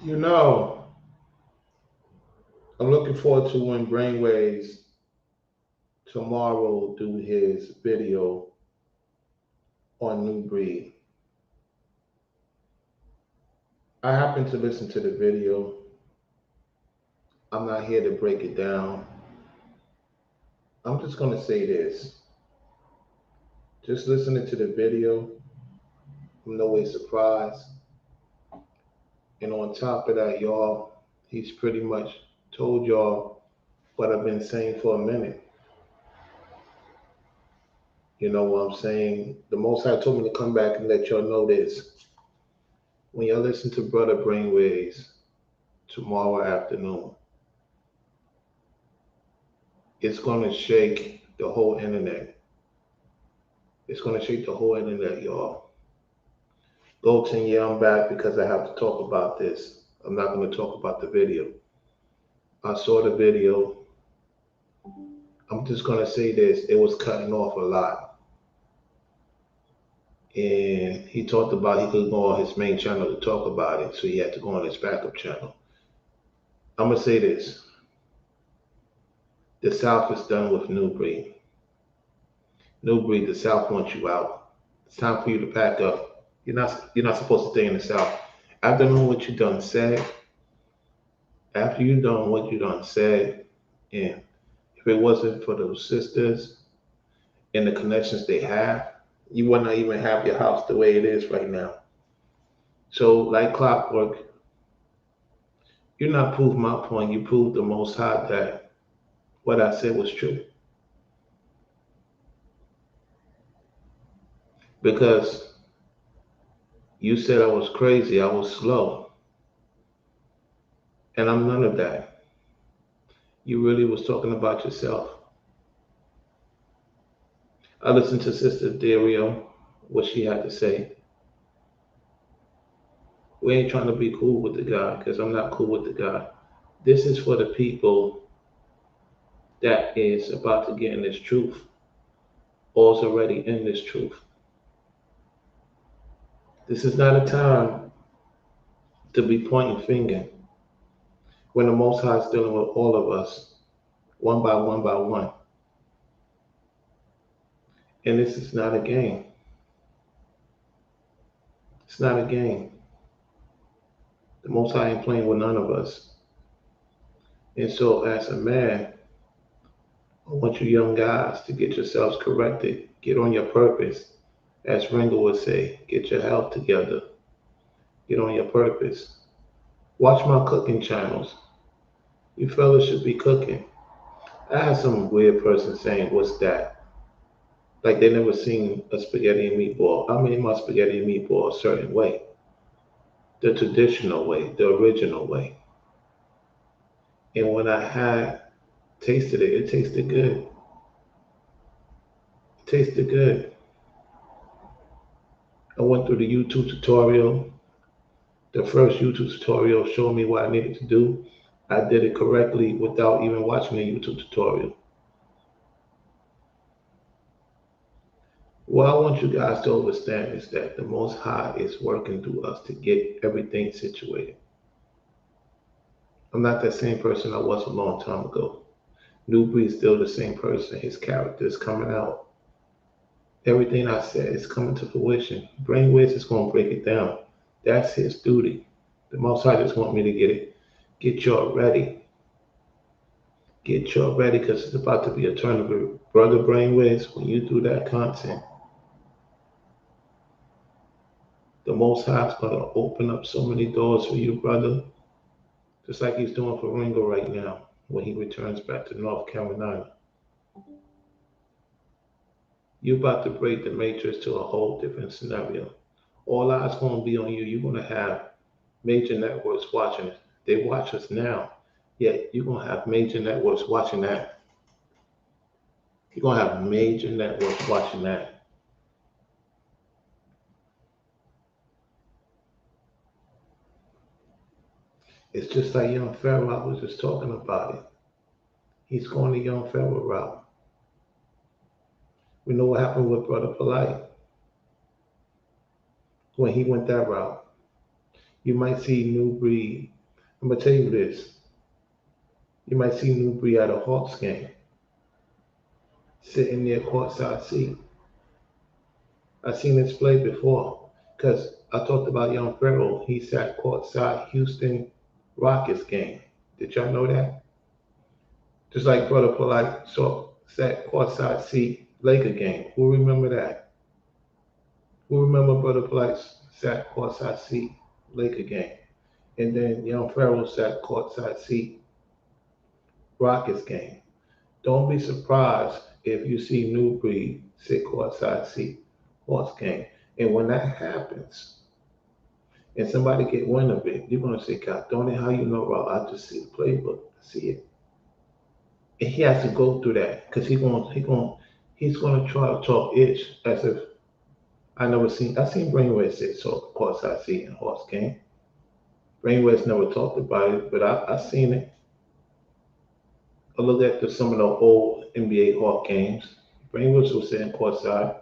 You know, I'm looking forward to when Brainwaves tomorrow do his video on Nubreed. I happened to listen to the video. I'm not here to break it down. I'm just going to say this. Just listening to the video, I'm no way surprised. And on top of that, y'all, he's pretty much told y'all what I've been saying for a minute. You know what I'm saying? The Most High told me to come back and let y'all know this. When y'all listen to Brother Brainwaves tomorrow afternoon, it's going to shake the whole internet. It's going to shake the whole internet, y'all. Golden, yeah, I'm back because I have to talk about this. I'm not going to talk about the video. I saw the video. I'm just going to say this. It was cutting off a lot. And he talked about he could go on his main channel to talk about it, so he had to go on his backup channel. I'm going to say this. The South is done with New Breed. New Breed, the South wants you out. It's time for you to pack up. You're not supposed to stay in the South. After doing what you done said, after you done what you done said, and if it wasn't for those sisters and the connections they have, you would not even have your house the way it is right now. So, like clockwork, you not proved my point. You proved the Most High that what I said was true. Because you said I was crazy, I was slow, and I'm none of that. You really was talking about yourself. I listened to Sister Dario, what she had to say. We ain't trying to be cool with the guy because I'm not cool with the guy. This is for the people that is about to get in this truth or is already in this truth. This is not a time to be pointing finger when the Most High is dealing with all of us, one by one by one. And this is not a game. It's not a game. The Most High ain't playing with none of us. And so, as a man, I want you young guys to get yourselves corrected, get on your purpose. As Ringo would say, get your health together, get on your purpose. Watch my cooking channels. You fellas should be cooking. I had some weird person saying, "What's that?" Like they never seen a spaghetti and meatball. I made my spaghetti and meatball a certain way, the traditional way, the original way. And when I had tasted it, it tasted good. It tasted good. I went through the YouTube tutorial. The first YouTube tutorial showed me what I needed to do. I did it correctly without even watching the YouTube tutorial. What I want you guys to understand is that the Most High is working through us to get everything situated. I'm not that same person I was a long time ago. Nubreed is still the same person. His character is coming out. Everything I said is coming to fruition. Brainwaves is going to break it down. That's his duty. The Most High just want me to get y'all ready. Get y'all ready because it's about to be a tournament. Brother Brainwaves, when you do that content, the Most High is going to open up so many doors for you, brother. Just like he's doing for Ringo right now when he returns back to North Carolina. You're about to break the matrix to a whole different scenario. All eyes going to be on you. You're going to have major networks watching it. They watch us now, yet you're going to have major networks watching that. You're going to have major networks watching that. It's just like Young Pharaoh, I was just talking about it. He's going the Young Pharaoh route. We know what happened with Brother Polite when he went that route. You might see Nubreed I'm gonna tell you this. You might see Nubreed at a Hawks game, sitting near courtside seat. I've seen this play before, because I talked about young Pharaoh. He sat courtside Houston Rockets game. Did y'all know that? Just like Brother Polite sat courtside seat Laker game. Who remember that? Who remember Brother Polite sat courtside seat Laker game? And then young Pharaoh sat courtside seat Rockets game. Don't be surprised if you see New Breed sit courtside seat Hawks game. And when that happens, and somebody get wind of it, you're gonna say, God, don't it? How you know? Well, I just see the playbook, I see it. And he has to go through that because he's gonna try to talk ish as if I seen Brainwave sit so courtside seat in Hawks game. Brainwave's never talked about it, but I seen it. I look at some of the old NBA Hawk games. Brainwaves was sitting courtside.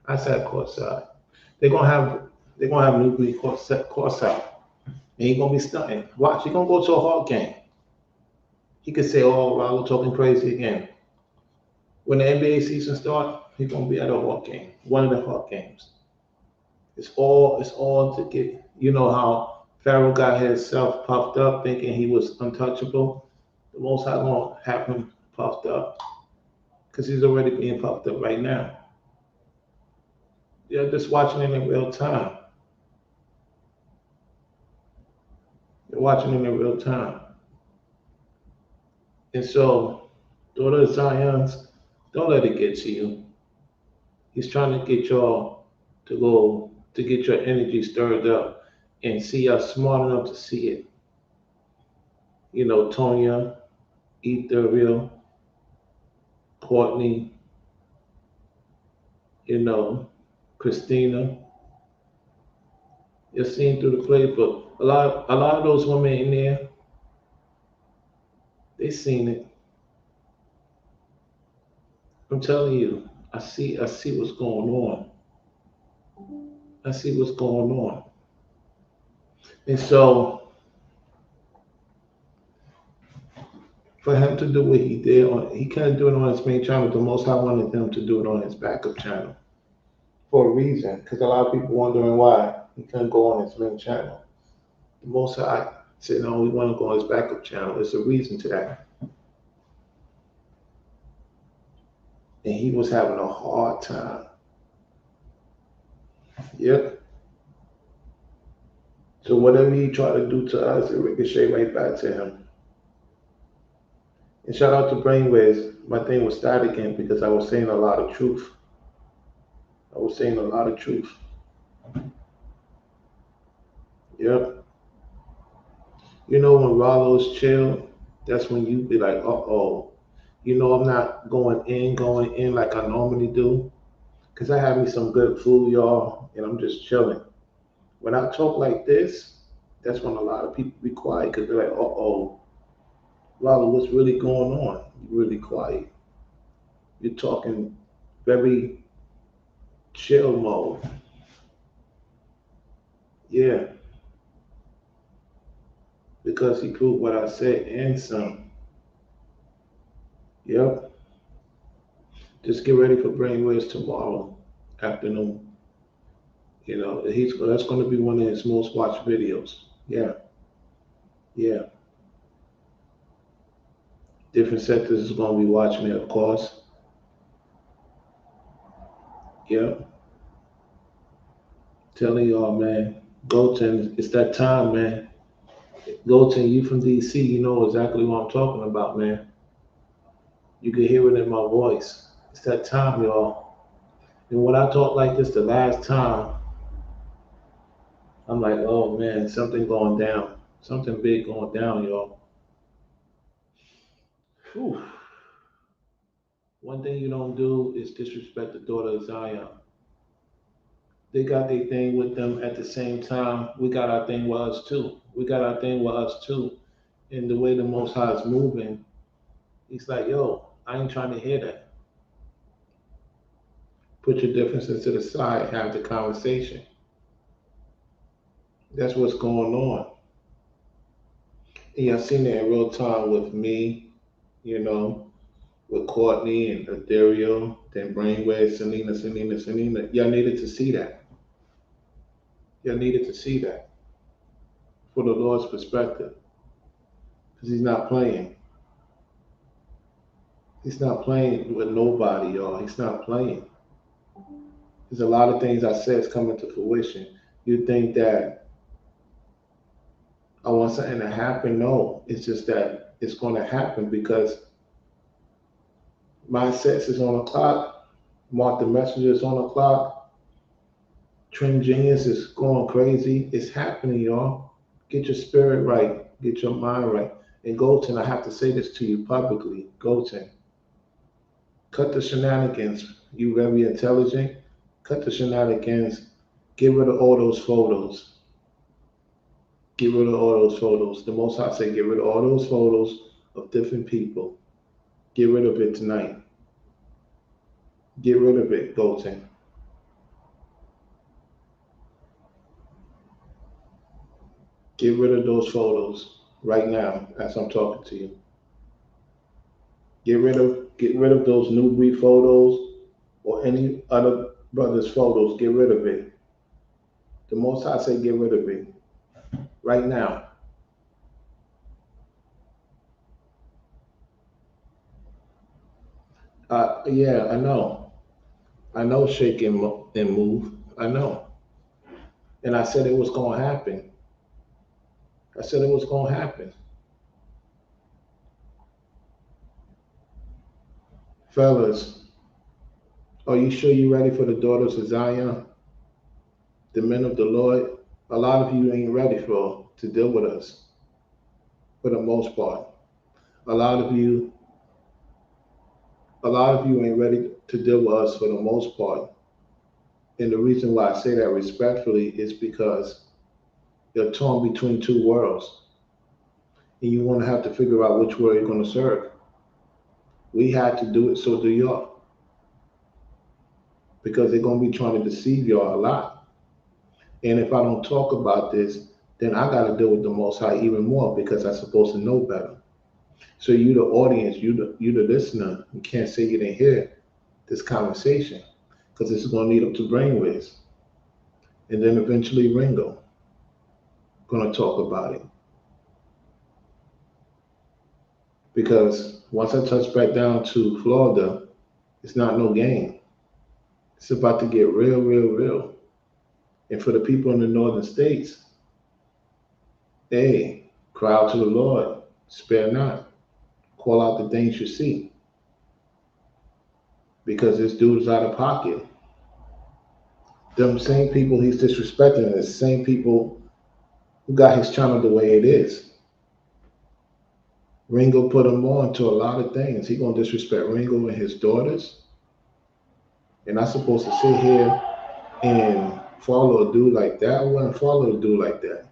I sat courtside. They're gonna have they're gonna have Nuclear courtside. And he gonna be stunting. Watch, he gonna go to a Hawk game. He could say, "Oh, Raul talking crazy again." When the NBA season starts, he's gonna be at a Hawk game, one of the Hawk games. It's all to get. You know how Pharaoh got himself puffed up, thinking he was untouchable. The Most High gonna have him puffed up because he's already being puffed up right now. You're just watching it in real time. You're watching it in real time, and so daughter of Zion's, don't let it get to you. He's trying to get y'all to get your energy stirred up and see y'all smart enough to see it. You know, Tonya, Ethereal, Courtney, you know, Christina. You're seeing through the playbook. A lot of those women in there, they seen it. I'm telling you, I see what's going on. I see what's going on. And so for him to do what he did he couldn't do it on his main channel. The most I wanted him to do it on his backup channel for a reason, because a lot of people wondering why he couldn't go on his main channel. The most I said, no, we want to go on his backup channel. There's a reason to that. And he was having a hard time. Yep. So whatever he tried to do to us, it ricocheted right back to him. And shout out to Brainwaves. My thing was start again because I was saying a lot of truth. I was saying a lot of truth. Yep. You know when Rollo's chill, that's when you be like, uh-oh. You know I'm not going in like I normally do. Because I have me some good food, y'all, and I'm just chilling. When I talk like this, that's when a lot of people be quiet because they're like, uh-oh, Rollo, what's really going on? You're really quiet. You're talking very chill mode. Yeah, because he proved what I said and some. Yep. Just get ready for Brainwaves tomorrow afternoon. You know, that's going to be one of his most watched videos. Yeah, yeah. Different sectors is going to be watching it, of course. Yep. Telling y'all, man. Goten, it's that time, man. Goten, you from DC, you know exactly what I'm talking about, man. You can hear it in my voice. It's that time, y'all. And when I talk like this the last time, I'm like, oh man, something going down. Something big going down, y'all. Whew. One thing you don't do is disrespect the daughter of Zion. They got their thing with them at the same time. We got our thing with us too. We got our thing with us too. And the way the Most High is moving, he's like, yo, I ain't trying to hear that. Put your differences to the side, have the conversation. That's what's going on. Yeah, I seen it in real time with me, you know, with Courtney and Ethereal, then Brainwave, Selena. Y'all needed to see that. Y'all needed to see that for the Lord's perspective. Because he's not playing. He's not playing with nobody, y'all. He's not playing. There's a lot of things I said is coming to fruition. You think that I want something to happen? No, it's just that it's going to happen because mindsets is on the clock. Mark the Messenger is on the clock. Trend Genius is going crazy. It's happening, y'all. Get your spirit right. Get your mind right. And Golden, I have to say this to you publicly. Golden, cut the shenanigans. You very intelligent. Cut the shenanigans. Get rid of all those photos. Get rid of all those photos. The Most High say, get rid of all those photos of different people. Get rid of it tonight. Get rid of it, Golden. Get rid of those photos right now as I'm talking to you. Get rid of those Nubreed photos or any other brother's photos. Get rid of it. The Most High say, get rid of it right now. Yeah, I know. I know shake and move. I know. And I said it was going to happen. I said it was going to happen. Fellas, are you sure you're ready for the daughters of Zion, the men of the Lord? A lot of you ain't ready for to deal with us for the most part. A lot of you, a lot of you ain't ready to deal with us for the most part. And the reason why I say that respectfully is because you're torn between two worlds, and you want to have to figure out which world you're going to serve. We had to do it, so do y'all, because they're going to be trying to deceive y'all a lot. And if I don't talk about this, then I got to deal with the Most High even more because I'm supposed to know better. So you, the audience, you the listener, you can't say you didn't hear this conversation because this is going to lead up to brainwaves, and then eventually Ringo going to talk about it because once I touch back down to Florida, it's not no game. It's about to get real, real, real. And for the people in the northern states, hey, cry out to the Lord, spare not, call out the things you see because this dude's out of pocket. Them same people he's disrespecting are the same people who got his channel the way it is. Ringo put him on to a lot of things. He gonna disrespect Ringo and his daughters. And I'm supposed to sit here and follow a dude like that. I wouldn't follow a dude like that.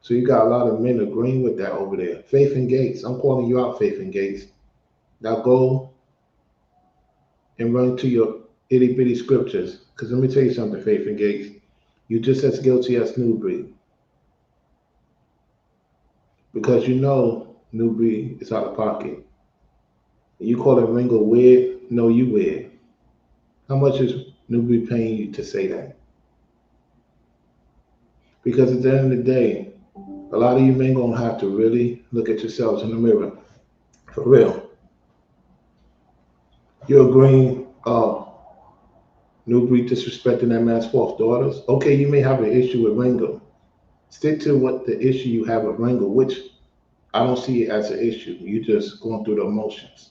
So you got a lot of men agreeing with that over there. Faith and Gates. I'm calling you out, Faith and Gates. Now go and run to your itty bitty scriptures. Because let me tell you something, Faith and Gates. You just as guilty as Nubreed. Because you know Nubreed is out of pocket. And you call it Ringo weird? No, you weird. How much is Nubreed paying you to say that? Because at the end of the day, a lot of you men gonna have to really look at yourselves in the mirror. For real. You're agreeing, Newbie disrespecting that man's fourth daughters. Okay, you may have an issue with Ringo. Stick to what the issue you have with Ringo, which I don't see it as an issue. You just going through the emotions.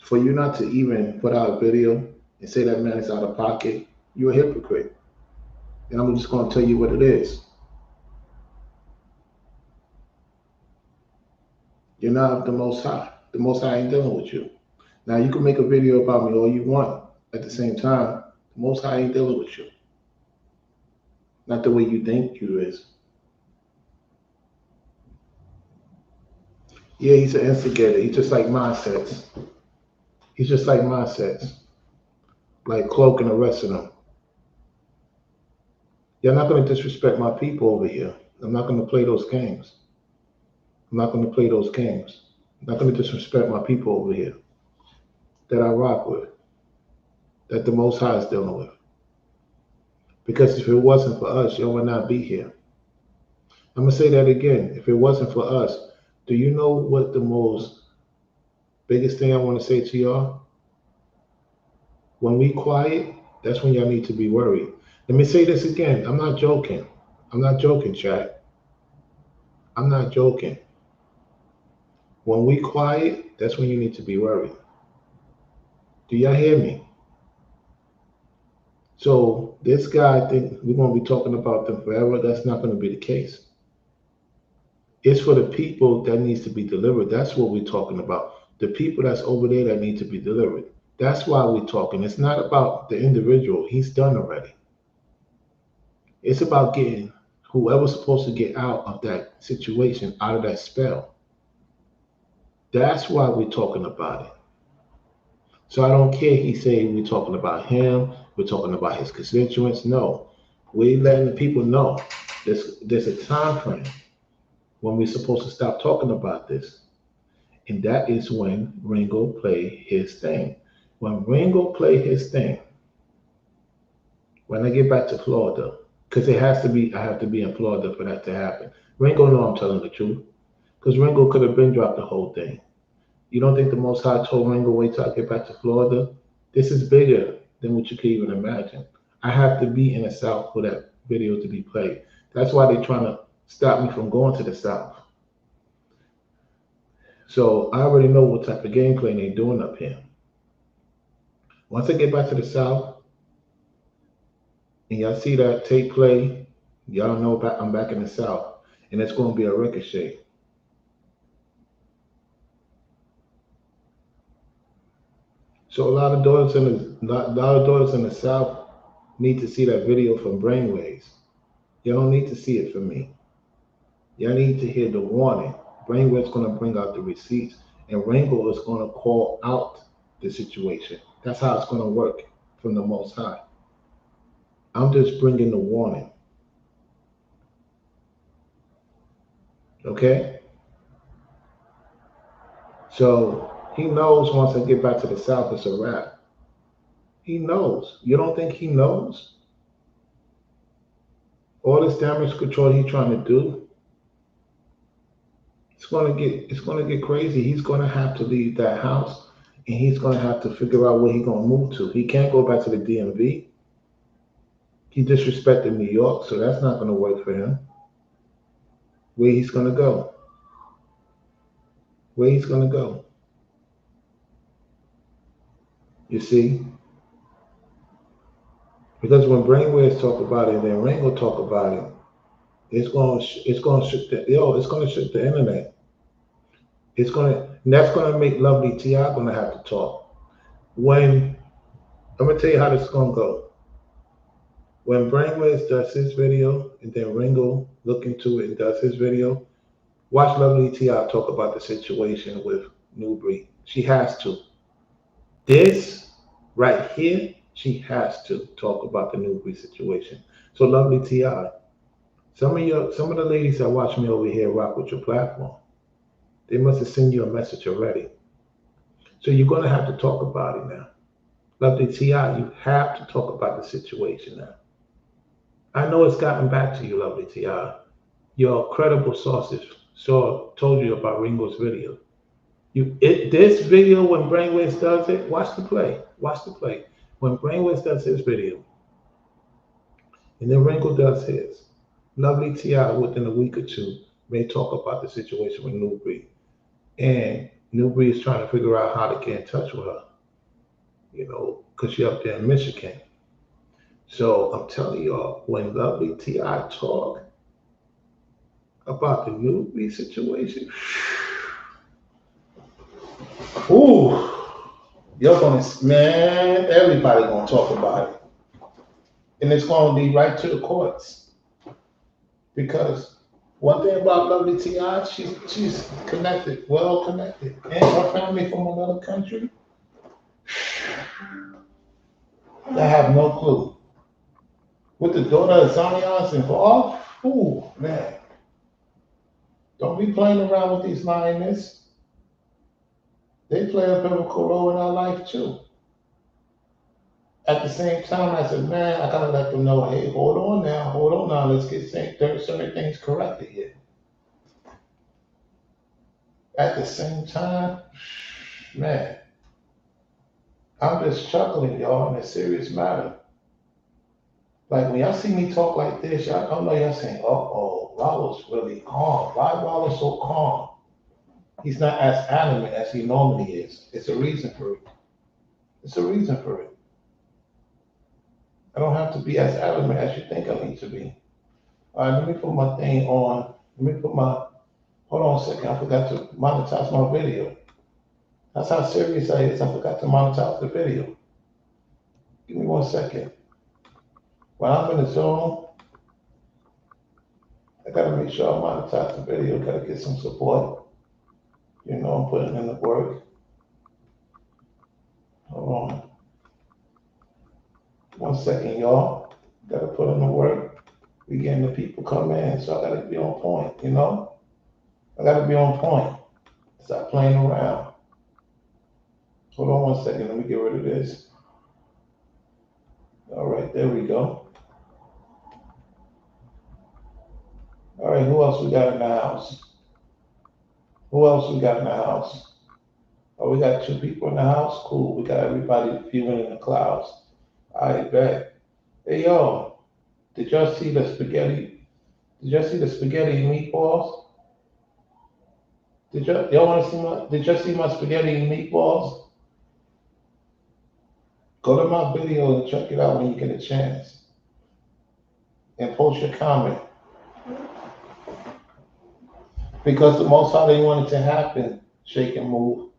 For you not to even put out a video and say that man is out of pocket, you're a hypocrite. And I'm just gonna tell you what it is. You're not of the Most High. The Most High ain't dealing with you. Now you can make a video about me all you want. At the same time, the Most High ain't dealing with you. Not the way you think you is. Yeah, he's an instigator. He's just like mindsets. He's just like mindsets. Like Cloak and the rest of them. You're not gonna disrespect my people over here. I'm not going to play those games. I'm not going to play those games. I'm not going to disrespect my people over here that I rock with, that the Most High is dealing with. Because if it wasn't for us, y'all would not be here. I'm going to say that again. If it wasn't for us, do you know what the most biggest thing I want to say to y'all? When we quiet, that's when y'all need to be worried. Let me say this again. I'm not joking. I'm not joking, chat. I'm not joking. When we quiet, that's when you need to be worried. Do y'all hear me? So this guy think we're going to be talking about them forever. That's not going to be the case. It's for the people that needs to be delivered. That's what we're talking about. The people that's over there that need to be delivered. That's why we're talking. It's not about the individual. He's done already. It's about getting whoever's supposed to get out of that situation, out of that spell. That's why we're talking about it. So I don't care he say we're talking about him, we're talking about his constituents. No, we're letting the people know there's a time frame when we're supposed to stop talking about this. And that is when Ringo play his thing. When Ringo play his thing, when I get back to Florida, because it has to be, I have to be in Florida for that to happen. Ringo know I'm telling the truth. Because Ringo could have been dropped the whole thing. You don't think the Most High told Ringo, wait till I get back to Florida? This is bigger than what you could even imagine. I have to be in the South for that video to be played. That's why they're trying to stop me from going to the South. So I already know what type of gameplay they're doing up here. Once I get back to the South and y'all see that tape play, y'all know I'm back in the South. And it's going to be a ricochet. So a lot of daughters in the South need to see that video from Brainwaves. You don't need to see it from me. Y'all need to hear the warning. Brainwave's going to bring out the receipts, and Ringo is going to call out the situation. That's how it's going to work from the Most High. I'm just bringing the warning. Okay? So he knows once I get back to the South, it's a wrap. He knows. You don't think he knows? All this damage control he's trying to do, it's gonna get crazy. He's gonna have to leave that house, and he's gonna have to figure out where he's gonna move to. He can't go back to the DMV. He disrespected New York, so that's not gonna work for him. Where he's gonna go? Where he's gonna go? You see? Because when Brainwaves talk about it, then Ringo talk about it, it's gonna shook the internet. That's gonna make Lovely T.I. gonna have to talk. When I'm gonna tell you how this is gonna go. When Brainwaves does his video and then Ringo look into it and does his video, watch Lovely T.I. talk about the situation with Nubreed. She has to. This right here, she has to talk about the Nubreed situation. So Lovely T.I., some of the ladies that watch me over here rock with your platform. They must have sent you a message already. So you're gonna have to talk about it now. Lovely T.I., you have to talk about the situation now. I know it's gotten back to you, Lovely T.I. Your credible sources told you about Ringo's video. This video, when Brainwaves does it, watch the play. Watch the play. When Brainwaves does his video, and then Ringo does his, Lovely T.I. within a week or two may talk about the situation with Nubreed. And Nubreed is trying to figure out how to get in touch with her, because she's up there in Michigan. So I'm telling y'all, when Lovely T.I. talk about the Nubreed situation, ooh, everybody gonna talk about it. And it's gonna be right to the courts. Because one thing about Lovely T.I., she's connected, well connected. And her family from another country, I have no clue. With the daughter of Zion's involved, ooh, man. Don't be playing around with these lioness. They play a pivotal role in our life too. At the same time, as a man, I gotta let them know, hey, hold on now, let's get certain things corrected here. At the same time, man, I'm just chuckling, y'all, in a serious matter. Like when y'all see me talk like this, y'all don't know y'all saying, oh, Rollo's really calm. Why Rollo so calm? He's not as adamant as he normally is. It's a reason for it. It's a reason for it. I don't have to be as adamant as you think I need to be. All right, let me put my thing on. Let me put my, hold on a second. I forgot to monetize my video. That's how serious I is. I forgot to monetize the video. Give me 1 second. When I'm in the zone, I gotta make sure I monetize the video. Gotta get some support. You know, I'm putting in the work. Hold on. 1 second, y'all. Gotta put in the work. We getting the people come in, so I gotta be on point, you know? I gotta be on point. Stop playing around. Hold on 1 second, let me get rid of this. All right, there we go. All right, who else we got in the house? Who else we got in the house? Oh, we got 2 people in the house? Cool. We got everybody viewing in the clouds. I bet. Hey, yo, did y'all see the spaghetti? Did y'all see the spaghetti and meatballs? Y'all want to see did y'all see my spaghetti and meatballs? Go to my video and check it out when you get a chance. And post your comment. Because the most high they want it to happen, shake and move.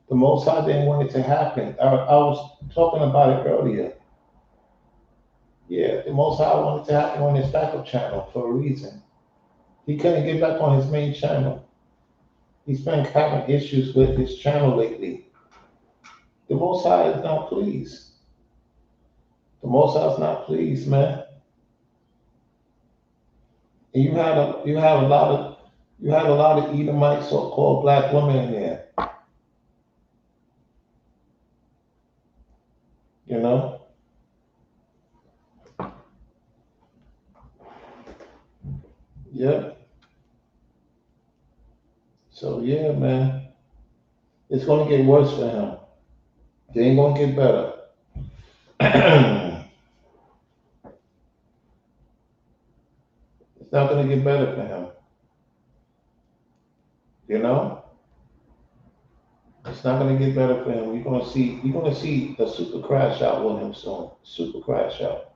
The most high they want it to happen. I was talking about it earlier. Yeah, the most high wanted to happen on his backup channel for a reason. He couldn't get back on his main channel. He's been having issues with his channel lately. The most high is not pleased. The most high is not pleased, man. And you had a lot of Edomite so-called black women in there. You know? Yeah. So yeah, man. It's gonna get worse for him. It ain't gonna get better. It's not gonna get better for him. You know? It's not gonna get better for him. You're gonna see a super crash out with him soon. Super crash out.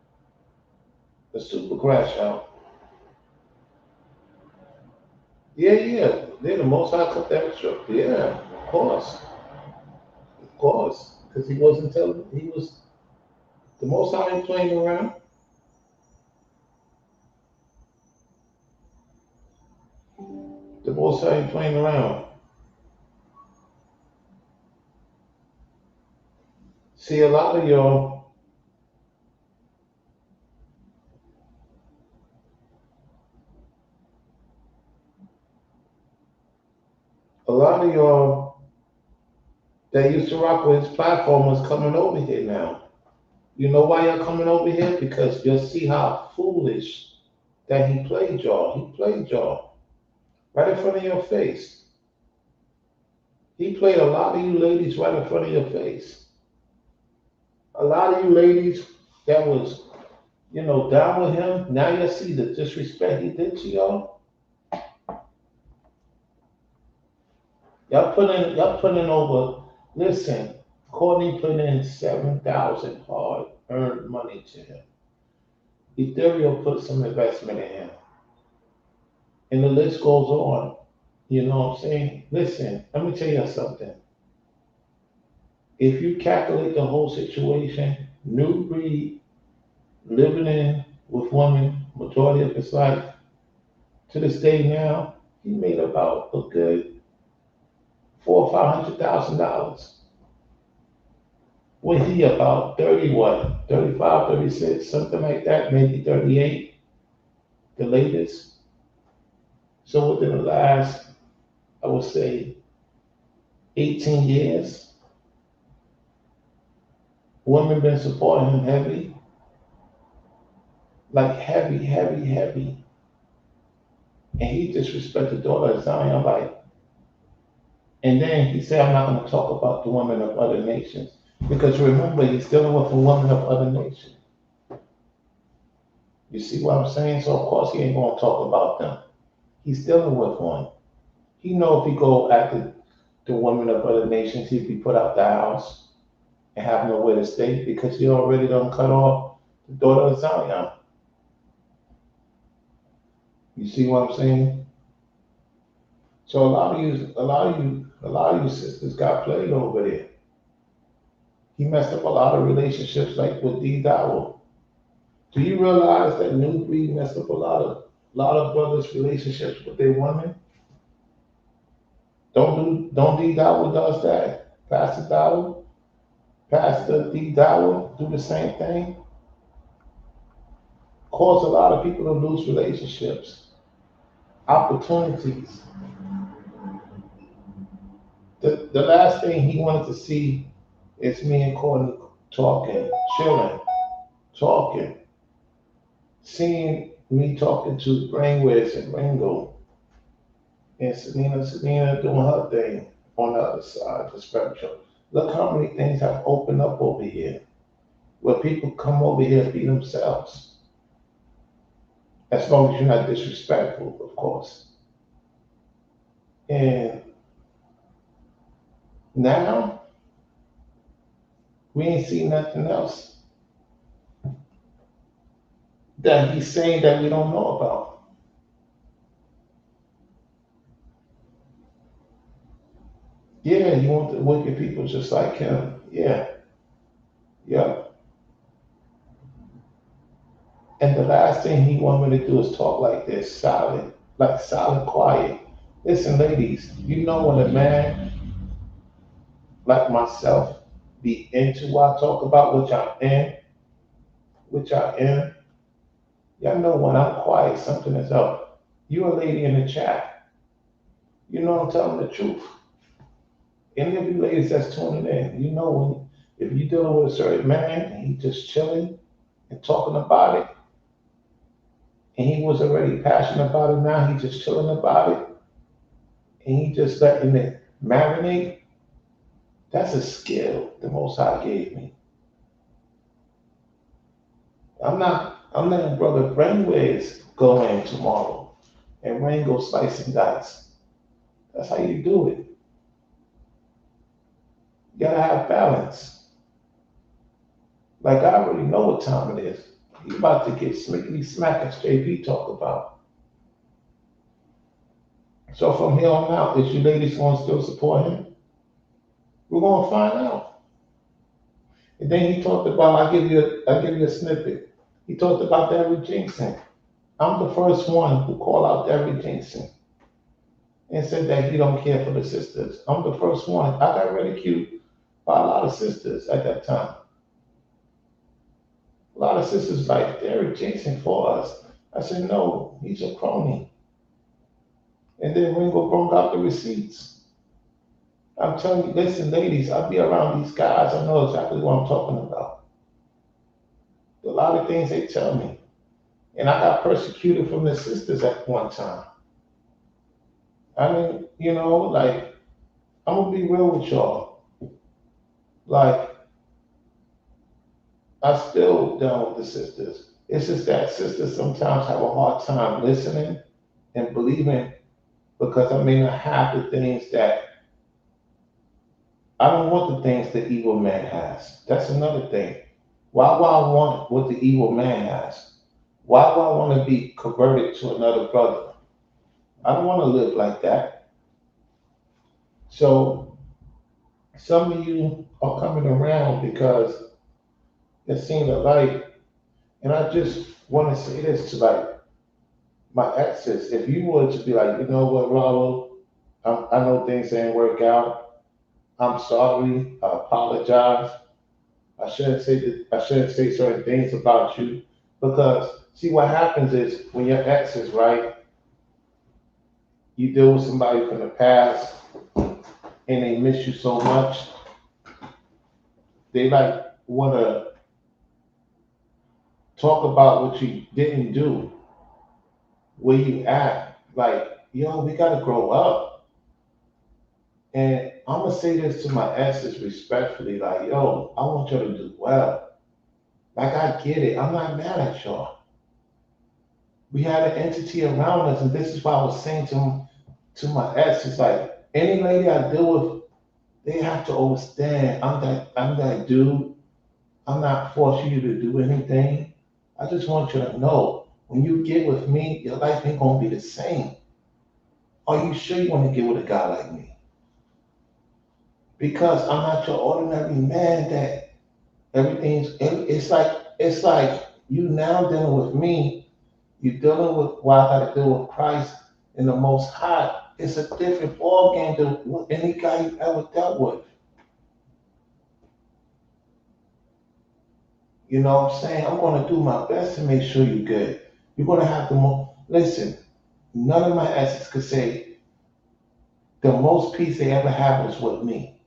A super crash out. Yeah, yeah. Yeah, the most high cut that short. Yeah, of course. Of course. Because he wasn't telling he was the most high ain't playing around. The most high ain't playing around. See a lot of y'all that used to rock with his platform is coming over here now. You know why y'all coming over here? Because you'll see how foolish that he played y'all. He played y'all right in front of your face. He played a lot of you ladies right in front of your face. A lot of you ladies that was, down with him. Now you see the disrespect he did to y'all. Y'all putting over. Listen, Courtney put in 7,000 hard earned money to him. Ethereum put some investment in him, and the list goes on. You know what I'm saying? Listen, let me tell you something. If you calculate the whole situation, Nubreed living in with women majority of his life to this day now, he made about a good 400,000 or 500,000. Was he about 30 what? 35, 36, something like that, maybe 38, the latest. So within the last, I would say, 18 years, women been supporting him heavy, like heavy, heavy, heavy. And he disrespected the daughter of Zion, like, and then he said, I'm not going to talk about the women of other nations. Because remember, he's dealing with a woman of other nations. You see what I'm saying? So of course he ain't going to talk about them. He's dealing with one. He know if he go after the women of other nations, he'd be put out the house and have nowhere to stay because he already done cut off the daughter of Zion. You see what I'm saying? So a lot of you sisters got played over there. He messed up a lot of relationships like with D Dowell. Do you realize that Nubreed messed up a lot of brothers' relationships with their women? Don't D Dowell does that? Pastor D Dowell do the same thing? Cause a lot of people to lose relationships, opportunities. The last thing he wanted to see is me and Courtney talking, chilling, talking, seeing me talking to Brainwaves and Ringo and Selena doing her thing on the other side of the spectrum. Look how many things have opened up over here where people come over here to be themselves. As long as you're not disrespectful, of course. And now we ain't seen nothing else that he's saying that we don't know about. Yeah, you want the wicked people just like him. Yeah, yeah. And the last thing he want me to do is talk like this, silent, like silent, quiet. Listen, ladies, you know when a man like myself be into what I talk about, which I am, y'all know when I'm quiet, something is up. You a lady in the chat, you know I'm telling the truth. Any of you ladies that's tuning in, you know when if you're dealing with a certain man and he just chilling and talking about it, and he was already passionate about it, now he just chilling about it, and he just letting it marinate. That's a skill the Most High gave me. I'm letting Brother Brainwaves go in tomorrow and Rain go slice and dice. That's how you do it. You gotta have balance. Like I already know what time it is. You about to get slickly smack as JP talk about. So from here on out, is you ladies gonna still support him? We're gonna find out. And then he talked about, I give you a snippet. He talked about Derrick Jackson. I'm the first one who called out Derrick Jackson and said that he don't care for the sisters. I'm the first one. I got ridiculed by a lot of sisters at that time. A lot of sisters like Derrick Jackson for us. I said, no, he's a crony. And then Ringo brought out the receipts. I'm telling you, listen, ladies, I be around these guys. I know exactly what I'm talking about. A lot of things they tell me. And I got persecuted from the sisters at one time. I mean, like, I'm gonna be real with y'all. Like, I still down with the sisters. It's just that sisters sometimes have a hard time listening and believing because I may not have the things that I don't want the things the evil man has. That's another thing. Why would I want what the evil man has? Why would I want to be converted to another brother? I don't want to live like that. So some of you are coming around because it seems like, and I just want to say this to like my exes. If you were to be like, you know what, Rollo, I know things didn't work out. I'm sorry. I apologize. I shouldn't say certain things about you because see what happens is when your exes, right? you deal with somebody from the past and they miss you so much, they like wanna talk about what you didn't do, where you at. Like, yo, we gotta grow up. And I'm gonna say this to my exes respectfully, like, yo, I want y'all to do well. Like, I get it. I'm not mad at y'all. We had an entity around us, and this is why I was saying to my exes, like, any lady I deal with, they have to understand I'm that dude. I'm not forcing you to do anything. I just want you to know when you get with me, your life ain't gonna be the same. Are you sure you want to get with a guy like me? Because I'm not your ordinary man that it's like you now dealing with me, you dealing with what I gotta deal with Christ and the most high. It's a different ball game than any guy you ever dealt with. You know what I'm saying? I'm gonna do my best to make sure you're good. You're gonna have to listen, none of my exes could say the most peace they ever had was with me.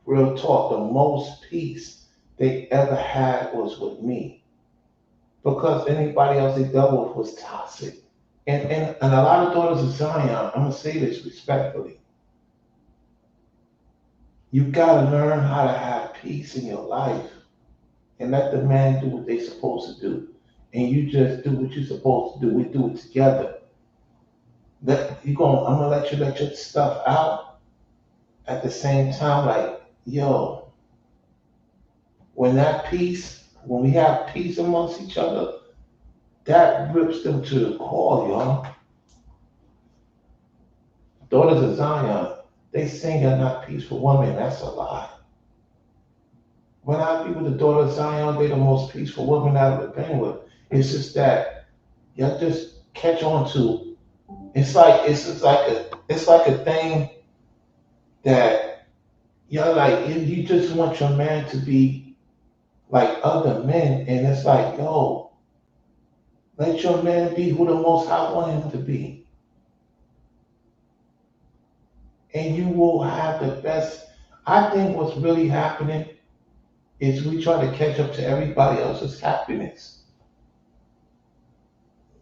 Real talk, the most peace they ever had was with me. Because anybody else they dealt with was toxic. And a lot of daughters of Zion, I'm gonna say this respectfully. You gotta learn how to have peace in your life and let the man do what they supposed to do. And you just do what you're supposed to do. We do it together. I'm gonna let you let your stuff out at the same time, like, yo, when we have peace amongst each other, that rips them to the core, y'all. Daughters of Zion, they sing you're not peaceful women. That's a lie. When I be with the daughter of Zion, they the most peaceful women I've ever been with. It's just that y'all just catch on to. It's like a thing that y'all like. You just want your man to be like other men, and it's like, yo, let your man be who the Most High want him to be, and you will have the best. I think what's really happening is we try to catch up to everybody else's happiness.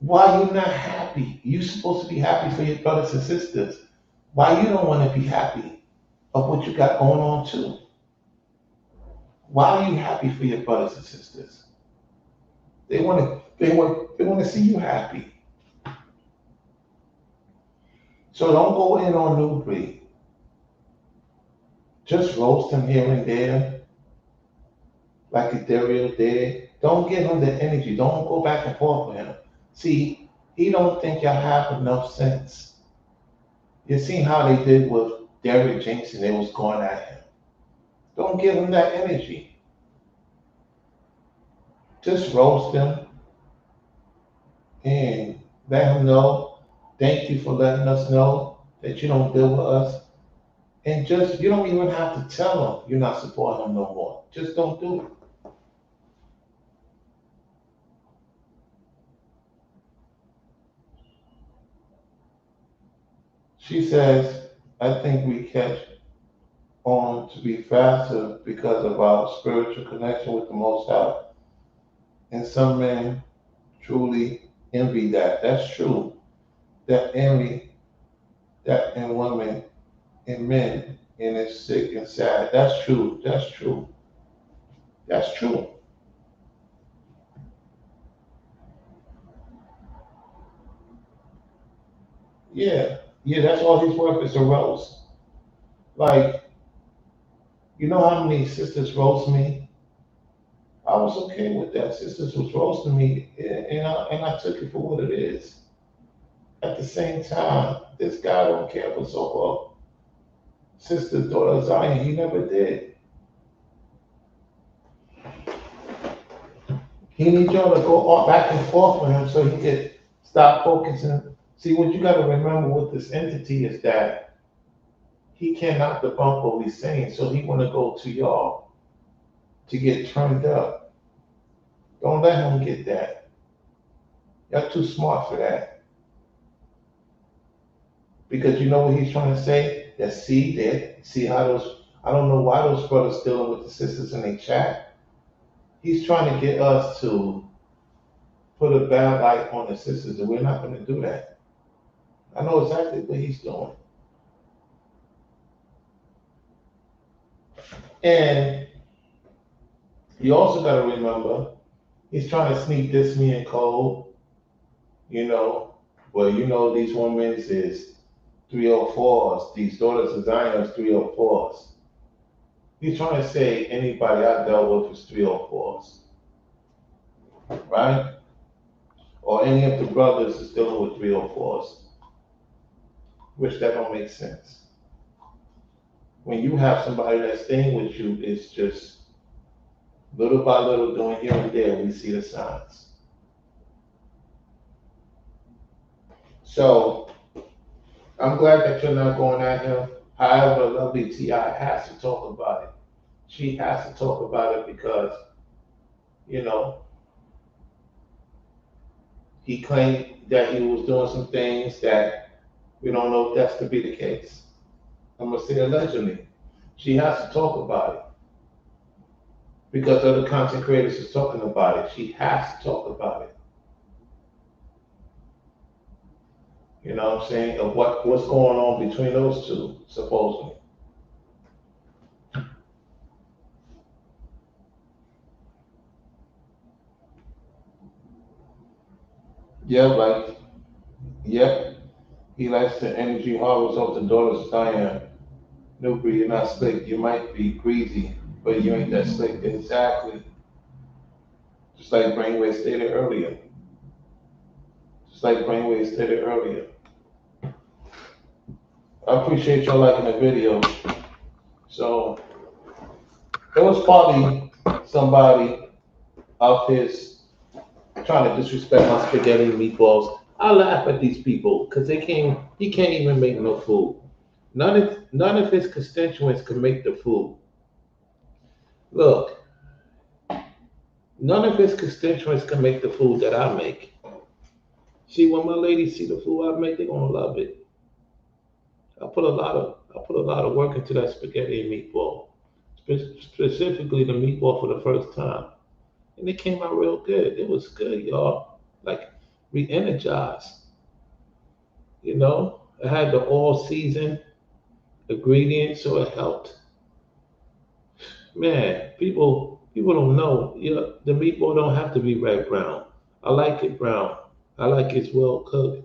Why you not happy? You supposed to be happy for your brothers and sisters. Why you don't want to be happy of what you got going on too? Why are you happy for your brothers and sisters? They want to see you happy. So don't go in on Nubreed. Just roast him here and there, like a Dario did. Don't give him the energy. Don't go back and forth with him. See, he don't think y'all have enough sense. You seen how they did with Derrick Jackson. They was going at him. Don't give him that energy. Just roast him and let him know. Thank you for letting us know that you don't deal with us. And just you don't even have to tell him you're not supporting him no more. Just don't do it. She says, I think we catch on to be faster because of our spiritual connection with the Most High. And some men truly envy that. That's true. That envy, that in women and men, and it's sick and sad. That's true. That's true. That's true. Yeah. Yeah, that's all he's worth is a roast. Like, you know how many sisters roast me? I was okay with that. Sisters was roasting me, and I took it for what it is. At the same time, this guy don't care for so-called sister's daughter Zion. He never did. He needs y'all to go back and forth with him so he could stop focusing. See, what you got to remember with this entity is that he cannot debunk what we're saying, so he want to go to y'all to get turned up. Don't let him get that. Y'all too smart for that. Because you know what he's trying to say? That see how those, I don't know why those brothers dealing with the sisters in their chat. He's trying to get us to put a bad light on the sisters, and we're not going to do that. I know exactly what he's doing. And you also got to remember, he's trying to sneak this me and Cole, you know, well, you know, these women is 304s, these daughters of Zion's 304s. He's trying to say anybody I dealt with is 304s, right? Or any of the brothers is dealing with 304s, which that don't make sense. When you have somebody that's staying with you, it's just little by little doing here and there, we see the signs. So I'm glad that you're not going at him. However, lovely T.I. has to talk about it. She has to talk about it because, you know, he claimed that he was doing some things that we don't know if that's to be the case. I'm gonna say allegedly. She has to talk about it because other content creators is talking about it. She has to talk about it. You know what I'm saying? Of what's going on between those two, supposedly. Yeah, like, yep. He likes the energy harvest of the daughters of Zion. Nubreed, you're not slick. You might be greasy, but you ain't that slick. Exactly. Just like Brainwave stated earlier. Just like Brainwave stated earlier. I appreciate y'all liking the video. So it was probably somebody of his trying to disrespect my spaghetti and meatballs. I laugh at these people because he can't even make no food. None of his constituents can make the food. Look, none of his constituents can make the food that I make. See, when my ladies see the food I make, they're gonna love it. I put a lot of work into that spaghetti and meatball, specifically the meatball for the first time, and it came out real good. It was good, y'all. Like re-energized. You know, it had the all season ingredients, so it helped. Man, people don't know. Yeah, the meatball don't have to be red brown. I like it brown. I like it's well cooked.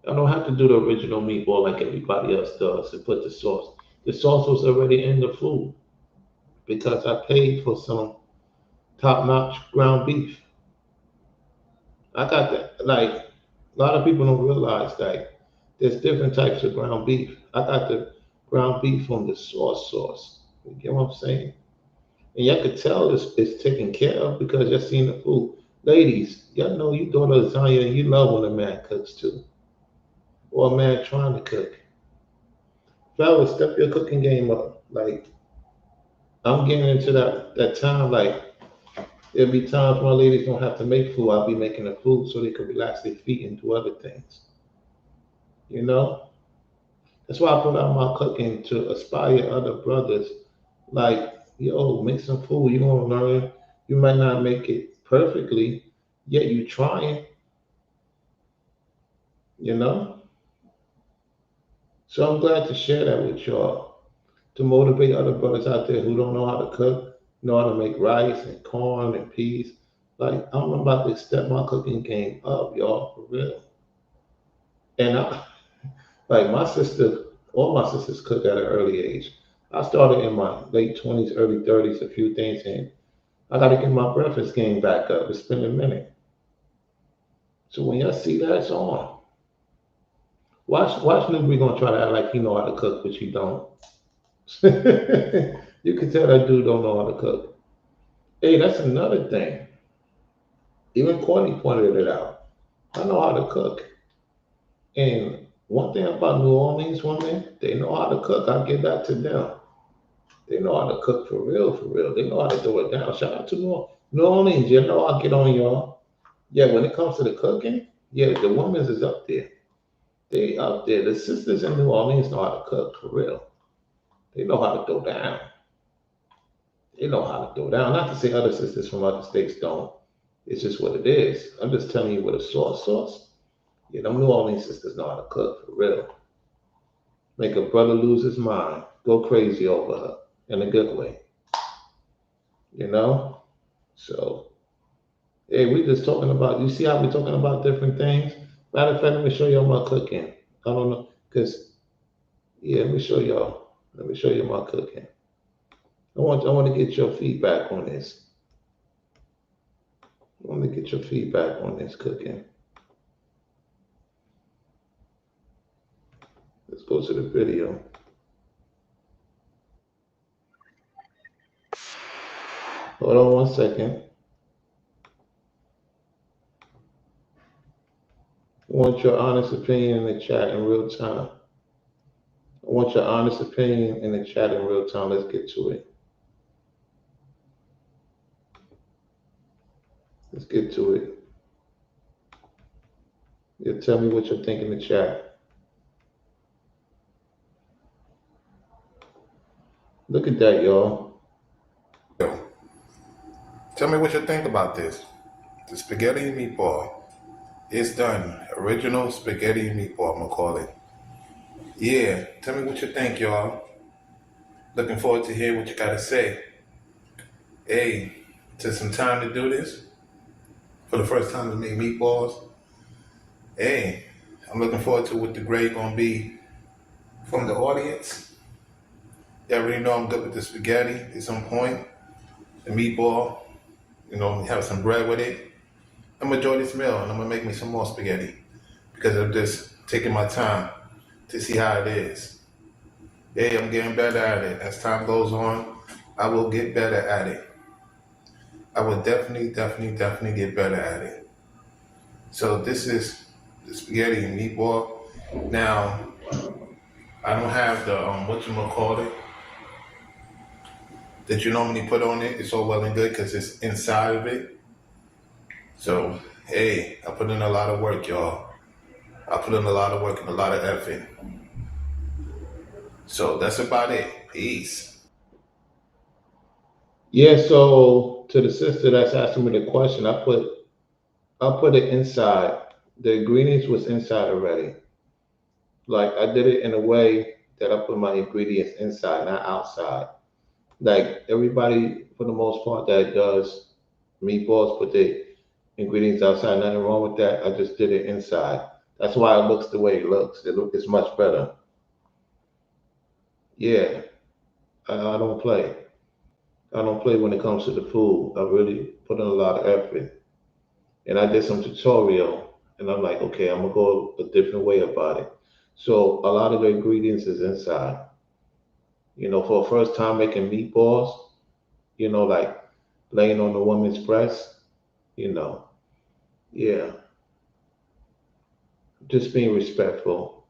I don't have to do the original meatball like everybody else does and put the sauce. The sauce was already in the food because I paid for some top-notch ground beef. I got that. Like a lot of people don't realize that there's different types of ground beef. I got the ground beef from the sauce. You get what I'm saying? And y'all could tell it's taken care of because y'all seen the food. Ladies, y'all know you daughter lasagna and you love when a man cooks too. Or a man trying to cook. Fellas, step your cooking game up. Like I'm getting into that time. Like there'll be times my ladies don't have to make food. I'll be making the food so they can relax their feet and do other things. You know? That's why I put out my cooking to inspire other brothers. Like, yo, make some food. You're gonna learn. You might not make it perfectly, yet you trying, you know? So I'm glad to share that with y'all. To motivate other brothers out there who don't know how to cook, know how to make rice and corn and peas. Like I'm about to step my cooking game up, y'all, for real. And like my sister, all my sisters cook at an early age. I started in my late 20s, early 30s, a few things in. I got to get my breakfast game back up. It's been a minute. So when y'all see that, it's on. Watch Newbie gonna try to act like he know how to cook, but you don't. You can tell that dude don't know how to cook. Hey, that's another thing. Even Courtney pointed it out. I know how to cook. And one thing about New Orleans women, they know how to cook. I give that to them. They know how to cook for real, for real. They know how to throw it down. Shout out to New Orleans. You know I get on y'all. Yeah, when it comes to the cooking, yeah, the women's is up there. They up there. The sisters in New Orleans know how to cook for real. They know how to throw down. They know how to throw down. Not to say other sisters from other states don't. It's just what it is. I'm just telling you what a sauce. Yeah, them New Orleans sisters know how to cook for real. Make a brother lose his mind, go crazy over her in a good way, you know? So, hey, we just talking about, you see how we talking about different things? Matter of fact, let me show y'all my cooking. I don't know, because, yeah, let me show y'all. Let me show you my cooking. I want to get your feedback on this. I want to get your feedback on this cooking. Let's go to the video. Hold on 1 second. I want your honest opinion in the chat in real time. I want your honest opinion in the chat in real time. Let's get to it. Let's get to it. Yeah, tell me what you think in the chat. Look at that, y'all. Tell me what you think about this. The spaghetti and meatball. It's done. Original spaghetti and meatball, I'm gonna call it. Yeah, tell me what you think, y'all. Looking forward to hear what you gotta say. Hey, took some time to do this. For the first time to make meatballs. Hey, I'm looking forward to what the grade gonna be from the audience. Y'all already know I'm good with the spaghetti. It's on point. The meatball, have some bread with it. I'm gonna enjoy this meal and I'm gonna make me some more spaghetti because I'm just taking my time to see how it is. Hey, I'm getting better at it. As time goes on, I will get better at it. I will definitely get better at it. So this is the spaghetti and meatball. Now, I don't have the whatchamacallit that you normally put on it. It's all well and good because it's inside of it. So, hey, I put in a lot of work, y'all. I put in a lot of work and a lot of effort. So that's about it. Peace. Yeah, so to the sister that's asking me the question, I put it inside. The ingredients was inside already. Like I did it in a way that I put my ingredients inside, not outside. Like everybody, for the most part, that does meatballs put the ingredients outside. Nothing wrong with that. I just did it inside. That's why it looks the way it looks. It's much better. Yeah, I don't play. I don't play when it comes to the food. I really put in a lot of effort. And I did some tutorial, and I'm like, okay, I'm gonna go a different way about it. So a lot of the ingredients is inside. For a first time making meatballs, like laying on the woman's breast, you know, yeah, just being respectful.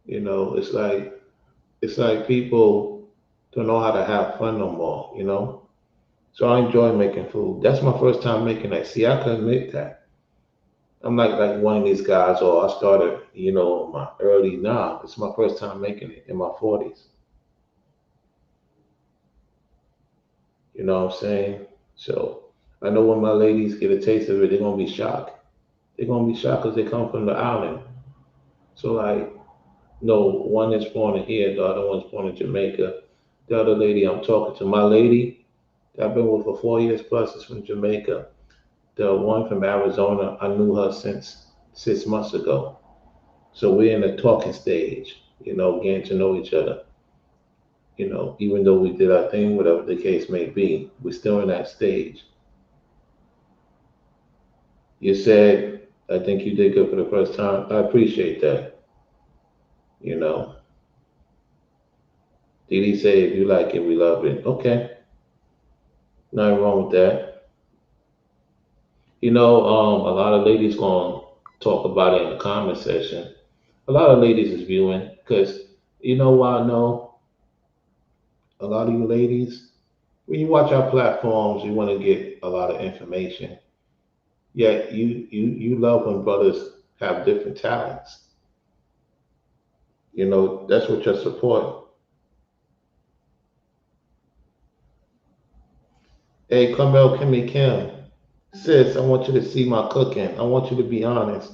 It's like people don't know how to have fun no more. So I enjoy making food. That's my first time making that. See, I can admit that. I'm like one of these guys, or I started, my early now. It's my first time making it in my 40s. You know what I'm saying? So I know when my ladies get a taste of it, they're gonna be shocked. They're gonna be shocked because they come from the island. So like, no, one is born in here, the other one's born in Jamaica. The other lady I'm talking to, my lady that I've been with for 4 years plus is from Jamaica. The one from Arizona, I knew her since 6 months ago. So we're in the talking stage, getting to know each other. Even though we did our thing, whatever the case may be, we're still in that stage. You said, I think you did good for the first time. I appreciate that. You know, Did he say, if you like it, we love it? Okay, nothing wrong with that. A lot of ladies gonna talk about it in the comment section. A lot of ladies is viewing because why I know a lot of you ladies, when you watch our platforms, you want to get a lot of information. Yet you love when brothers have different talents. That's what your support. Hey, Carmel Kimmy Kim. Sis, I want you to see my cooking. I want you to be honest.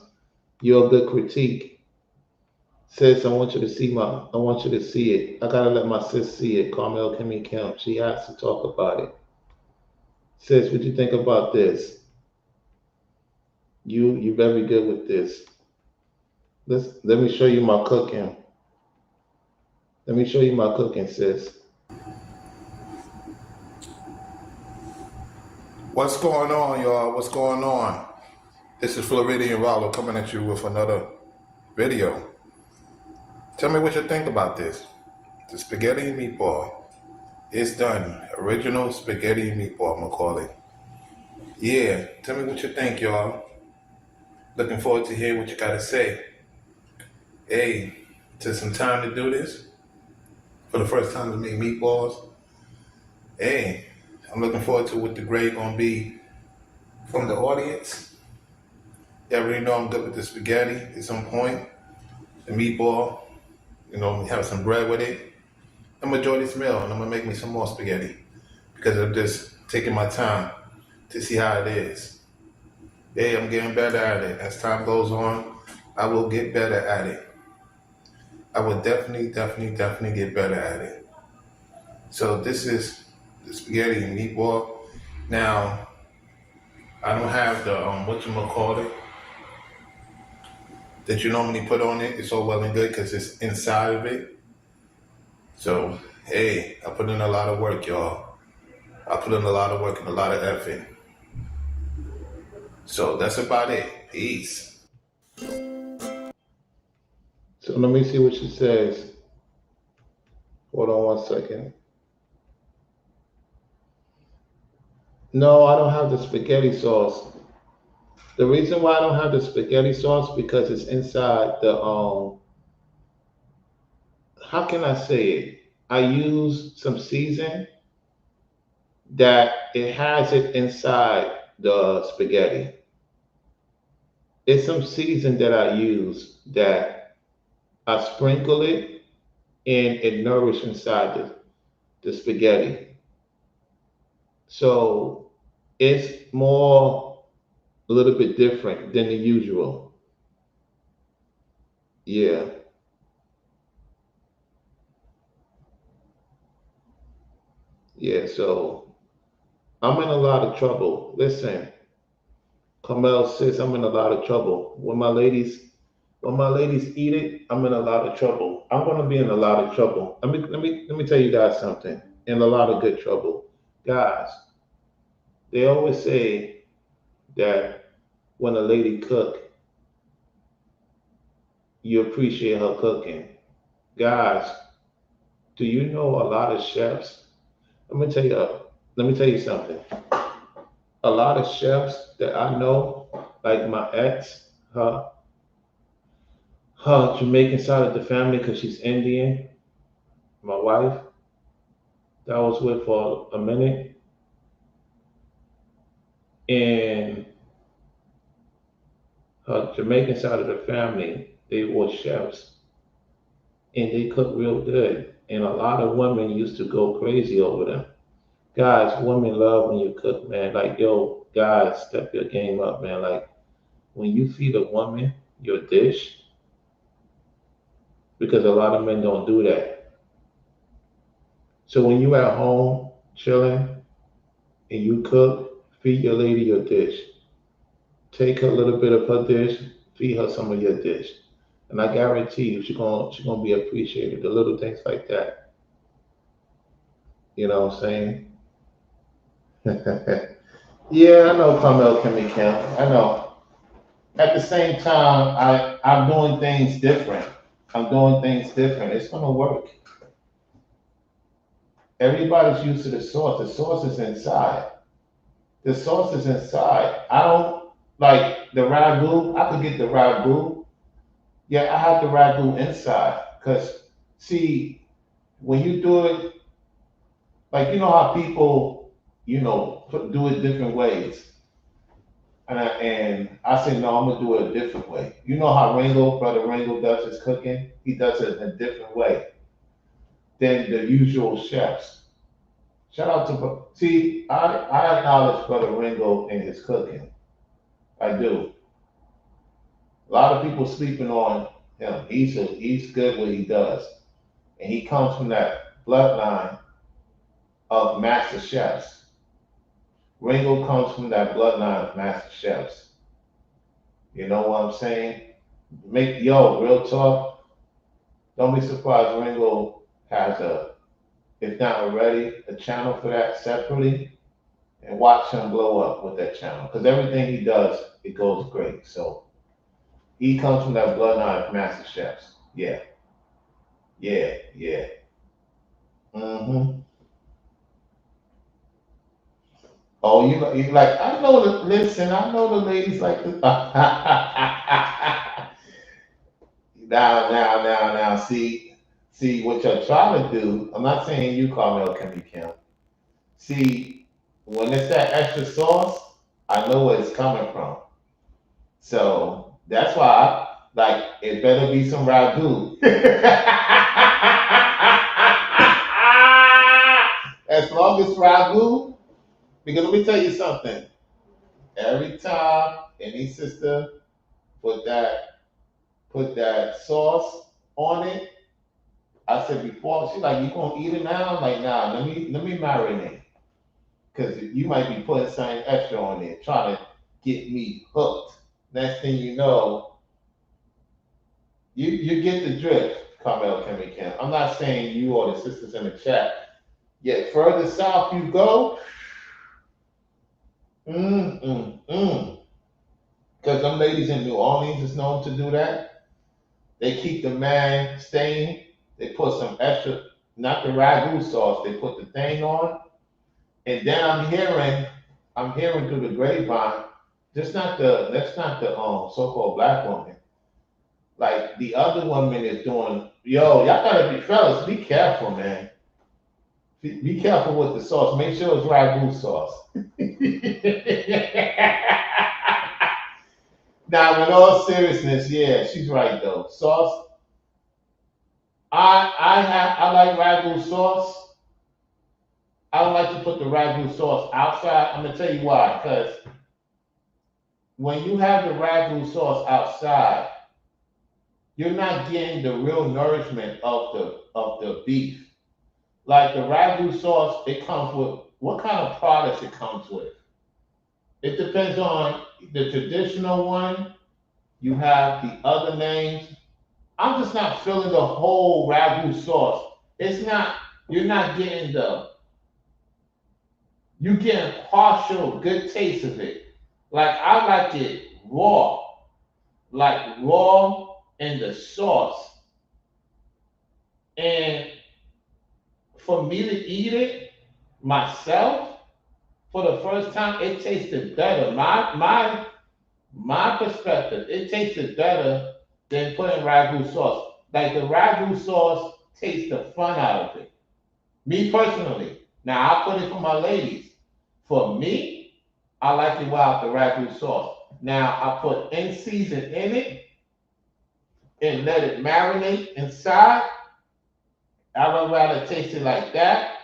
You're a good critique. Sis, I want you to see it. I gotta let my sis see it. Carmel Kimmy Kim. She has to talk about it. Sis, what you think about this? You very good with this. Let me show you my cooking. Let me show you my cooking, sis. What's going on, y'all? What's going on? This is Floridian Rollo coming at you with another video. Tell me what you think about this. The spaghetti and meatball. It's done. Original spaghetti and meatball, I'm gonna call it. Yeah, tell me what you think, y'all. Looking forward to hear what you gotta say. Hey, took some time to do this. For the first time to make meatballs. Hey, I'm looking forward to what the grade gonna be from the audience. You already know I'm good with the spaghetti. It's on point. The meatball, have some bread with it. I'm gonna enjoy this meal and I'm gonna make me some more spaghetti because I'm just taking my time to see how it is. Hey, I'm getting better at it. As time goes on, I will get better at it. I will definitely get better at it. So this is the spaghetti and meatball. Now, I don't have the whatchamacallit that you normally put on it. It's all well and good because it's inside of it. So, hey, I put in a lot of work, y'all. I put in a lot of work and a lot of effort. So that's about it. Peace. So let me see what she says. Hold on one second. No, I don't have the spaghetti sauce. The reason why I don't have the spaghetti sauce because it's inside the how can I say it? I use some season that it has it inside the spaghetti. It's some season that I use that I sprinkle it and it nourish inside the spaghetti. So it's more a little bit different than the usual. Yeah, yeah. So I'm in a lot of trouble. Listen, Carmel says I'm in a lot of trouble. When my ladies eat it, I'm in a lot of trouble. I'm gonna be in a lot of trouble. Let me tell you guys something. In a lot of good trouble. Guys, they always say that when a lady cook, you appreciate her cooking. Guys, do you know a lot of chefs? Let me tell you let me tell you something. A lot of chefs that I know, like my ex, her Jamaican side of the family, because she's Indian, my wife, that I was with for a minute, and her Jamaican side of the family, they were chefs, and they cook real good. And a lot of women used to go crazy over them. Guys, women love when you cook, man. Like, yo, guys, step your game up, man. Like, when you feed a woman your dish, because a lot of men don't do that. So when you at home chilling and you cook, feed your lady your dish. Take a little bit of her dish, feed her some of your dish. And I guarantee you she gonna be appreciated. The little things like that. You know what I'm saying? Yeah, I know Carmel can be Kim. I know. At the same time, I'm doing things different. I'm doing things different. It's gonna work. Everybody's used to the sauce. The sauce is inside. The sauce is inside. I don't like the ragu. I could get the ragu. Yeah, I have the ragu inside. Cause see, when you do it, like you know how people, do it different ways. And I said, no, I'm gonna do it a different way. You know how Brother Ringo does his cooking? He does it in a different way than the usual chefs. Shout out to see, I acknowledge Brother Ringo and his cooking. I do. A lot of people sleeping on him. He's good what he does, and he comes from that bloodline of master chefs. Ringo comes from that bloodline of master chefs. You know what I'm saying? Real talk. Don't be surprised Ringo has if not already, a channel for that separately, and watch him blow up with that channel. Because everything he does, it goes great. So he comes from that bloodline of master chefs. Yeah, yeah, yeah. Mm-hmm. Oh, you like, I know listen, I know the ladies like to. Now. See what you're trying to do. I'm not saying you, Carmel, can be Kim. See, when it's that extra sauce, I know where it's coming from. So that's why, like, it better be some ragu. As long as ragu, because let me tell you something. Every time any sister put that put that sauce on it, I said before, she like, you gonna eat it now? I'm like, nah, let me marinate. Cause you might be putting something extra on there, trying to get me hooked. Next thing you know, you get the drift, Carmel Kimmy Kim. I'm not saying you or the sisters in the chat. Yet further south you go, mm. Because them ladies in New Orleans is known to do that. They keep the man staying. They put some extra, not the ragu sauce. They put the thing on, and then I'm hearing through the grapevine. That's not the so-called black woman. Like the other woman is doing. Yo, y'all gotta be fellas. Be careful, man. Be careful with the sauce. Make sure it's ragu sauce. Now, in all seriousness, yeah, she's right though. Sauce. I like ragu sauce. I don't like to put the ragu sauce outside. I'm gonna tell you why. Because when you have the ragu sauce outside, you're not getting the real nourishment of the beef. Like the ragu sauce, it comes with what kind of products it comes with. It depends on the traditional one. You have the other names. I'm just not feeling the whole ragu sauce. It's not. You're not getting you're getting partial good taste of it. Like I like it raw, like raw in the sauce. And for me to eat it myself for the first time, it tasted better. My perspective, it tasted better than putting ragu sauce. Like the ragu sauce takes the fun out of it. Me personally. Now I put it for my ladies. For me, I like it without the ragu sauce. Now I put in season in it and let it marinate inside. I would rather taste it like that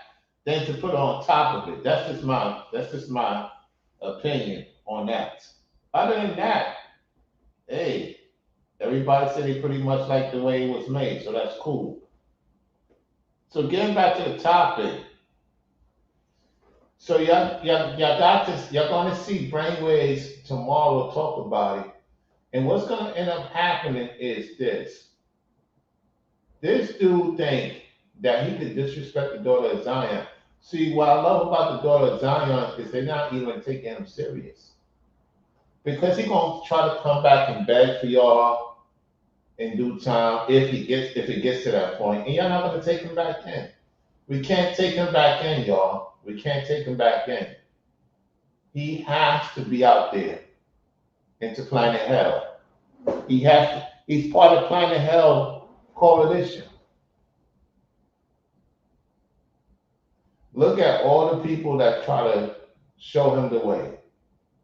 than to put it on top of it. That's just my opinion on that. Other than that, hey, everybody said they pretty much like the way it was made, so that's cool. So getting back to the topic, so y'all doctors, y'all gonna see brainwaves tomorrow talk about it. And what's gonna end up happening is this. This dude think that he could disrespect the daughter of Zion. See, what I love about the daughter of Zion is they're not even taking him serious. Because he gonna try to come back and beg for y'all in due time if it gets to that point, and y'all not gonna take him back in. We can't take him back in, y'all. We can't take him back in. He has to be out there into Planet Hell. He has to, he's part of Planet Hell coalition. Look at all the people that try to show him the way.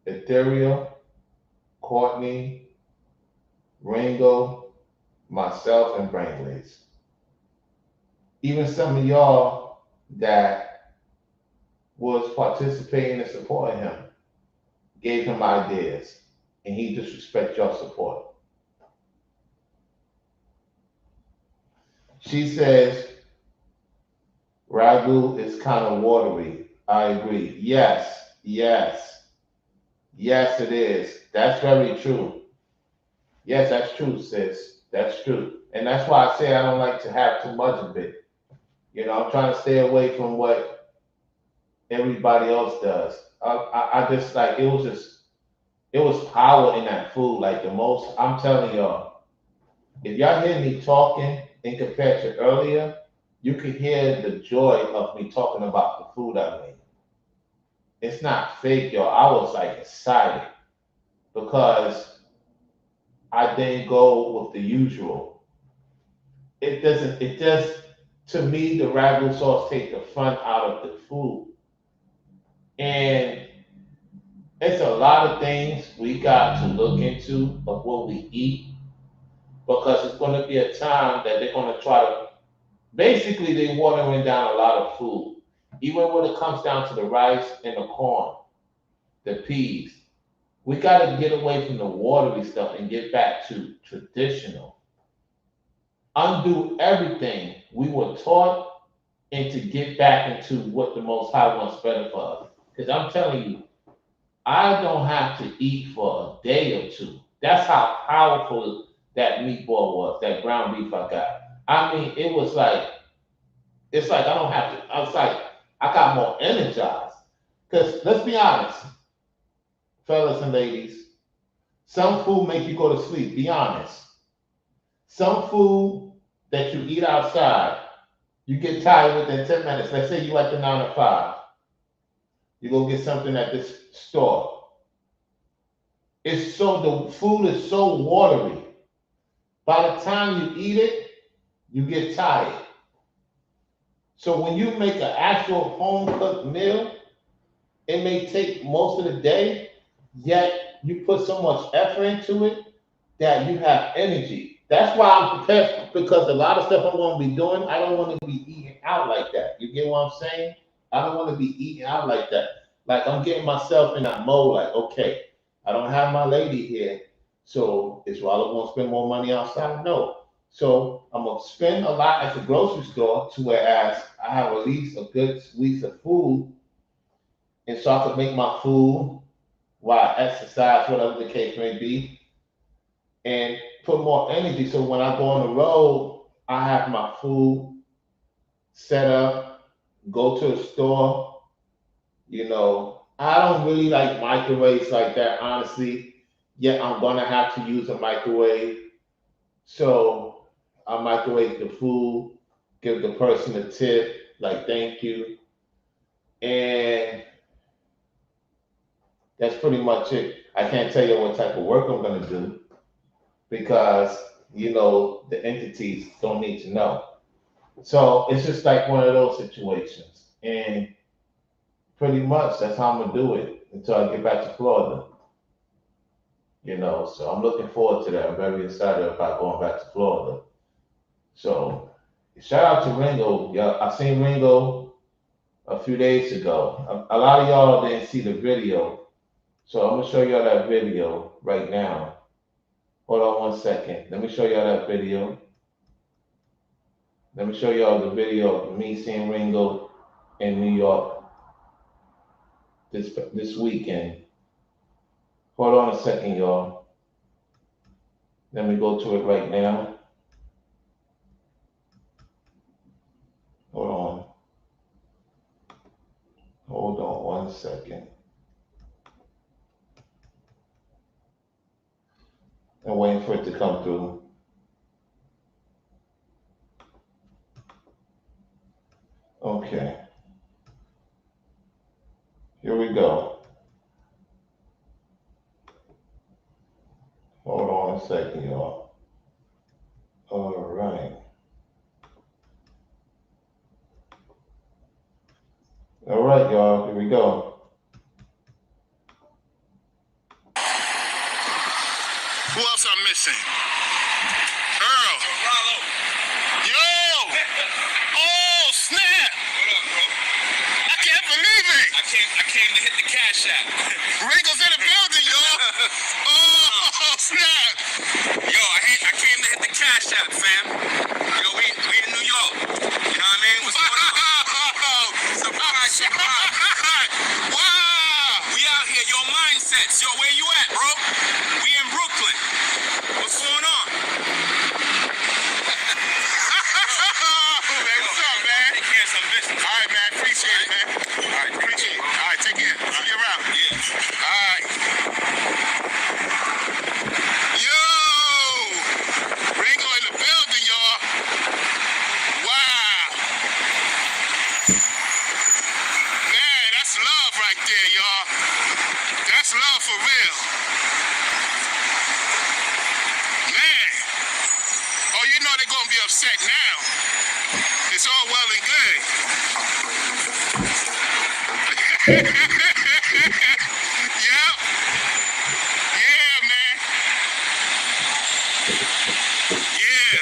Ethereal, Courtney, Ringo, myself, and Brainwaves. Even some of y'all that was participating and supporting him gave him ideas, and he disrespect your support. She says ragu is kind of watery. I agree. Yes, yes, yes, it is. That's very true. Yes, that's true, sis. That's true. And that's why I say I don't like to have too much of it. You know, I'm trying to stay away from what everybody else does. I just like it was power in that food. Like the most, I'm telling y'all, if y'all hear me talking and compared to earlier, you could hear the joy of me talking about the food I made. It's not fake, y'all. I was like excited because I didn't go with the usual. It doesn't, it just, to me, the ragu sauce takes the fun out of the food. And it's a lot of things we got to look into of what we eat because it's going to be a time that they're going to try to, basically, they're watering down a lot of food. Even when it comes down to the rice and the corn, the peas, we got to get away from the watery stuff and get back to traditional. Undo everything we were taught and to get back into what the Most High wants better for us. Because I'm telling you, I don't have to eat for a day or two. That's how powerful that meatball was, that ground beef I got. I mean, it was like, it's like I don't have to, I was like, I got more energized. Because let's be honest, fellas and ladies, some food make you go to sleep. Be honest. Some food that you eat outside, you get tired within 10 minutes. Let's say you at the 9 to 5. You go get something at this store. It's so the food is so watery. By the time you eat it, you get tired. So when you make an actual home cooked meal, it may take most of the day, yet you put so much effort into it that you have energy. That's why I'm prepared because a lot of stuff I'm going to be doing, I don't want to be eating out like that. You get what I'm saying? I don't want to be eating out like that. Like I'm getting myself in that mode. Like, okay, I don't have my lady here, so is Rollo going to spend more money outside? No. So I'm gonna spend a lot at the grocery store to whereas I have at least a good weeks of food, and so I can make my food while I exercise, whatever the case may be, and put more energy. So when I go on the road, I have my food set up, go to the store. You know, I don't really like microwaves like that, honestly. Yet I'm gonna have to use a microwave. So I microwave the food, give the person a tip, like thank you. And that's pretty much it. I can't tell you what type of work I'm gonna do because the entities don't need to know. So it's just like one of those situations. And pretty much that's how I'm gonna do it until I get back to Florida. So I'm looking forward to that. I'm very excited about going back to Florida. So shout out to Ringo. Yeah, I seen Ringo a few days ago. A lot of y'all didn't see the video. So I'm gonna show y'all that video right now. Hold on 1 second. Let me show y'all that video. Let me show y'all the video of me seeing Ringo in New York this weekend. Hold on a second, y'all. Let me go to it right now. Hold on. Hold on 1 second. I'm waiting for it to come through. Okay, here we go. Hold on a second, y'all. All right. All right, y'all. Here we go. Who else I'm missing? Earl. Yo! Oh, snap! What up, bro? I can't believe it! I came to hit the cash app. Ringo's in the building, yo! Oh, snap! Yo, I came to hit the cash app, fam. Yo, we in New York. You know what I mean? What's going on? Surprise. Wow! We out here, yo, mindsets. Yo, where you at, bro? We in Brooklyn. What's going on? Man, what's up, man? Take care of some business. All right, man. Appreciate it, man. All right, appreciate it. All right, take care. See you around. Yeah. All right. Yo! Ringo in the building, y'all. Wow. Man, that's love right there, y'all. That's love for real. Man. Oh, you know they're going to be upset now. It's all well and good. Yep. Yeah, man. Yeah.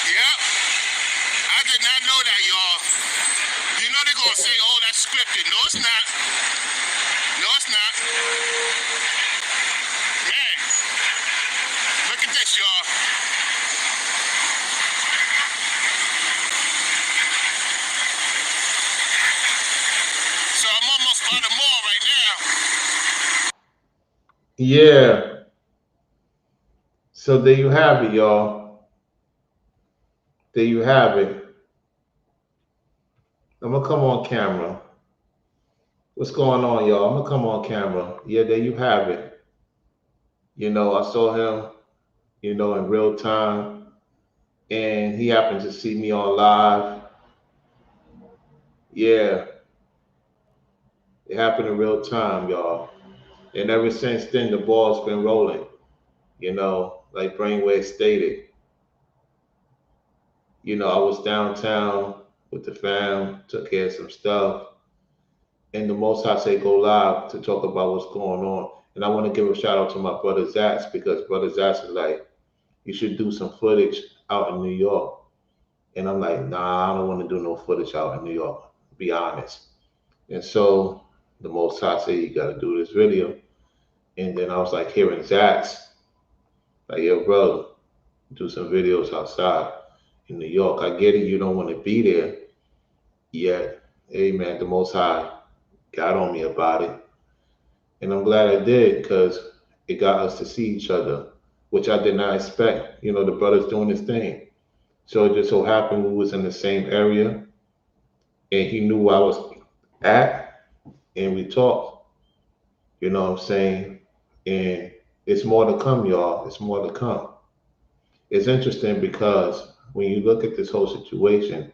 Yep. I did not know that, y'all. You know they're going to say, oh, that's scripted. No, it's not. No, it's not. Man. Look at this, y'all. So I'm almost by the mall right now. Yeah. So there you have it, y'all. There you have it. I'm gonna come on camera. What's going on, y'all? I'm gonna come on camera. Yeah, there you have it. You know, I saw him, you know, in real time, and he happened to see me on live. Yeah, it happened in real time, y'all. And ever since then, the ball's been rolling. You know, like Brainwave stated. You know, I was downtown with the fam, took care of some stuff, and the most I say go live to talk about what's going on. And I want to give a shout out to my brother Zatz because brother Zatz is like, you should do some footage out in New York. And I'm like, nah, I don't want to do no footage out in New York, to be honest. And so the most I say you gotta do this video. And then I was like hearing Zatz, like, yo, brother, do some videos outside in New York. I get it, you don't want to be there yet. Hey man, the most high got on me about it. And I'm glad I did because it got us to see each other, which I did not expect. You know, the brother's doing his thing. So it just so happened we was in the same area and he knew where I was at and we talked, you know what I'm saying? And it's more to come, y'all. It's more to come. It's interesting because when you look at this whole situation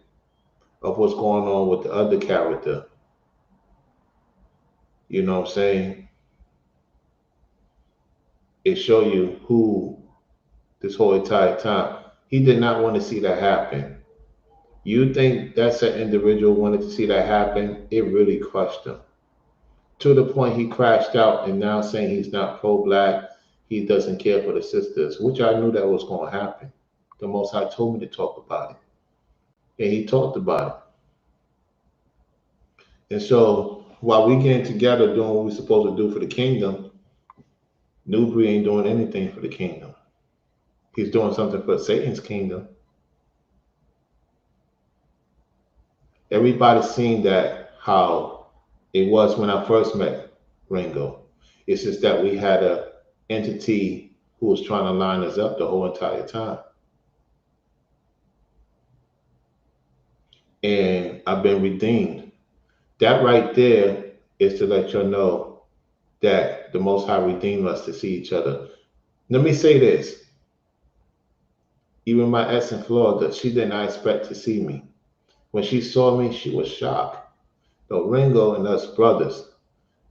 of what's going on with the other character, you know what I'm saying? It show you who this whole entire time. He did not want to see that happen. You think that's an individual wanted to see that happen? It really crushed him. To the point he crashed out and now saying he's not pro-black, he doesn't care for the sisters, which I knew that was going to happen. The Most High told me to talk about it. And he talked about it. And so while we getting together doing what we're supposed to do for the kingdom, Nubreed ain't doing anything for the kingdom. He's doing something for Satan's kingdom. Everybody's seen that how it was when I first met Ringo. It's just that we had a entity who was trying to line us up the whole entire time. And I've been redeemed. That right there is to let you know that the Most High redeemed us to see each other. Let me say this. Even my ex in Florida, she did not expect to see me. When she saw me, she was shocked. So Ringo and us brothers.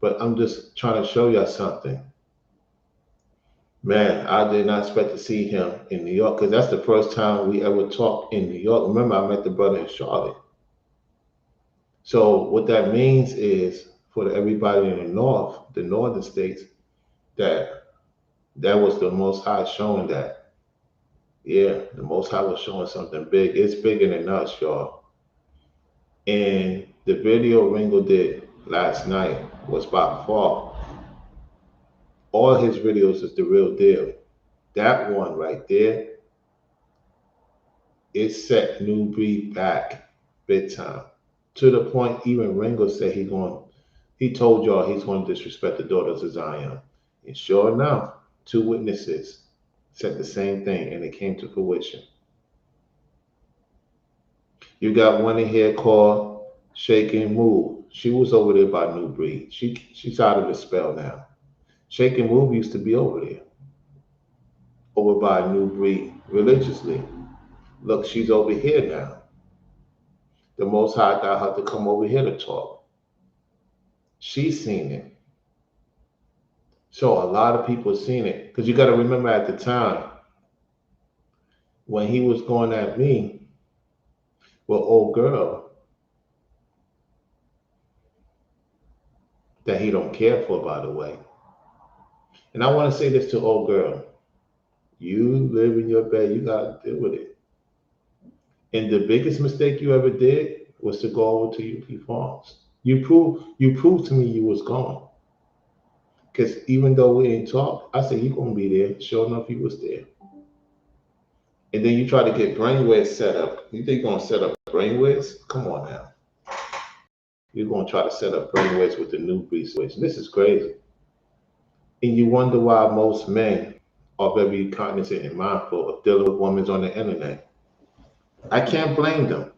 But I'm just trying to show you something. Man, I did not expect to see him in New York because that's the first time we ever talked in New York. Remember, I met the brother in Charlotte. So what that means is for everybody in the north, the northern states, that That was the Most High showing that. Yeah, the Most High was showing something big. It's bigger than us, y'all. And the video Ringo did last night was by far. All his videos is the real deal. That one right there, it set Nubreed back big time. To the point even Ringo said he told y'all he's going to disrespect the daughters of Zion. And sure enough, two witnesses said the same thing and it came to fruition. You got one in here called Shake and Move. She was over there by New Breed. She's out of the spell now. Shake and Move used to be over there, over by New Breed religiously. Look, she's over here now. The Most High got her to come over here to talk. She's seen it. So a lot of people seen it. Because you got to remember at the time, when he was going at me with old girl that he don't care for, by the way. And I want to say this to old girl. You live in your bed, you got to deal with it. And the biggest mistake you ever did was to go over to UP Farms. You proved to me you was gone. Because even though we didn't talk, I said, you going to be there. Sure enough, you was there. And then you try to get brainwaves set up. You think you're going to set up brainwaves? Come on now. You're going to try to set up brainwaves with the new breed situation. This is crazy. And you wonder why most men are very cognizant and mindful of dealing with women on the internet. I can't blame them.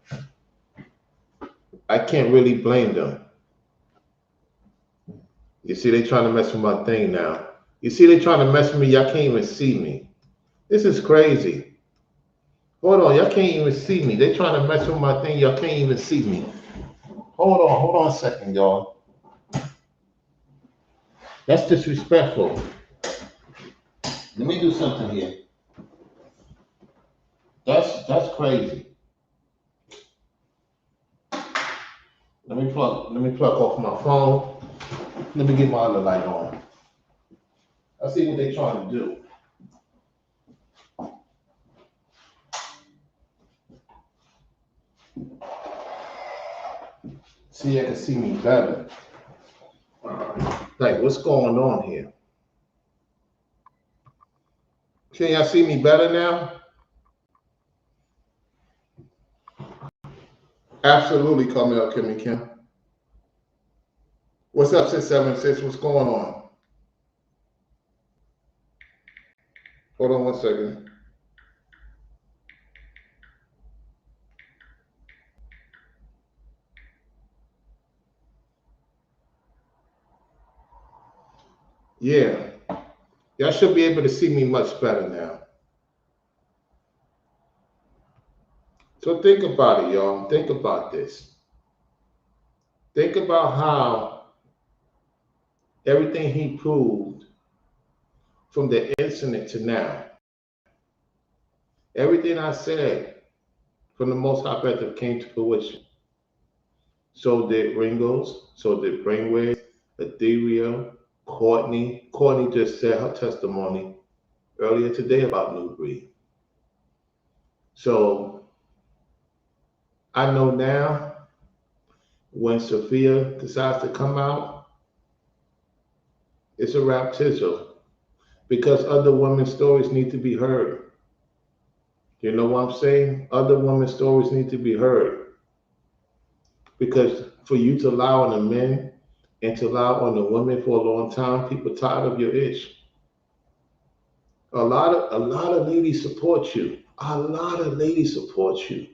I can't really blame them. You see, they trying to mess with my thing now. You see, they trying to mess with me. Y'all can't even see me. This is crazy. Hold on, y'all can't even see me. They trying to mess with my thing. Y'all can't even see me. Hold on a second, y'all. That's disrespectful. Let me do something here. That's crazy. Let me plug off my phone. Let me get my other light on. I see what they trying to do. See, you can see me better. Like, what's going on here? Can y'all see me better now? Absolutely, Carmel Kimmy Kim. What's up, 676? What's going on? Hold on 1 second. Yeah, y'all should be able to see me much better now. So think about it, y'all. Think about this. Think about how everything he proved from the incident to now. Everything I said from the Most High Perspective came to fruition. So did Ringo's, so did Brainwave, Ethereal, Courtney. Courtney just said her testimony earlier today about Nubreed. So I know now when Sophia decides to come out, it's a rap tizzle because other women's stories need to be heard. You know what I'm saying? Other women's stories need to be heard because for you to lie on the men and to lie on the women for a long time, people tired of your ish. A lot of ladies support you. A lot of ladies support you.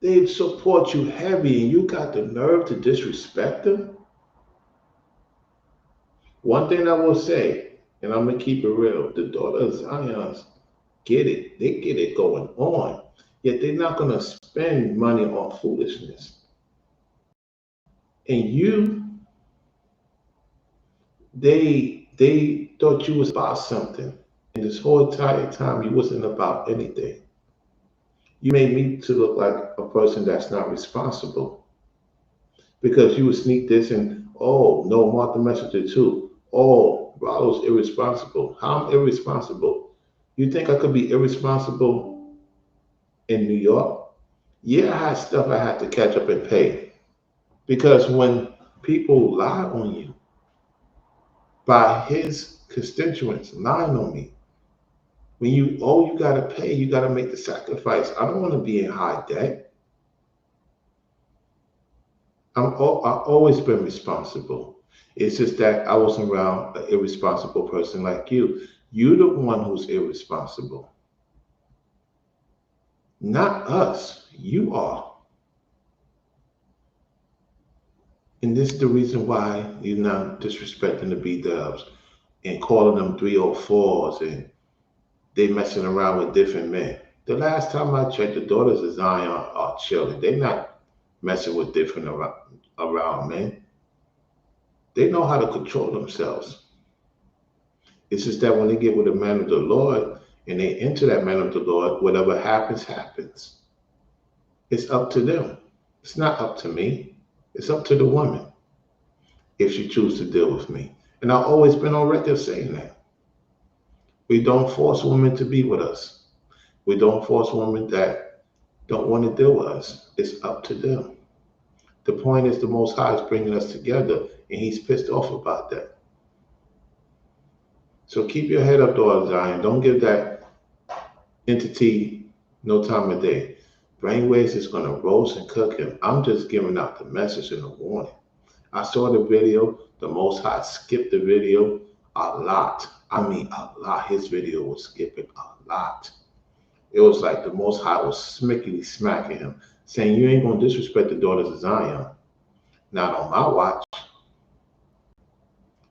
They support you heavy, and you got the nerve to disrespect them. One thing I will say, and I'm gonna keep it real: the daughters of Zion's get it. They get it going on. Yet they're not gonna spend money on foolishness. And you, they thought you was about something, and this whole entire time you wasn't about anything. You made me to look like a person that's not responsible because you would sneak this and oh no, Martha Messenger too. Oh, Rollo's irresponsible. How I'm irresponsible? You think I could be irresponsible in New York? Yeah, I had stuff I had to catch up and pay. Because when people lie on you by his constituents lying on me, when you owe, you gotta pay, you gotta make the sacrifice. I don't want to be in high debt. I've always been responsible. It's just that I wasn't around an irresponsible person like you. You're the one who's irresponsible, not us. You are. And this is the reason why you're not disrespecting the B dubs and calling them 304s and they messing around with different men. The last time I checked, the daughters of Zion are chilling. They're not messing with different around men. They know how to control themselves. It's just that when they get with a man of the Lord and they enter that man of the Lord, whatever happens, happens. It's up to them. It's not up to me. It's up to the woman if she chooses to deal with me. And I've always been on record saying that. We don't force women to be with us. We don't force women that don't want to deal with us. It's up to them. The point is the Most High is bringing us together, and He's pissed off about that. So keep your head up, daughter Zion. Don't give that entity no time of day. Brainwaves is going to roast and cook him. I'm just giving out the message and the warning. I saw the video. The Most High skipped the video a lot. I mean, a lot. His video was skipping a lot. It was like the Most High was smickety smacking him, saying, "You ain't going to disrespect the daughters of Zion. Not on my watch."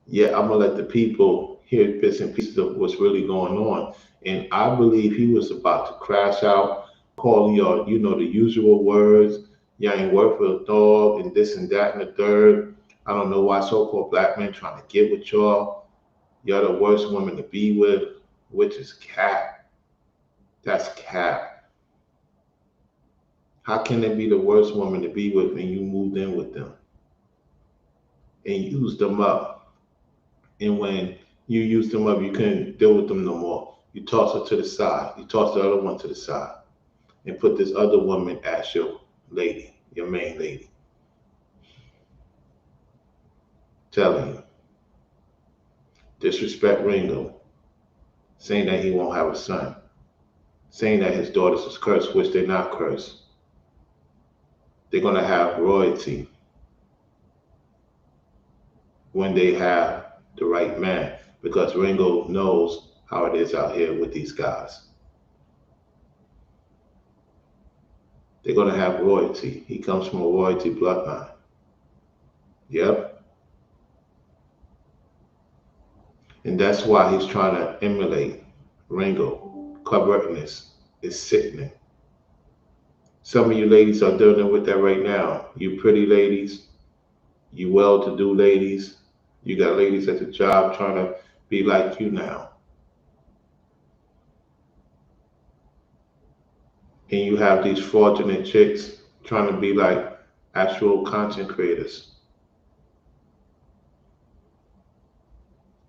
Yeah, I'm going to let the people hear bits and pieces of what's really going on. And I believe he was about to crash out, calling y'all, the usual words. Y'all ain't worth a dog and this and that and the third. I don't know why so-called black men trying to get with y'all. Y'all the worst women to be with, which is cap. That's cap. How can they be the worst woman to be with when you moved in with them and used them up? And when you used them up, you couldn't deal with them no more. You toss her to the side. You toss the other one to the side and put this other woman as your lady, your main lady. Telling you, disrespect Ringo, saying that he won't have a son, saying that his daughters is cursed, which they're not cursed. They're going to have royalty when they have the right man, because Ringo knows how it is out here with these guys. They're going to have royalty. He comes from a royalty bloodline. Yep. And that's why he's trying to emulate Ringo. Covetousness is sickening. Some of you ladies are dealing with that right now. You pretty ladies, you well-to-do ladies, you got ladies at the job trying to be like you now. And you have these fraudulent chicks trying to be like actual content creators.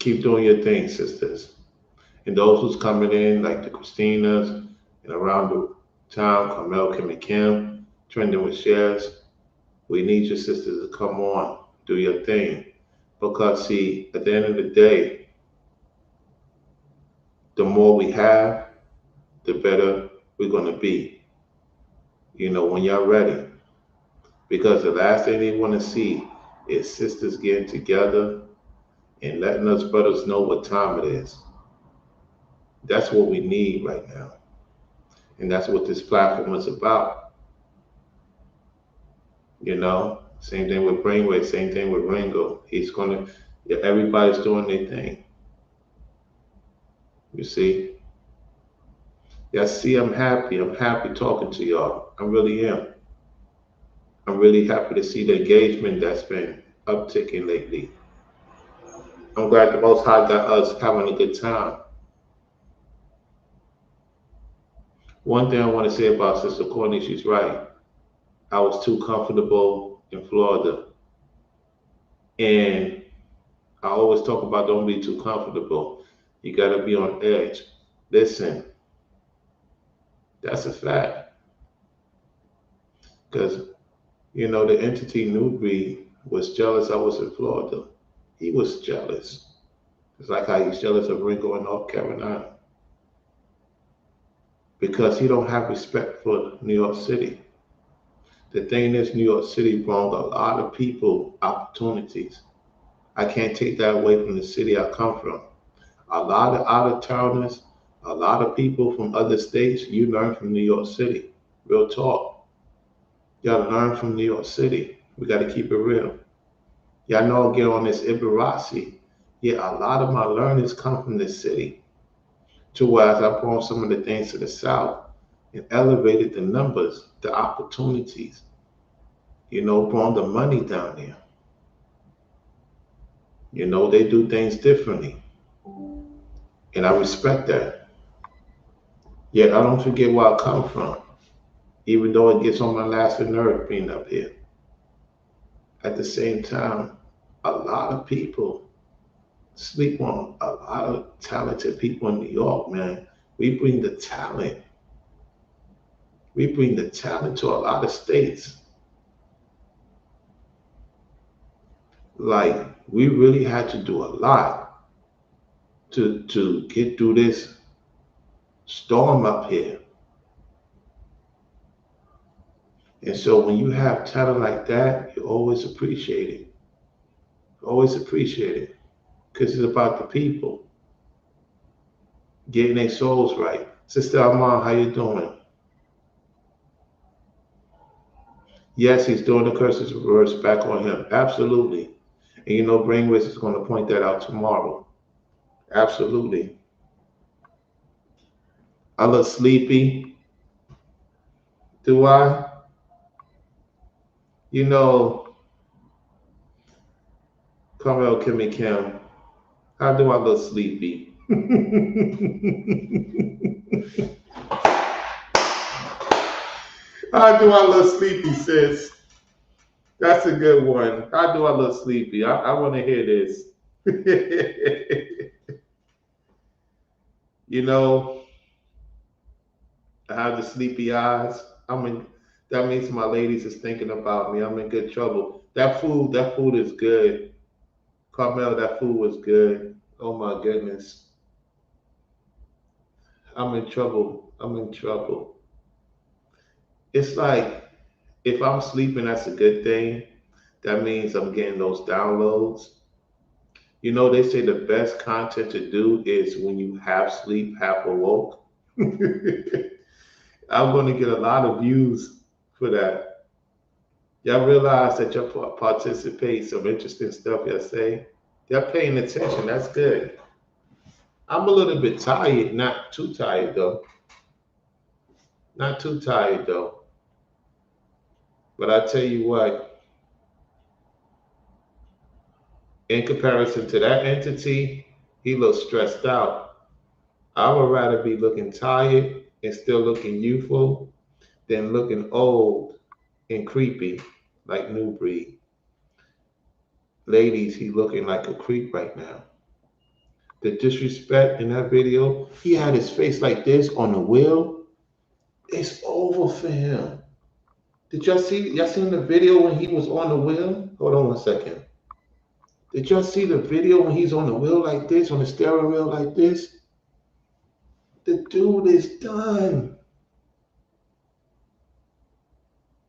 Keep doing your thing, sisters. And those who's coming in, like the Christinas and around the town, Carmel, Kim and Kim, trending with shares, we need your sisters to come on, do your thing. Because see, at the end of the day, the more we have, the better we're going to be. When y'all ready. Because the last thing they want to see is sisters getting together and letting us brothers know what time it is. That's what we need right now. And that's what this platform is about. Same thing with Brainwave, same thing with Ringo. Everybody's doing their thing. You see? Yeah, see, I'm happy. I'm happy talking to y'all. I really am. I'm really happy to see the engagement that's been upticking lately. I'm glad the Most High got us having a good time. One thing I want to say about Sister Courtney, she's right. I was too comfortable in Florida. And I always talk about don't be too comfortable. You got to be on edge. Listen, that's a fact. Because, the entity Nubreed was jealous I was in Florida. He was jealous. It's like how he's jealous of Ringo in North Carolina. Because he don't have respect for New York City. The thing is, New York City brought a lot of people opportunities. I can't take that away from the city I come from. A lot of out of towners, a lot of people from other states, you learn from New York City. Real talk. You gotta learn from New York City. We gotta keep it real. Y'all know I get on this Ibarasi. Yeah, a lot of my learnings come from this city. To whereas I brought some of the things to the south and elevated the numbers, the opportunities, brought the money down there. They do things differently. And I respect that. Yet I don't forget where I come from, even though it gets on my last nerve being up here. At the same time, a lot of people sleep on a lot of talented people in New York, man. We bring the talent. We bring the talent to a lot of states. Like we really had to do a lot to get through this storm up here. And so when you have talent like that, you always appreciate it. Always appreciate it. Because it's about the people getting their souls right. Sister Armand, how you doing? Yes, he's doing the curses reverse back on him. Absolutely. And Brainwaves is going to point that out tomorrow. Absolutely. I look sleepy. Do I? You know, Carmel Kimmy Kim, how do I look sleepy? How do I look sleepy, sis? That's a good one. How do I look sleepy? I want to hear this. you know, I have the sleepy eyes. That means my ladies is thinking about me. I'm in good trouble. That food is good. Carmel, that food was good. Oh my goodness. I'm in trouble. I'm in trouble. It's like if I'm sleeping, that's a good thing. That means I'm getting those downloads. They say the best content to do is when you half sleep, half awoke. I'm going to get a lot of views for that. Y'all realize that y'all participate some interesting stuff y'all say. Y'all paying attention. That's good. I'm a little bit tired, not too tired though. Not too tired though. But I tell you what, in comparison to that entity, he looks stressed out. I would rather be looking tired and still looking youthful than looking old and creepy like New Breed. Ladies, he looking like a creep right now. The disrespect in that video, he had his face like this on the wheel. It's over for him. Did y'all see? Y'all seen the video when he was on the wheel? Hold on one second. Did y'all see the video when he's on the wheel like this, on the steering wheel like this? The dude is done.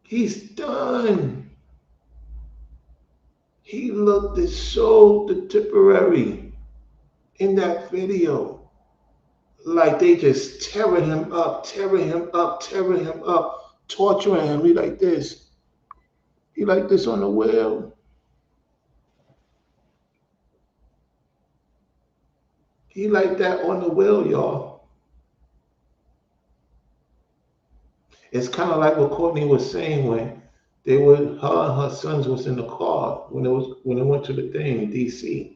He's done. He looked so temporary in that video. Like they just tearing him up, tearing him up, tearing him up, torturing him. He like this. He like this on the wheel. He like that on the wheel, y'all. It's kind of like what Courtney was saying when her and her sons was in the car when they went to the thing in DC.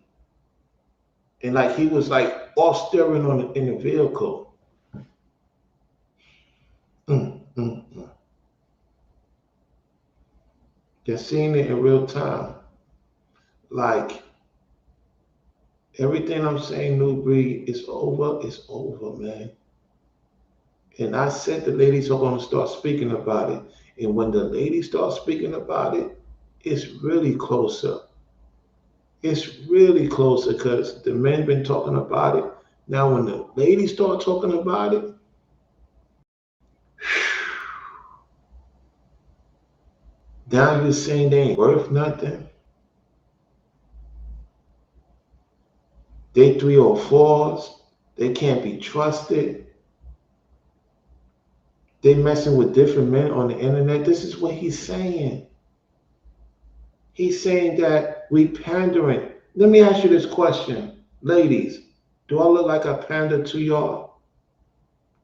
And like he was like off steering in the vehicle. Mm, mm, mm. They're seeing it in real time. Like Everything I'm saying, Nubreed, is over. It's over, man. And I said the ladies are going to start speaking about it. And when the ladies start speaking about it, it's really closer. It's really closer because the men been talking about it. Now, when the ladies start talking about it, now you're saying they ain't worth nothing. They 304s. They can't be trusted. They messing with different men on the internet. This is what he's saying. He's saying that we pandering. Let me ask you this question, ladies. Do I look like I pander to y'all?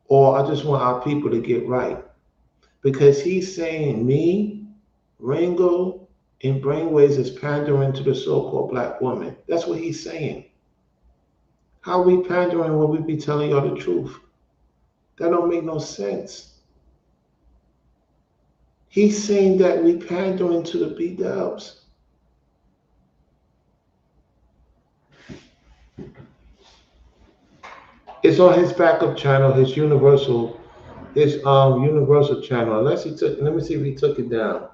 Or I just want our people to get right? Because he's saying me, Ringo, and Brainwaves is pandering to the so-called black woman. That's what he's saying. How are we pandering when we be telling y'all the truth? That don't make no sense. He's saying that we pandering to the B-dubs. It's on his backup channel, his universal channel. Let me see if he took it down.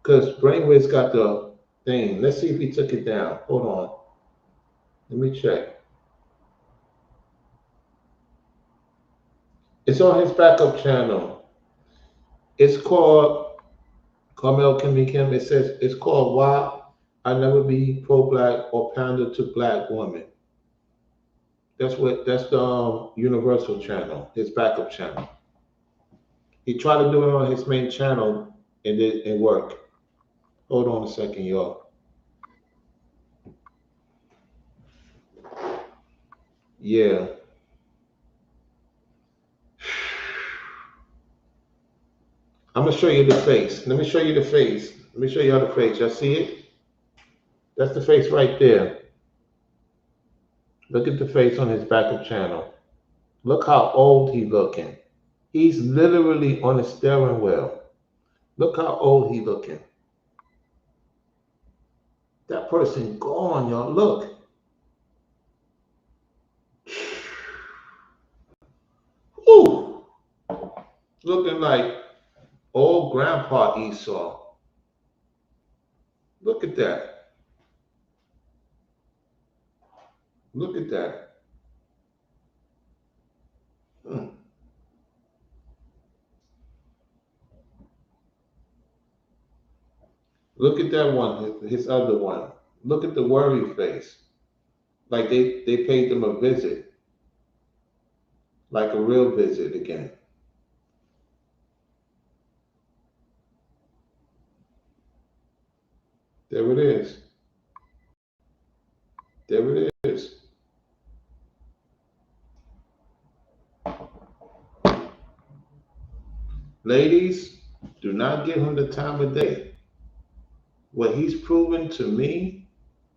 Because Brainwave's got the thing. Let's see if he took it down. Hold on. Let me check. It's on his backup channel. It's called Carmel Kimmy Kim. It says it's called Why I Never Be Pro-Black or Pander to Black Women. That's the Universal channel, his backup channel. He tried to do it on his main channel and it didn't work. Hold on a second, y'all. Yeah. I'm gonna show you the face. Let me show you the face. Let me show you how the face. Y'all see it? That's the face right there. Look at the face on his backup channel. Look how old he's looking. He's literally on the steering wheel. Look how old he's looking. That person gone, y'all. Look. Ooh. Looking like old grandpa Esau. Look at that. Look at that. Hmm. Look at that one, his other one. Look at the worry face. Like they paid them a visit, like a real visit again. There it is. There it is. Ladies, do not give him the time of day. What he's proven to me,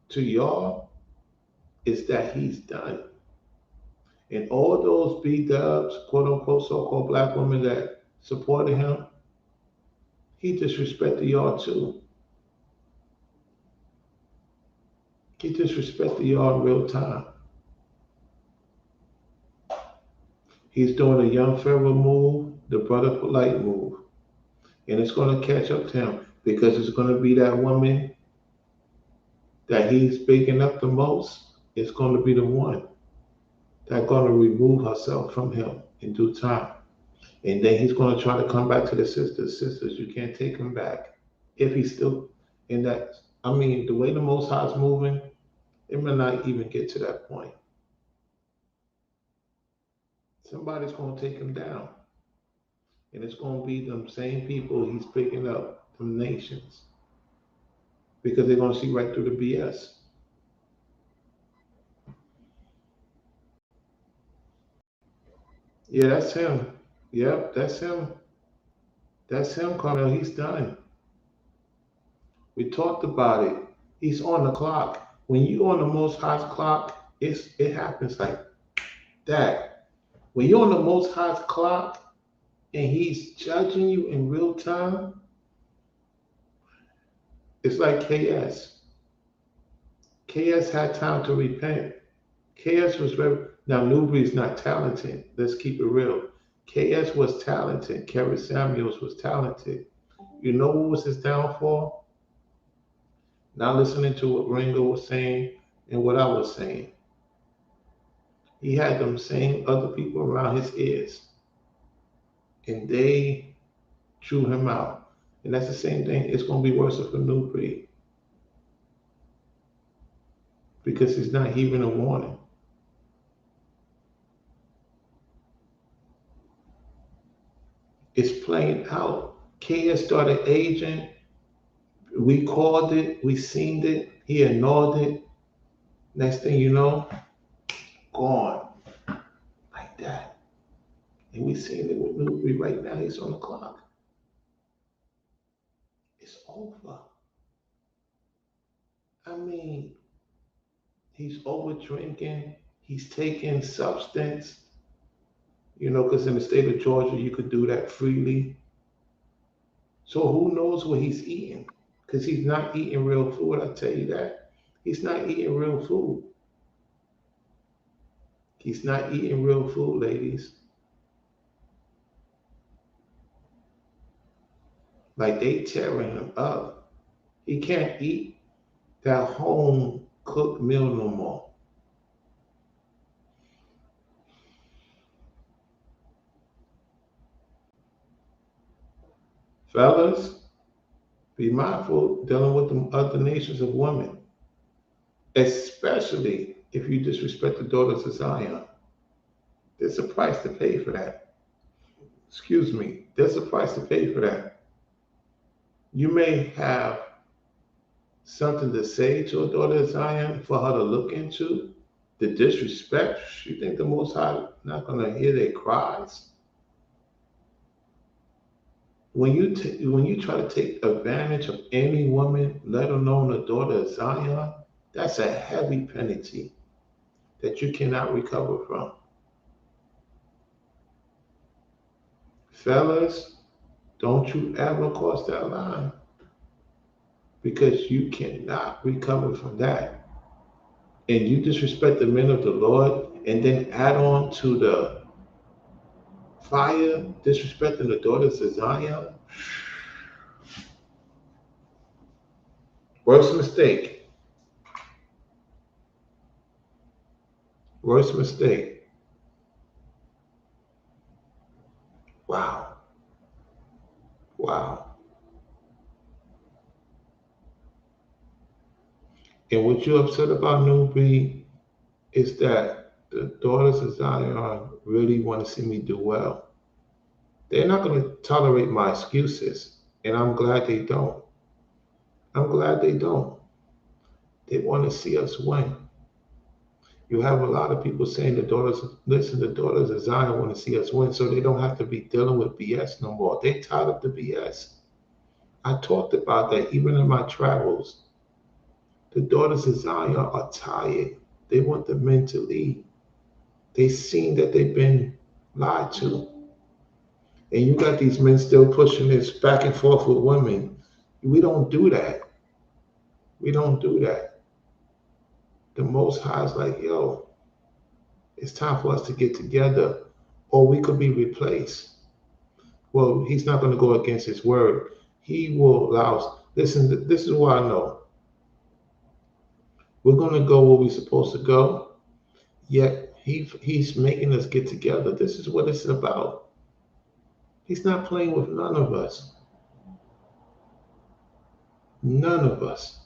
to y'all, is that he's done. And all those B dubs, quote unquote, so called black women that supported him, he disrespected y'all too. He disrespected y'all in real time. He's doing a young Pharaoh move, the brother polite move. And it's going to catch up to him because it's going to be that woman that he's speaking up the most. It's going to be the one that's going to remove herself from him in due time. And then he's going to try to come back to the sisters. Sisters, you can't take him back. If he's still in that, I mean, the way the Most High is moving, it may not even get to that point. Somebody's going to take him down. And it's going to be them same people he's picking up, them nations, because they're going to see right through the BS. Yeah, that's him. Yep, that's him. That's him, Carmel. He's done. We talked about it. He's on the clock. When you on the Most High's clock, it happens like that. When you're on the Most High's clock and he's judging you in real time, it's like KS. KS had time to repent. KS was very, now Nubreed's not talented. Let's keep it real. KS was talented. Kevin Samuels was talented. You know what was his downfall? Not listening to what Ringo was saying and what I was saying. He had them same other people around his ears, and they drew him out. And that's the same thing. It's going to be worse for Nubreed because he's not heeding a warning. It's playing out. KS started aging. We called it. We seen it. He ignored it. Next thing you know, gone like that. And we seeing it with Newbury right now. He's on the clock. It's over. I mean, he's over drinking. He's taking substance. Because in the state of Georgia, you could do that freely. So who knows what he's eating? Because he's not eating real food. I tell you that. He's not eating real food. He's not eating real food, ladies. Like they tearing him up. He can't eat that home cooked meal no more. Fellas, be mindful dealing with the other nations of women, especially if you disrespect the daughters of Zion. There's a price to pay for that. Excuse me. There's a price to pay for that. You may have something to say to a daughter of Zion for her to look into. The disrespect, you think the Most High not going to hear their cries? When you try to take advantage of any woman, let alone a daughter of Zion, that's a heavy penalty that you cannot recover from. Fellas, don't you ever cross that line because you cannot recover from that. And you disrespect the men of the Lord and then add on to the fire, disrespecting the daughters of Zion. Worst mistake. Worst mistake. Wow. Wow. And what you're upset about, Newbie, is that the daughters of Zion really want to see me do well. They're not going to tolerate my excuses, and I'm glad they don't. I'm glad they don't. They want to see us win. You have a lot of people saying the daughters of Zion want to see us win, so they don't have to be dealing with BS no more. They tired of the BS. I talked about that even in my travels. The daughters of Zion are tired. They want the men to lead. They seen that they've been lied to. And you got these men still pushing this back and forth with women. We don't do that. We don't do that. The Most High is like, yo, it's time for us to get together or we could be replaced. Well, he's not going to go against his word. He will allow us. Listen, this is what I know. We're going to go where we're supposed to go, yet he's making us get together. This is what it's about. He's not playing with none of us. None of us.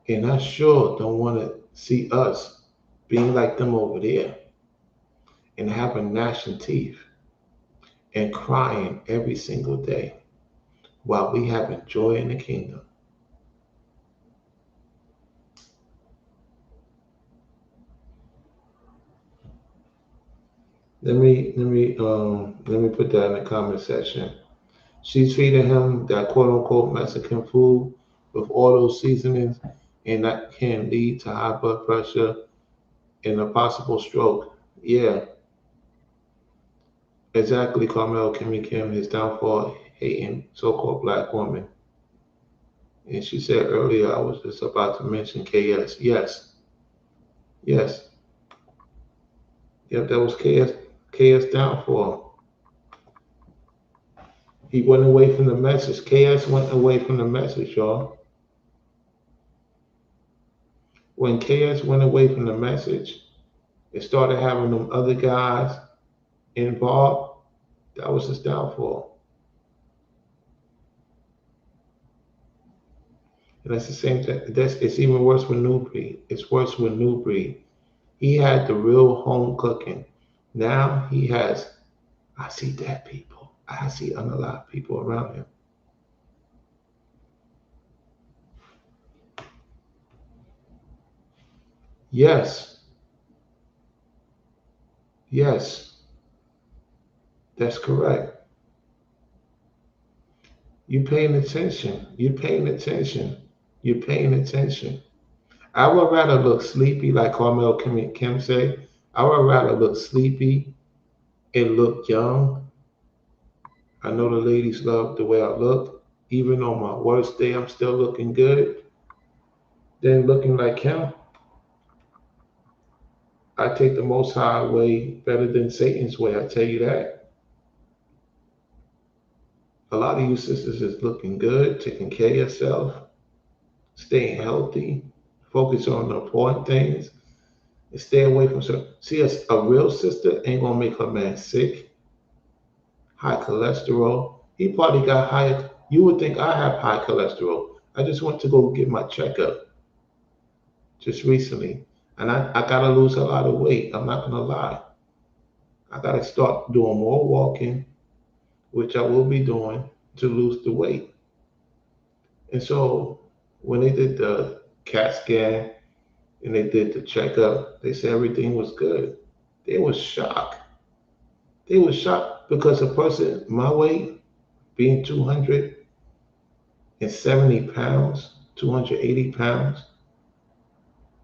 And I sure don't want to see us being like them over there and having gnashing teeth and crying every single day while we having joy in the kingdom. Let me put that in the comment section. She's feeding him that quote unquote Mexican food with all those seasonings, and that can lead to high blood pressure and a possible stroke. Yeah, exactly, Carmel Kimmy Kim, his downfall, hating so called black woman. And she said earlier I was just about to mention KS. Yes, yes, yep, that was KS downfall. He went away from the message. KS went away from the message, y'all. When KS went away from the message, it started having them other guys involved. That was his downfall. And that's the same thing. It's even worse with Nubreed. It's worse with Nubreed. He had the real home cooking. Now he has, I see dead people. I see unalive people around him. Yes, yes, that's correct. You paying attention. You paying attention. You paying attention. I would rather look sleepy, like Carmel Kim say. I would rather look sleepy and look young. I know the ladies love the way I look. Even on my worst day, I'm still looking good. Then looking like him, I take the Most High way better than Satan's way. I tell you that. A lot of you sisters is looking good, taking care of yourself, staying healthy, focus on the important things, and stay away from certain. See, a real sister ain't gonna make her man sick, high cholesterol. He probably got high. You would think I have high cholesterol. I just went to go get my checkup just recently, and I gotta lose a lot of weight. I'm not gonna lie. I gotta start doing more walking, which I will be doing to lose the weight. And so when they did the CAT scan and they did the checkup, they said everything was good. They was shocked. They was shocked because a person my weight, being 270 pounds, 280 pounds,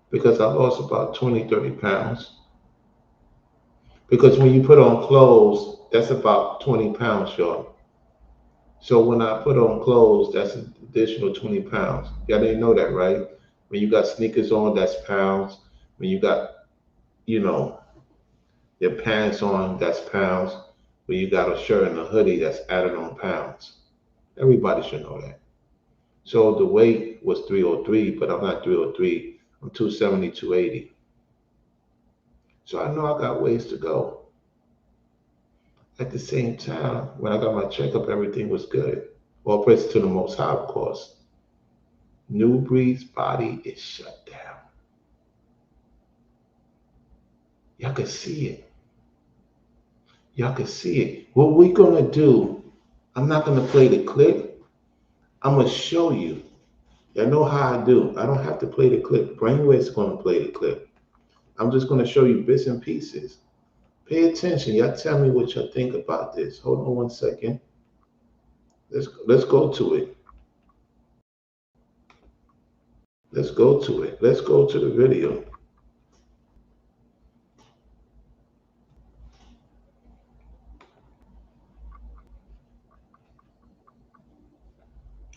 because I lost about 20, 30 pounds. Because when you put on clothes, that's about 20 pounds, y'all. So when I put on clothes, that's an additional 20 pounds. Y'all didn't know that, right? When you got sneakers on, that's pounds. When you got, you know, your pants on, that's pounds. When you got a shirt and a hoodie, that's added on pounds. Everybody should know that. So the weight was 303, but I'm not 303. I'm 270, 280. So I know I got ways to go. At the same time, when I got my checkup, everything was good. All praise to the Most High, of course. Nubreed's body is shut down. Y'all can see it. Y'all can see it. What we're gonna do, I'm not gonna play the clip. I'm gonna show you. Y'all know how I do. I don't have to play the clip. Brainwave's gonna play the clip. I'm just gonna show you bits and pieces. Pay attention. Y'all tell me what y'all think about this. Hold on one second. Let's go to it. Let's go to it. Let's go to the video.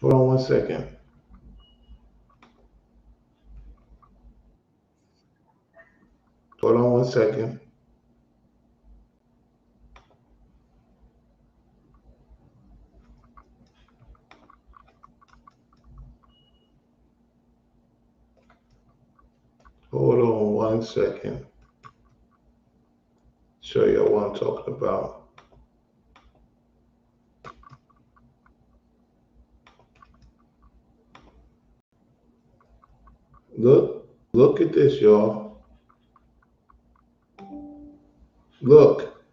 Hold on one second. Hold on one second. Hold on one second. Show you what I'm talking about. Look at this, y'all. Look.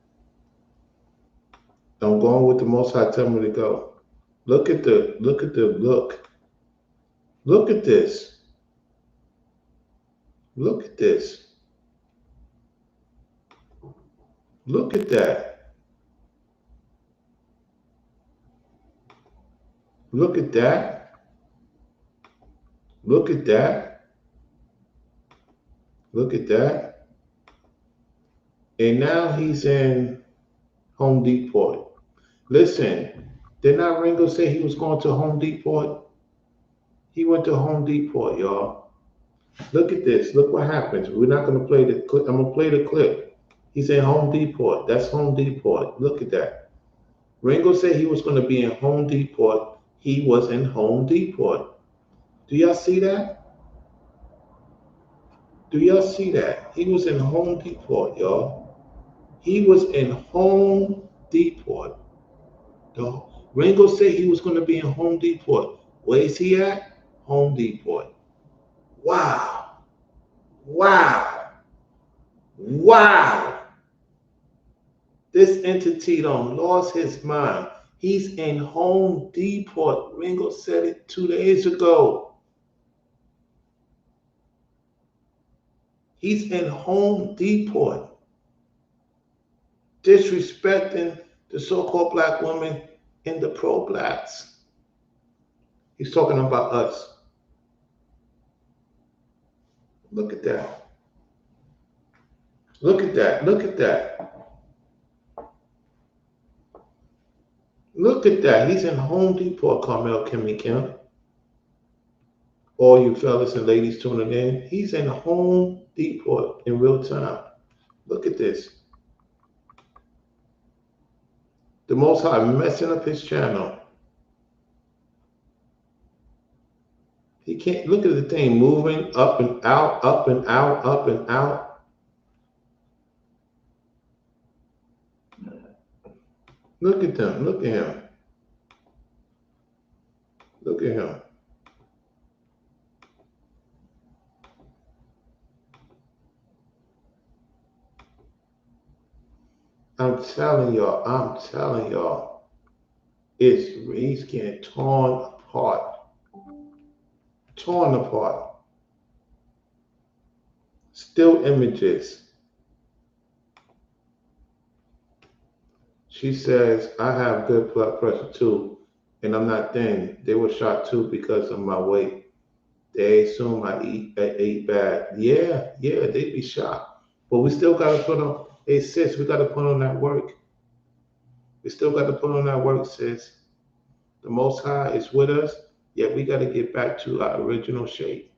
I'm going with the Most High. Tell me to go. Look. Look at this. Look at this. Look at that. Look at that. Look at that. Look at that. And now he's in Home Depot. Listen, did not Ringo say he was going to Home Depot? He went to Home Depot, y'all. Look at this. Look what happens. We're not going to play the clip. I'm going to play the clip. He said Home Depot. That's Home Depot. Look at that. Ringo said he was going to be in Home Depot. He was in Home Depot. Do y'all see that? Do y'all see that? He was in Home Depot, y'all. He was in Home Depot. The, Ringo said he was going to be in Home Depot. Where is he at? Home Depot. Wow. Wow. Wow. This entity done lost his mind. He's in Home Depot. Ringo said it 2 days ago. He's in Home Depot, disrespecting the so-called black woman and the pro-blacks. He's talking about us. Look at that. Look at that. Look at that. Look at that. He's in Home Depot, Carmel Kimmy Kim. All you fellas and ladies tuning in, he's in Home Depot in real time. Look at this. The Most High messing up his channel. He can't look at the thing moving up and out, up and out, up and out. Look at them. Look at him. Look at him. I'm telling y'all, he's getting torn apart. Torn apart. Still images. She says, I have good blood pressure too, and I'm not thin. They were shot too because of my weight. They assume I ate bad. Yeah, they'd be shot. But we still gotta put on, hey sis, we gotta put on that work. We still gotta put on that work, sis. The Most High is with us, yet we gotta get back to our original shape.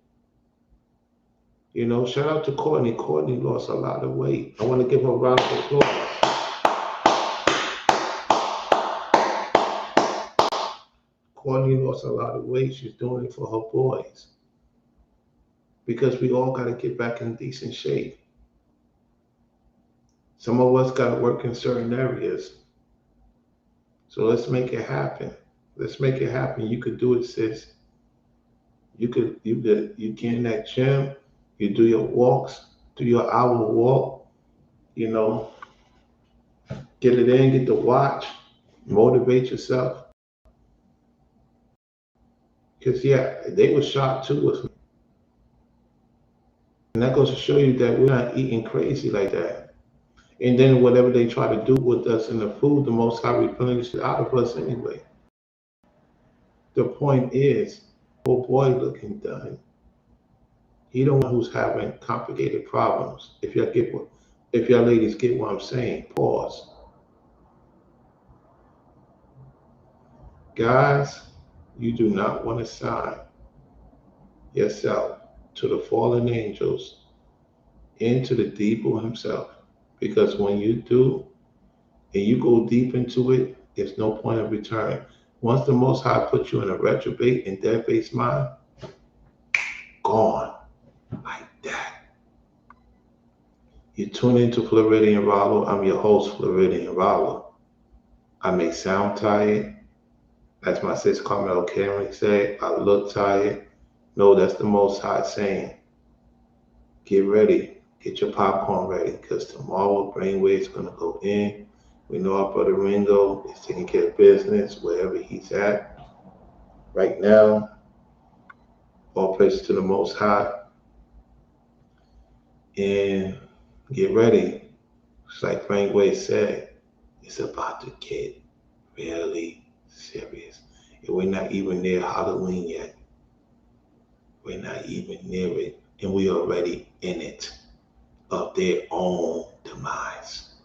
You know, shout out to Courtney. Courtney lost a lot of weight. I want to give her a round of applause. Courtney lost a lot of weight. She's doing it for her boys. Because we all got to get back in decent shape. Some of us got to work in certain areas. So let's make it happen. Let's make it happen. You could do it, sis. You get in that gym. You do your walks. Do your hour walk. You know, get it in. Get the watch. Motivate yourself. Because, yeah, they were shocked too with me. And that goes to show you that we're not eating crazy like that. And then whatever they try to do with us in the food, the Most High replenishes out of us anyway. The point is, oh boy looking done. He the one who's having complicated problems. If y'all ladies get what I'm saying, pause. Guys, you do not want to sign yourself to the fallen angels into the devil himself. Because when you do, and you go deep into it, there's no point of return. Once the Most High puts you in a retrobate and dead-based mind, gone like that. You tune into Floridian Rollo. I'm your host, Floridian Rollo. I may sound tired. As my sis Carmel Cameron said, I look tired. No, that's the Most High saying, get ready. Get your popcorn ready, because tomorrow Brainwave's going to go in. We know our brother Ringo is taking care of business wherever he's at right now. All praise to the Most High. And get ready. It's like Brainwave said, it's about to get really serious. And we're not even near Halloween yet. We're not even near it. And we are already in it of their own demise.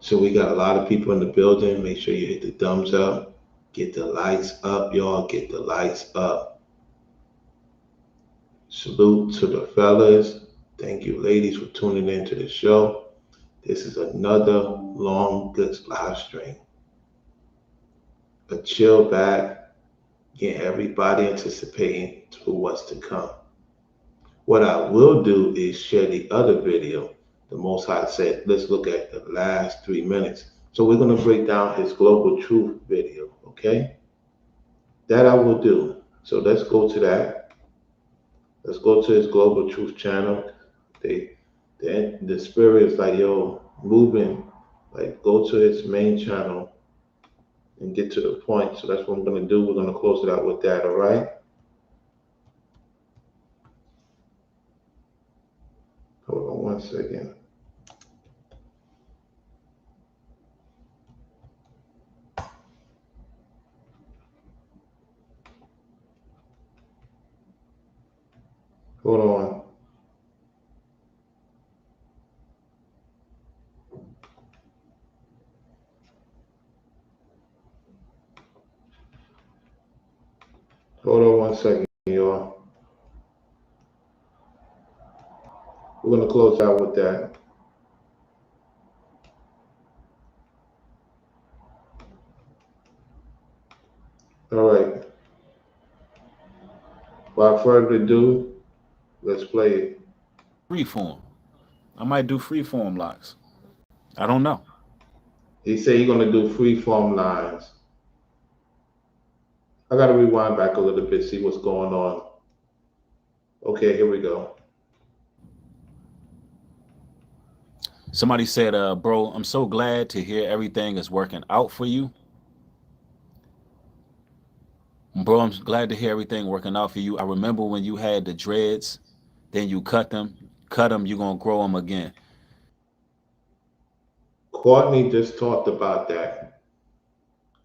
So we got a lot of people in the building. Make sure you hit the thumbs up. Get the lights up, y'all. Get the lights up. Salute to the fellas. Thank you, ladies, for tuning into the show. This is another long, good live stream. A chill back, get everybody anticipating to what's to come. What I will do is share the other video. The Most High said, let's look at the last 3 minutes. So we're going to break down his global truth video, okay? That I will do. So let's go to that. Let's go to his global truth channel. The spirit is like, yo, moving. Like, go to his main channel and get to the point. So that's what I'm going to do. We're going to close it out with that, all right? Hold on one second. Hold on. Hold on one second, y'all. We're going to close out with that. All right. Without further ado, let's play it. Freeform. I might do freeform locks. I don't know. He said he's going to do free form lines. I got to rewind back a little bit, see what's going on. Okay, here we go. Somebody said, bro, I'm so glad to hear everything is working out for you. Bro, I'm glad to hear everything working out for you. I remember when you had the dreads, then you cut them, you're going to grow them again. Courtney just talked about that.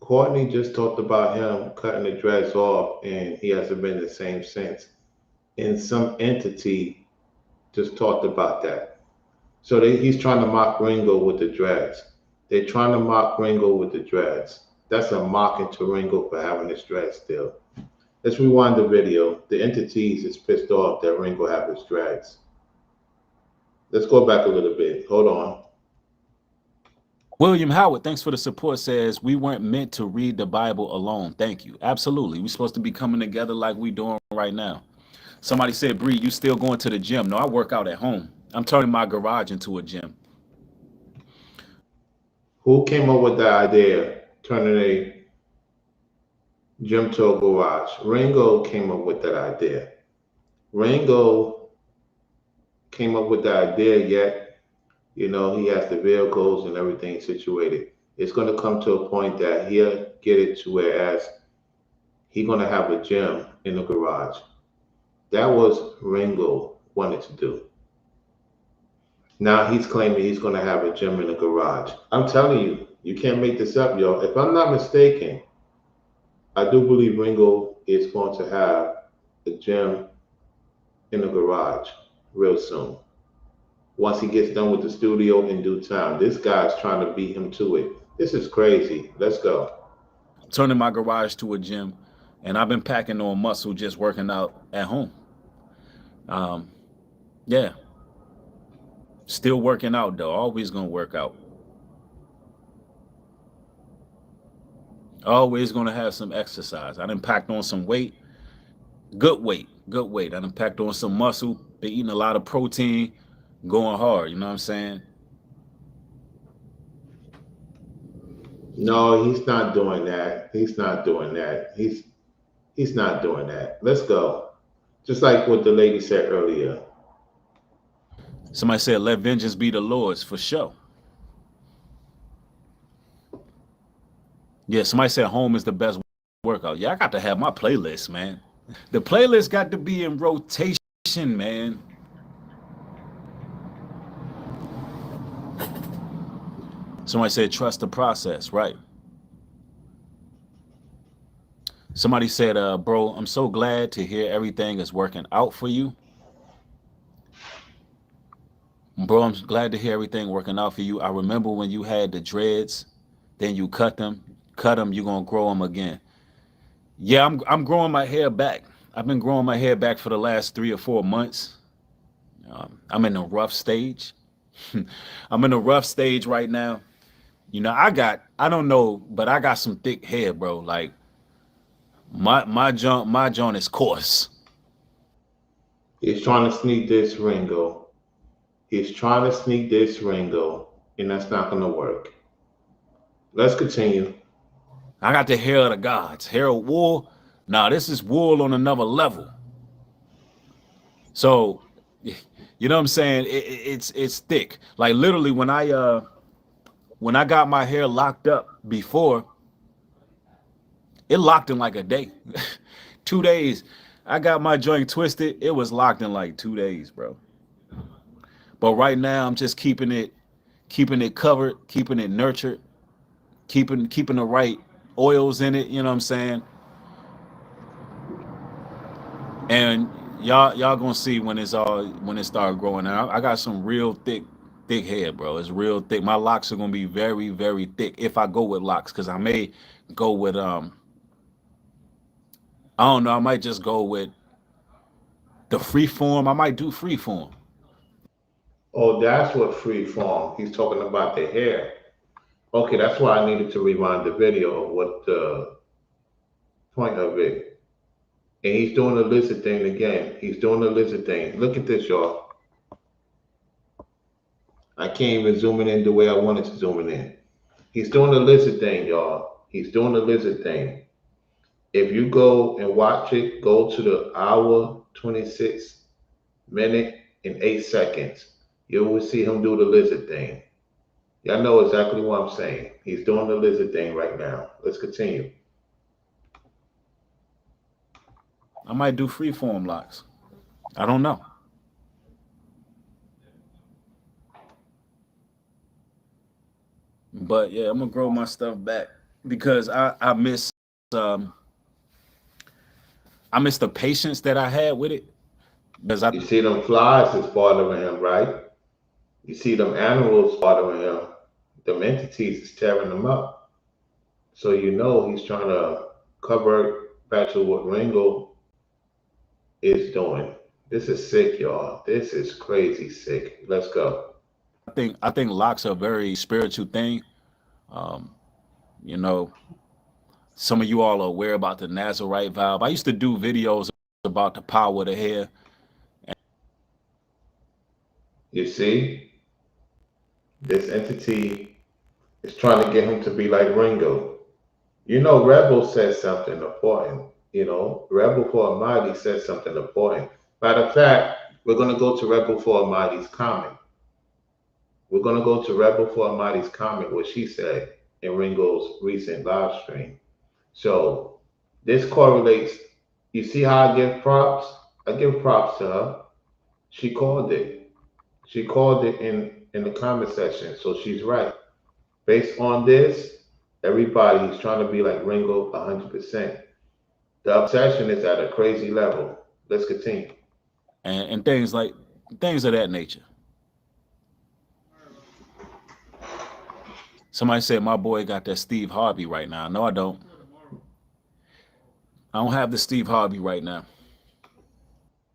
Courtney just talked about him cutting the dreads off, and he hasn't been the same since. And some entity just talked about that. So he's trying to mock Ringo with the dreads. They're trying to mock Ringo with the dreads. That's a mocking to Ringo for having his dreads still. Let's rewind the video. The entities is pissed off that Ringo have his dreads. Let's go back a little bit. Hold on. William Howard, thanks for the support, says, we weren't meant to read the Bible alone. Thank you. Absolutely. We're supposed to be coming together like we're doing right now. Somebody said, Bree, you still going to the gym? No, I work out at home. I'm turning my garage into a gym. Who came up with the idea turning a gym to a garage? Ringo came up with that idea. Ringo came up with the idea, yet, you know, he has the vehicles and everything situated. It's going to come to a point that he'll get it to whereas he's going to have a gym in the garage. That was Ringo wanted to do. Now he's claiming he's going to have a gym in the garage. I'm telling you, you can't make this up, y'all. If I'm not mistaken, I do believe Ringo is going to have a gym in the garage real soon. Once he gets done with the studio in due time. This guy's trying to beat him to it. This is crazy. Let's go. Turning my garage to a gym, and I've been packing on muscle just working out at home. Yeah. Still working out, though. Always going to work out. Always going to have some exercise. I done packed on some weight. Good weight. I done packed on some muscle. Been eating a lot of protein. Going hard. You know what I'm saying? No, he's not doing that. He's not doing that. He's not doing that. Let's go. Just like what the lady said earlier. Somebody said, let vengeance be the Lord's, for sure. Yeah, somebody said home is the best workout. Yeah, I got to have my playlist, man. The playlist got to be in rotation, man. Somebody said, trust the process, right? Somebody said, bro, I'm so glad to hear everything is working out for you. Bro, I'm glad to hear everything working out for you. I remember when you had the dreads, then you cut them, Cut them, you're gonna grow them again. Yeah, I'm growing my hair back. I've been growing my hair back for the last 3 or 4 months. I'm in a rough stage. I'm in a rough stage right now. You know, I don't know, but I got some thick hair, bro. Like my joint is coarse. He's trying to sneak this Ringo. He's trying to sneak this Ringo, and that's not going to work. Let's continue. I got the hair of the gods, hair of wool. Now this is wool on another level. So, you know what I'm saying? It's thick. Like literally, when I got my hair locked up before, it locked in like a day, 2 days. I got my joint twisted. It was locked in like 2 days, bro. But right now, I'm just keeping it covered, keeping it nurtured, keeping the right oils in it. You know what I'm saying? And y'all gonna see when it start growing out. I got some real thick hair, bro. It's real thick. My locks are gonna be very very thick if I go with locks, because I may go with I don't know. I might just go with the free form. I might do free form. Oh, that's what free form. He's talking about the hair. Okay, that's why I needed to rewind the video of what the point of it. And he's doing the lizard thing again. He's doing the lizard thing. Look at this, y'all. I can't even zoom it in the way I wanted to zoom it in. He's doing the lizard thing, y'all. He's doing the lizard thing. If you go and watch it, go to the hour, 26 minute and 8 seconds. You will see him do the lizard thing. Y'all know exactly what I'm saying. He's doing the lizard thing right now. Let's continue. I might do free form locks. I don't know. But yeah, I'm gonna grow my stuff back because um I miss the patience that I had with it. Because I You see them flies is bothering him, right? You see them animals bothering him. Them entities is tearing him up. So you know he's trying to cover back to what Ringo is doing. This is sick, y'all. This is crazy sick. Let's go. think locks are a very spiritual thing. Um, you know, some of you all are aware about the Nazarite valve. I used to do videos about the power of the hair. You see, this entity is trying to get him to be like Ringo. You know, Rebel said something important. You know, Rebel for Almighty said something important. Matter of fact, we're going to go to Rebel for Almighty's comment. We're going to go to Rebel for Almighty's comment, what she said in Ringo's recent live stream. So this correlates. You see how I give props? I give props to her. She called it. She called it in the comment section. So she's right. Based on this, everybody's trying to be like Ringo 100%. The obsession is at a crazy level. Let's continue. And things of that nature. Somebody said my boy got that Steve Harvey right now. No, I don't. I don't have the Steve Harvey right now.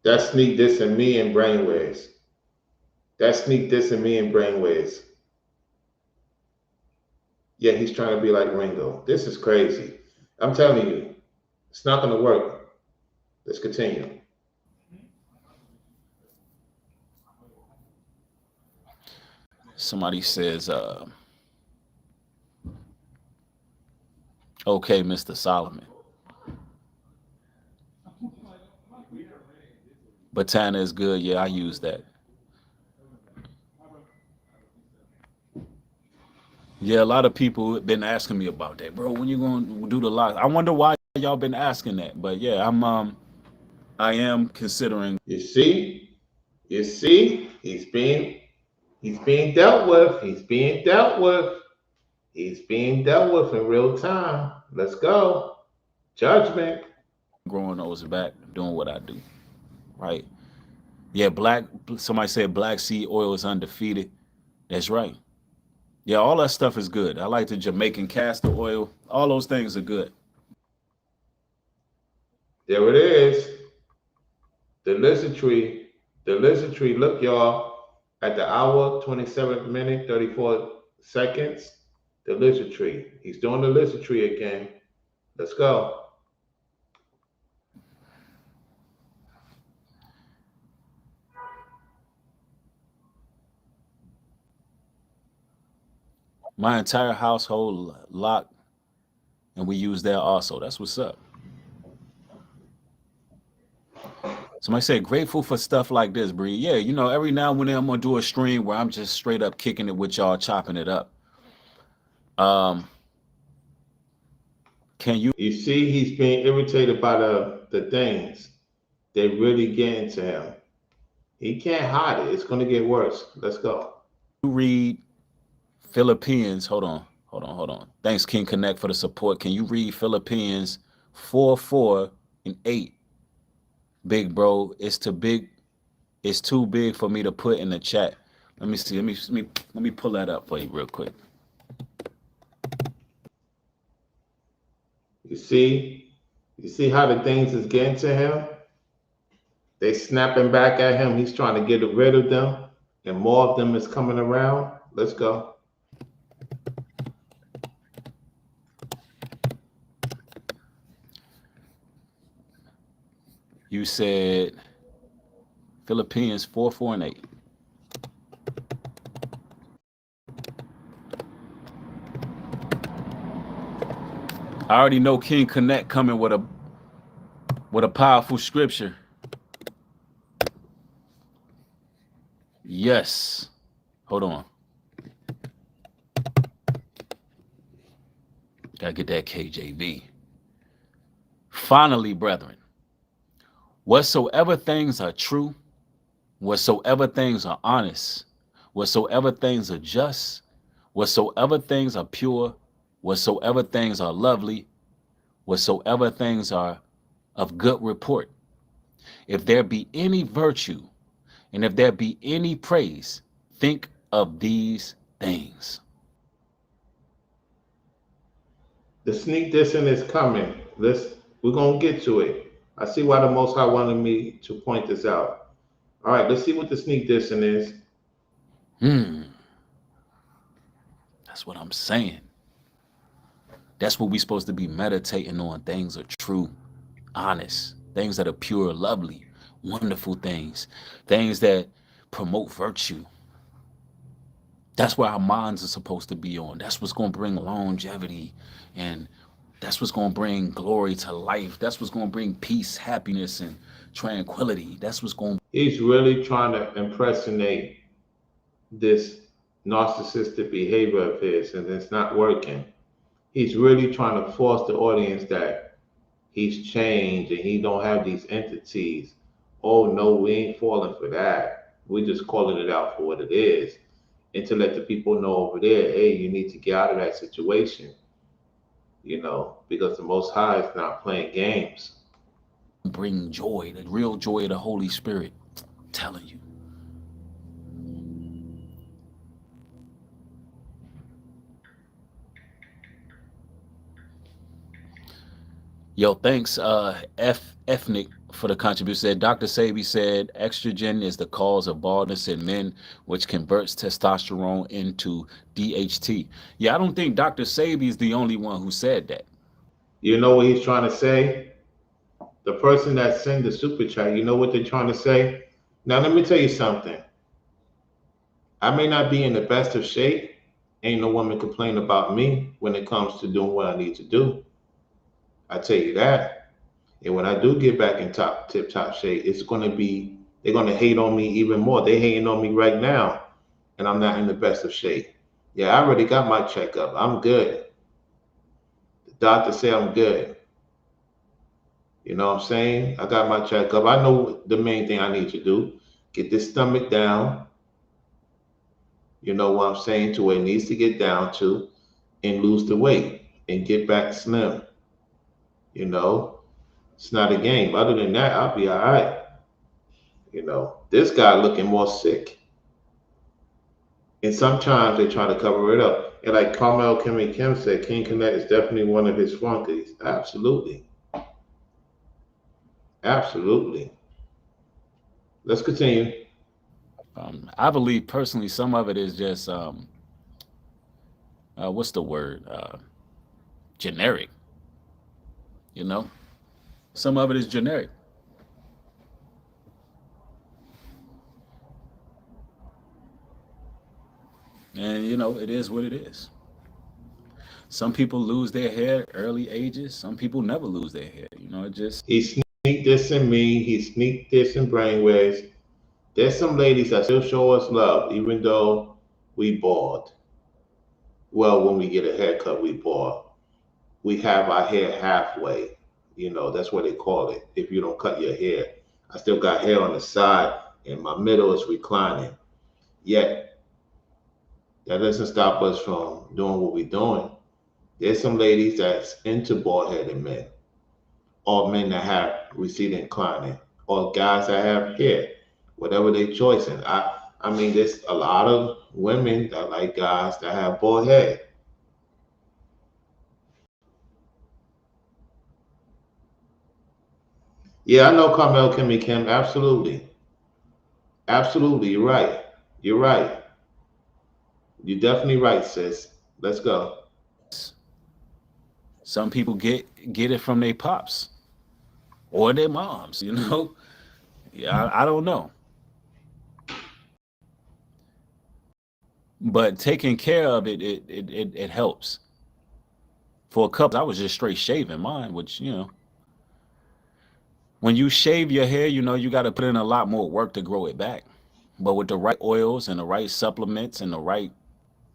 That's sneak dissing me in brainwaves. That's sneak dissing me in brainwaves. Yeah, he's trying to be like Ringo. This is crazy. I'm telling you, it's not going to work. Let's continue. Somebody says, okay, Mr. Solomon. Botana is good. Yeah, I use that. Yeah, a lot of people have been asking me about that, bro. When you gonna do the lock? I wonder why y'all been asking that. But yeah, I am considering. You see? You see? He's being dealt with. He's being dealt with. He's being dealt with in real time. Let's go. Judgment. Growing those back, doing what I do, right? Yeah, somebody said black seed oil is undefeated. That's right. Yeah, all that stuff is good. I like the Jamaican castor oil. All those things are good. There it is. The lizard tree. The lizard tree. Look, y'all, at the hour, 27 minute, 34 seconds. The lizard tree. He's doing the lizard tree again. Let's go. My entire household locked, and we use that also. That's what's up. Somebody said grateful for stuff like this, Bree. Yeah, every now and then I'm gonna do a stream where I'm just straight up kicking it with y'all, chopping it up. Um, can you You see, he's being irritated by the things. They really getting to him. He can't hide it. It's going to get worse. Let's go. read Philippines? Hold on. Thanks, King Connect, for the support. Can you read Philippines 4:4 and 8? Big bro, it's too big. It's too big for me to put in the chat. Let me see. Let me pull that up for you real quick. You see, you see how the things is getting to him. They snapping back at him. He's trying to get rid of them, and more of them is coming around. Let's go. You said Philippines 4:4 and 8. I already know King Connect coming with a powerful scripture. Yes. Hold on. Gotta get that KJV. Finally, brethren, whatsoever things are true, whatsoever things are honest, whatsoever things are just, whatsoever things are pure, whatsoever things are lovely, whatsoever things are of good report, if there be any virtue, and if there be any praise, think of these things. The sneak dissing is coming. We're gonna get to it. I see why the Most High wanted me to point this out. All right, let's see what the sneak dissing is. Hmm, that's what I'm saying. That's what we're supposed to be meditating on. Things are true, honest, things that are pure, lovely, wonderful things that promote virtue. That's where our minds are supposed to be on. That's what's going to bring longevity, and that's what's going to bring glory to life. That's what's going to bring peace, happiness, and tranquility. That's what's going to. He's really trying to impersonate this narcissistic behavior of his, and it's not working. He's really trying to force the audience that he's changed and he don't have these entities. Oh no, we ain't falling for that. We're just calling it out for what it is. And to let the people know over there, hey, you need to get out of that situation, because the Most High is not playing games. Bring joy, the real joy of the Holy Spirit. I'm telling you. Yo, thanks, Ethnic, for the contribution. Said Dr. Sabi said estrogen is the cause of baldness in men, which converts testosterone into DHT. Yeah, I don't think Dr. Sabi is the only one who said that. You know what he's trying to say? The person that sent the super chat, you know what they're trying to say? Now, let me tell you something. I may not be in the best of shape. Ain't no woman complain about me when it comes to doing what I need to do. I tell you that. And when I do get back in top tip top shape, it's gonna be they're gonna hate on me even more. They hating on me right now, and I'm not in the best of shape. Yeah, I already got my checkup. I'm good. The doctor said I'm good. You know what I'm saying? I got my checkup. I know the main thing I need to do. Get this stomach down. You know what I'm saying? To where it needs to get down to, and lose the weight and get back slim. You know, it's not a game. Other than that, I'll be all right. This guy looking more sick And sometimes they try to cover it up. And like Carmel Kimmy Kim said, King Connect is definitely one of his flunkies. Absolutely. Absolutely. Let's continue. I believe personally, some of it is just what's the word? Generic. You know, some of it is generic, and you know, it is what it is. Some people lose their hair early ages. Some people never lose their hair. You know, it just He sneaked this in me. He sneaked this in brainwaves. There's some ladies that still show us love, even though we bald. Well, when we get a haircut, we bald. We have our hair halfway. You know, that's what they call it. If you don't cut your hair, I still got hair on the side, and my middle is reclining. Yet that doesn't stop us from doing what we're doing. There's some ladies that's into bald headed men, or men that have receding inclining, or guys that have hair, whatever they choice. And I mean, there's a lot of women that like guys that have bald head. Yeah, I know Carmel Kimmy Kim. Absolutely. Absolutely. You're right. You're right. You're definitely right, sis. Let's go. some people get it from their pops or their moms. You know, yeah, I don't know, but taking care of it helps. For a couple, I was just straight shaving mine, which you know, when you shave your hair, you know you got to put in a lot more work to grow it back. But with the right oils and the right supplements and the right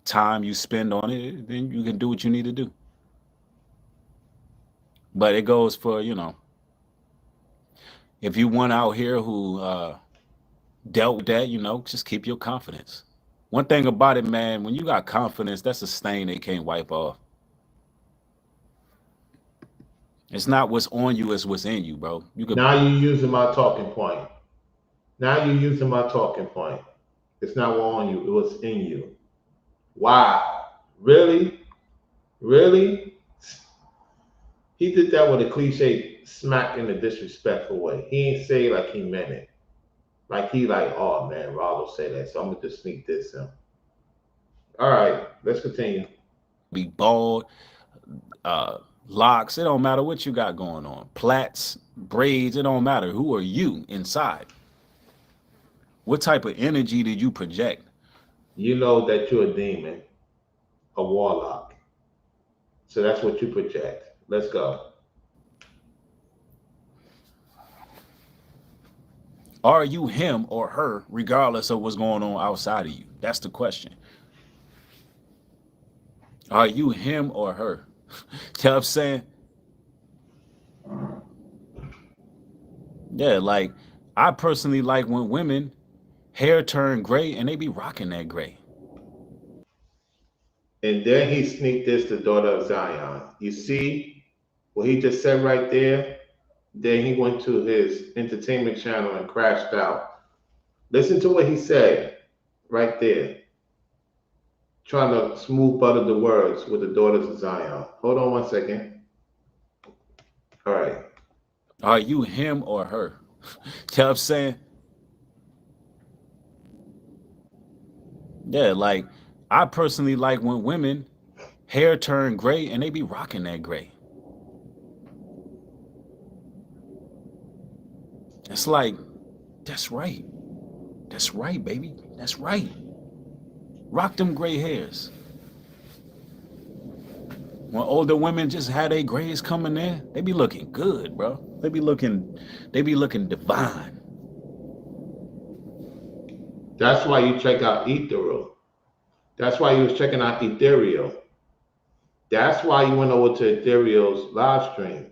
time you spend on it, then you can do what you need to do. But it goes for, you know, if you one out here who dealt with that, you know, just keep your confidence. One thing about it, man, when you got confidence, that's a stain they can't wipe off. It's not what's on you, it's what's in you, bro. You could Now you're using my talking point. Now you're using my talking point. It's not on you, it was in you. Wow. Really? Really? He did that with a cliche smack in a disrespectful way. He ain't say it like he meant it. Like he like, oh man, Rollo said that, so I'm gonna just sneak this in. All right, let's continue. be bald, uh, locks. It don't matter what you got going on. Plaits, braids. It don't matter. Who are you inside? What type of energy did you project? You know that you're a demon, a warlock. So that's what you project. Let's go. Are you him or her, regardless of what's going on outside of you? That's the question. Are you him or her? You know what I'm saying? Yeah, like I personally like when women hair turn gray and they be rocking that gray. And then he sneaked this to daughter of Zion. You see what he just said right there? Then he went to his entertainment channel and crashed out. Listen to what he said right there, trying to smooth butter the words with the daughters of Zion. Hold on one second. All right. Are you him or her? You know what I'm saying? Yeah, like I personally like when women hair turn gray and they be rocking that gray. It's like, that's right. That's right, baby. That's right. Rock them gray hairs. When older women just had their grays coming in, they be looking good, bro. They be looking divine. That's why you check out Ethereal. That's why you was checking out Ethereal. That's why you went over to Ethereal's live stream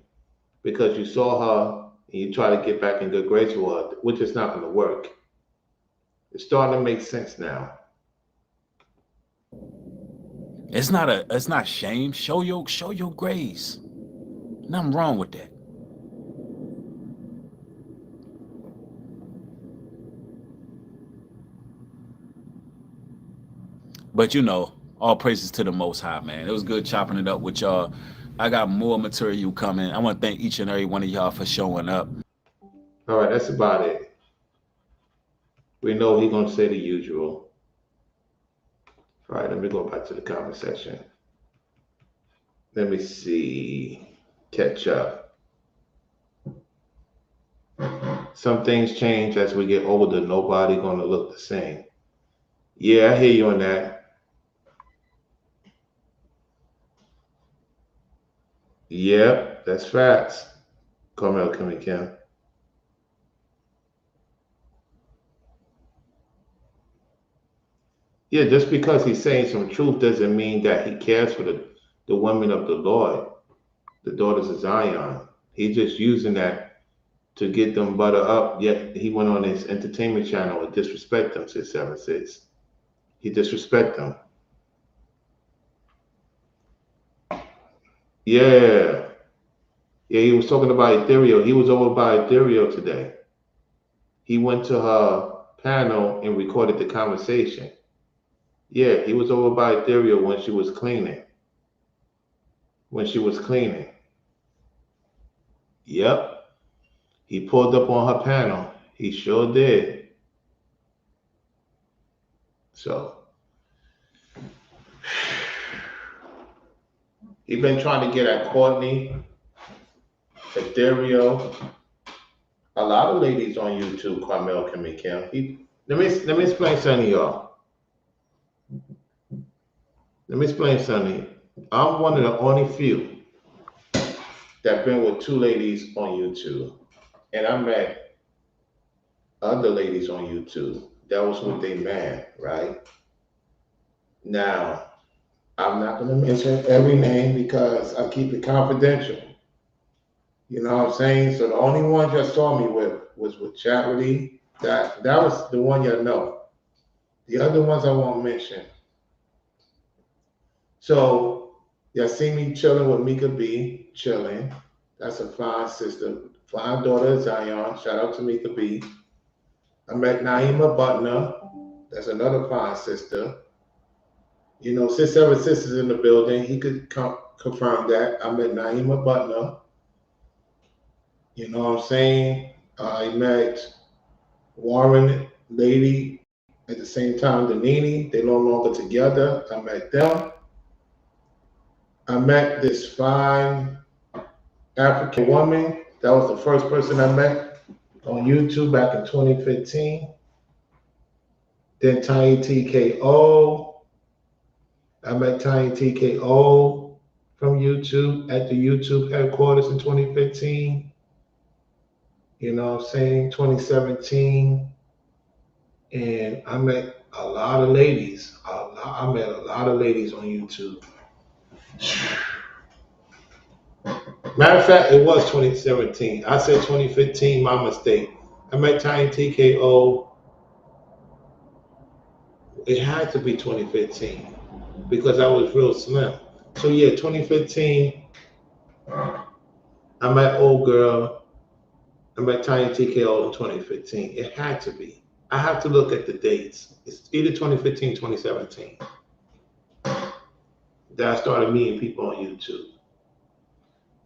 because you saw her and you try to get back in good graces with her, which is not going to work. It's starting to make sense now. It's not shame. Show your grays. Nothing wrong with that. But all praises to the Most High, man. It was good chopping it up with y'all. I got more material coming. I want to thank each and every one of y'all for showing up. All right, that's about it. We know he's gonna say the usual. All right, let me go back to the comment section. Let me see. Catch up. Some things change as we get older. Nobody gonna look the same. Yeah, I hear you on that. Yep, that's facts. Carmel Kimmy Kim. Yeah, just because he's saying some truth doesn't mean that he cares for the women of the Lord, the daughters of Zion. He's just using that to get them butter up. Yet he went on his entertainment channel and disrespect them, 676. He disrespect them. Yeah. Yeah, he was talking about Ethereal. He was over by Ethereal today. He went to her panel and recorded the conversation. Yeah, he was over by Ethereal when she was cleaning. When she was cleaning. Yep. He pulled up on her panel. He sure did. So he been trying to get at Courtney, Ethereal, a lot of ladies on YouTube, Carmel Kimmy Kim. Let me explain something to y'all. Let me explain something. I'm one of the only few that been with two ladies on YouTube. And I met other ladies on YouTube. That was with their man, right? Now, I'm not gonna mention every name because I keep it confidential. You know what I'm saying? So the only one you saw me with was with Charity. That was the one you know. The other ones I won't mention. So you see me chilling with Mika B, chilling. That's a fine sister, fine daughter of Zion. Shout out to Mika B. I met Naima Butler. That's another fine sister. 676 is in the building. He could confirm that. I met Naima Butler. You know what I'm saying? I met Warren Lady at the same time, Danini. They no longer together. I met them. I met this fine African woman. That was the first person I met on YouTube back in 2015. Then Tiny TKO. I met Tiny TKO from YouTube at the YouTube headquarters in 2015. You know what I'm saying? 2017. And I met a lot of ladies. I met a lot of ladies on YouTube. Matter of fact, it was 2017. I said 2015, my mistake. I met Tiny TKO. It had to be 2015 because I was real slim. So yeah, 2015, I met Old Girl. I met Tiny TKO in 2015. It had to be. I have to look at the dates. It's either 2015, 2017 that I started meeting people on YouTube.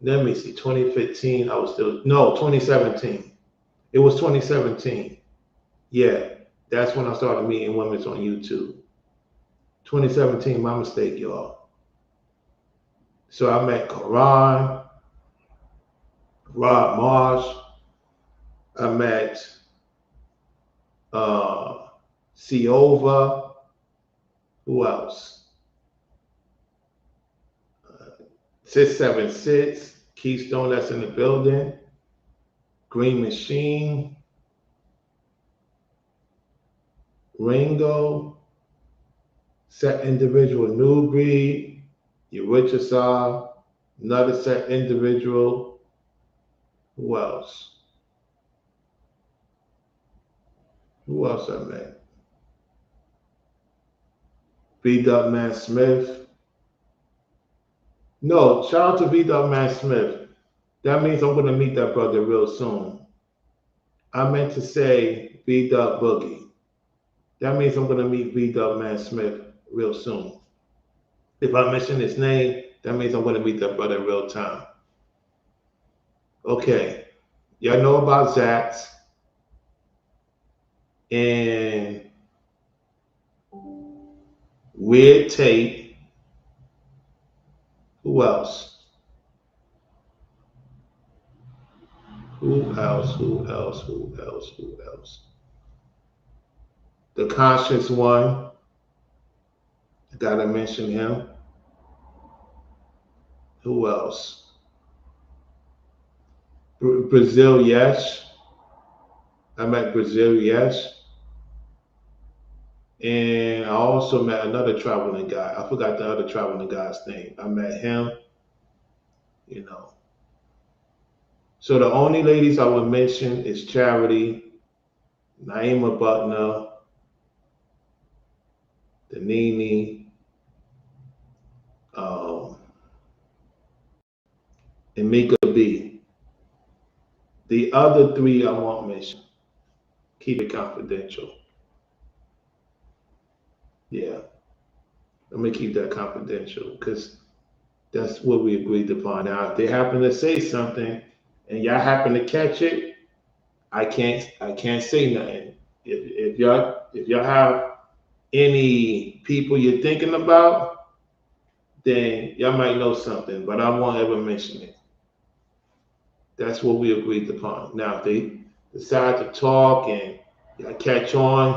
Let me see, 2015, I was still, no, 2017. It was 2017. Yeah, that's when I started meeting women on YouTube. 2017, my mistake, y'all. So I met Karan, Rob Marsh. I met Siova. Who else? 676, Keystone, that's in the building. Green Machine, Ringo, Set Individual, Nubreed, Yurichasar, another Set Individual. Who else? Who else I met? V. Man Smith. No, shout out to V. Man Smith. That means I'm going to meet that brother real soon. I meant to say V. Boogie. That means I'm going to meet V. Man Smith real soon. If I mention his name, that means I'm going to meet that brother in real time. Okay, y'all know about Zax and Red Tape. Who else? Who else? Who else? Who else? Who else? The conscious one. I gotta mention him. Who else? Brazil, yes. I met Brazil, yes. And I also met another traveling guy. I forgot the other traveling guy's name. I met him, you know. So the only ladies I would mention is Charity, Naima Butner, the Nene, um, and Mika B. The other three I won't mention. Keep it confidential. Yeah, let me keep that confidential because that's what we agreed upon. Now, if they happen to say something and y'all happen to catch it, I can't say nothing. If y'all have any people you're thinking about, then y'all might know something, but I won't ever mention it. That's what we agreed upon. Now, if they decide to talk and y'all catch on,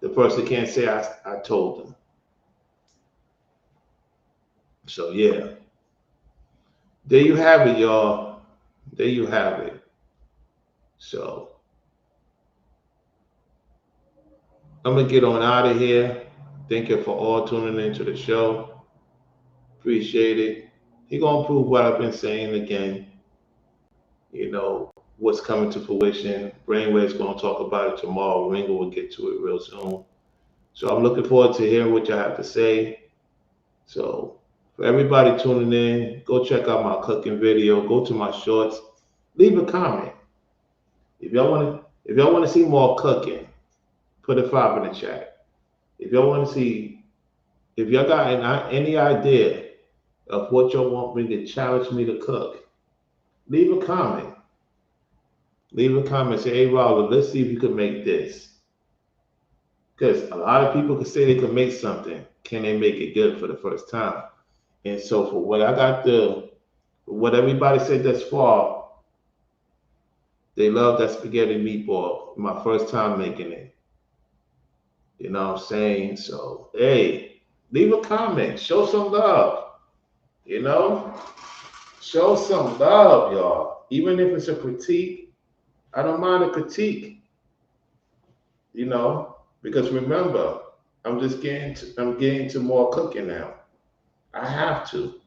the person can't say I told them. So yeah, there you have it, y'all. There you have it. So I'm gonna get on out of here. Thank you for all tuning into the show. Appreciate it. He gonna prove what I've been saying again. You know what's coming to fruition. Brainwave's gonna talk about it tomorrow. Ringo will get to it real soon. So I'm looking forward to hearing what you have to say. So for everybody tuning in, go check out my cooking video. Go to my shorts. Leave a comment if y'all want to see more cooking. Put a 5 in the chat. If y'all want to see, if y'all got any idea of what y'all want me to challenge me to cook, leave a comment. Leave a comment. Say, hey, Robert, let's see if you can make this. Because a lot of people can say they can make something. Can they make it good for the first time? And so for what everybody said thus far, they love that spaghetti meatball. My first time making it. You know what I'm saying? So, hey, leave a comment. Show some love. You know? Show some love, y'all. Even if it's a critique, I don't mind a critique. You know? Because remember, I'm getting to more cooking now. I have to.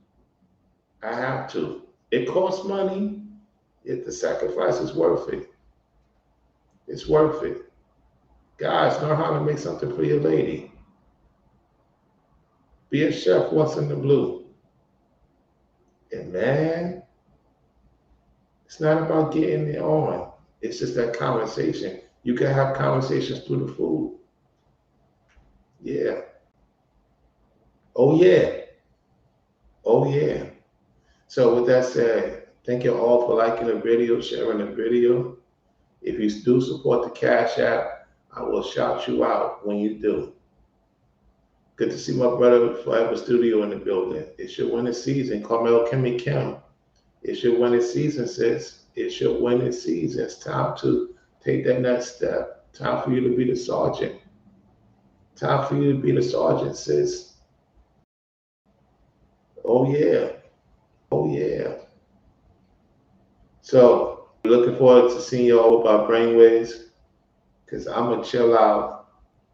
I have to. It costs money. If the sacrifice is worth it. It's worth it. Guys, know how to make something for your lady. Be a chef once in the blue. And man, it's not about getting it on. It's just that conversation. You can have conversations through the food. Yeah. Oh yeah. Oh yeah. So with that said, thank you all for liking the video, sharing the video. If you do support the Cash App, I will shout you out when you do. Good to see my brother Forever Studio in the building. It's your winning season. Carmel Kimmy Kim. It's your winning season, sis. It's your winning season. It's time to take that next step. Time for you to be the sergeant. Time for you to be the sergeant, sis. Oh yeah. Oh yeah. So looking forward to seeing you all about brainwaves. Cause I'm gonna chill out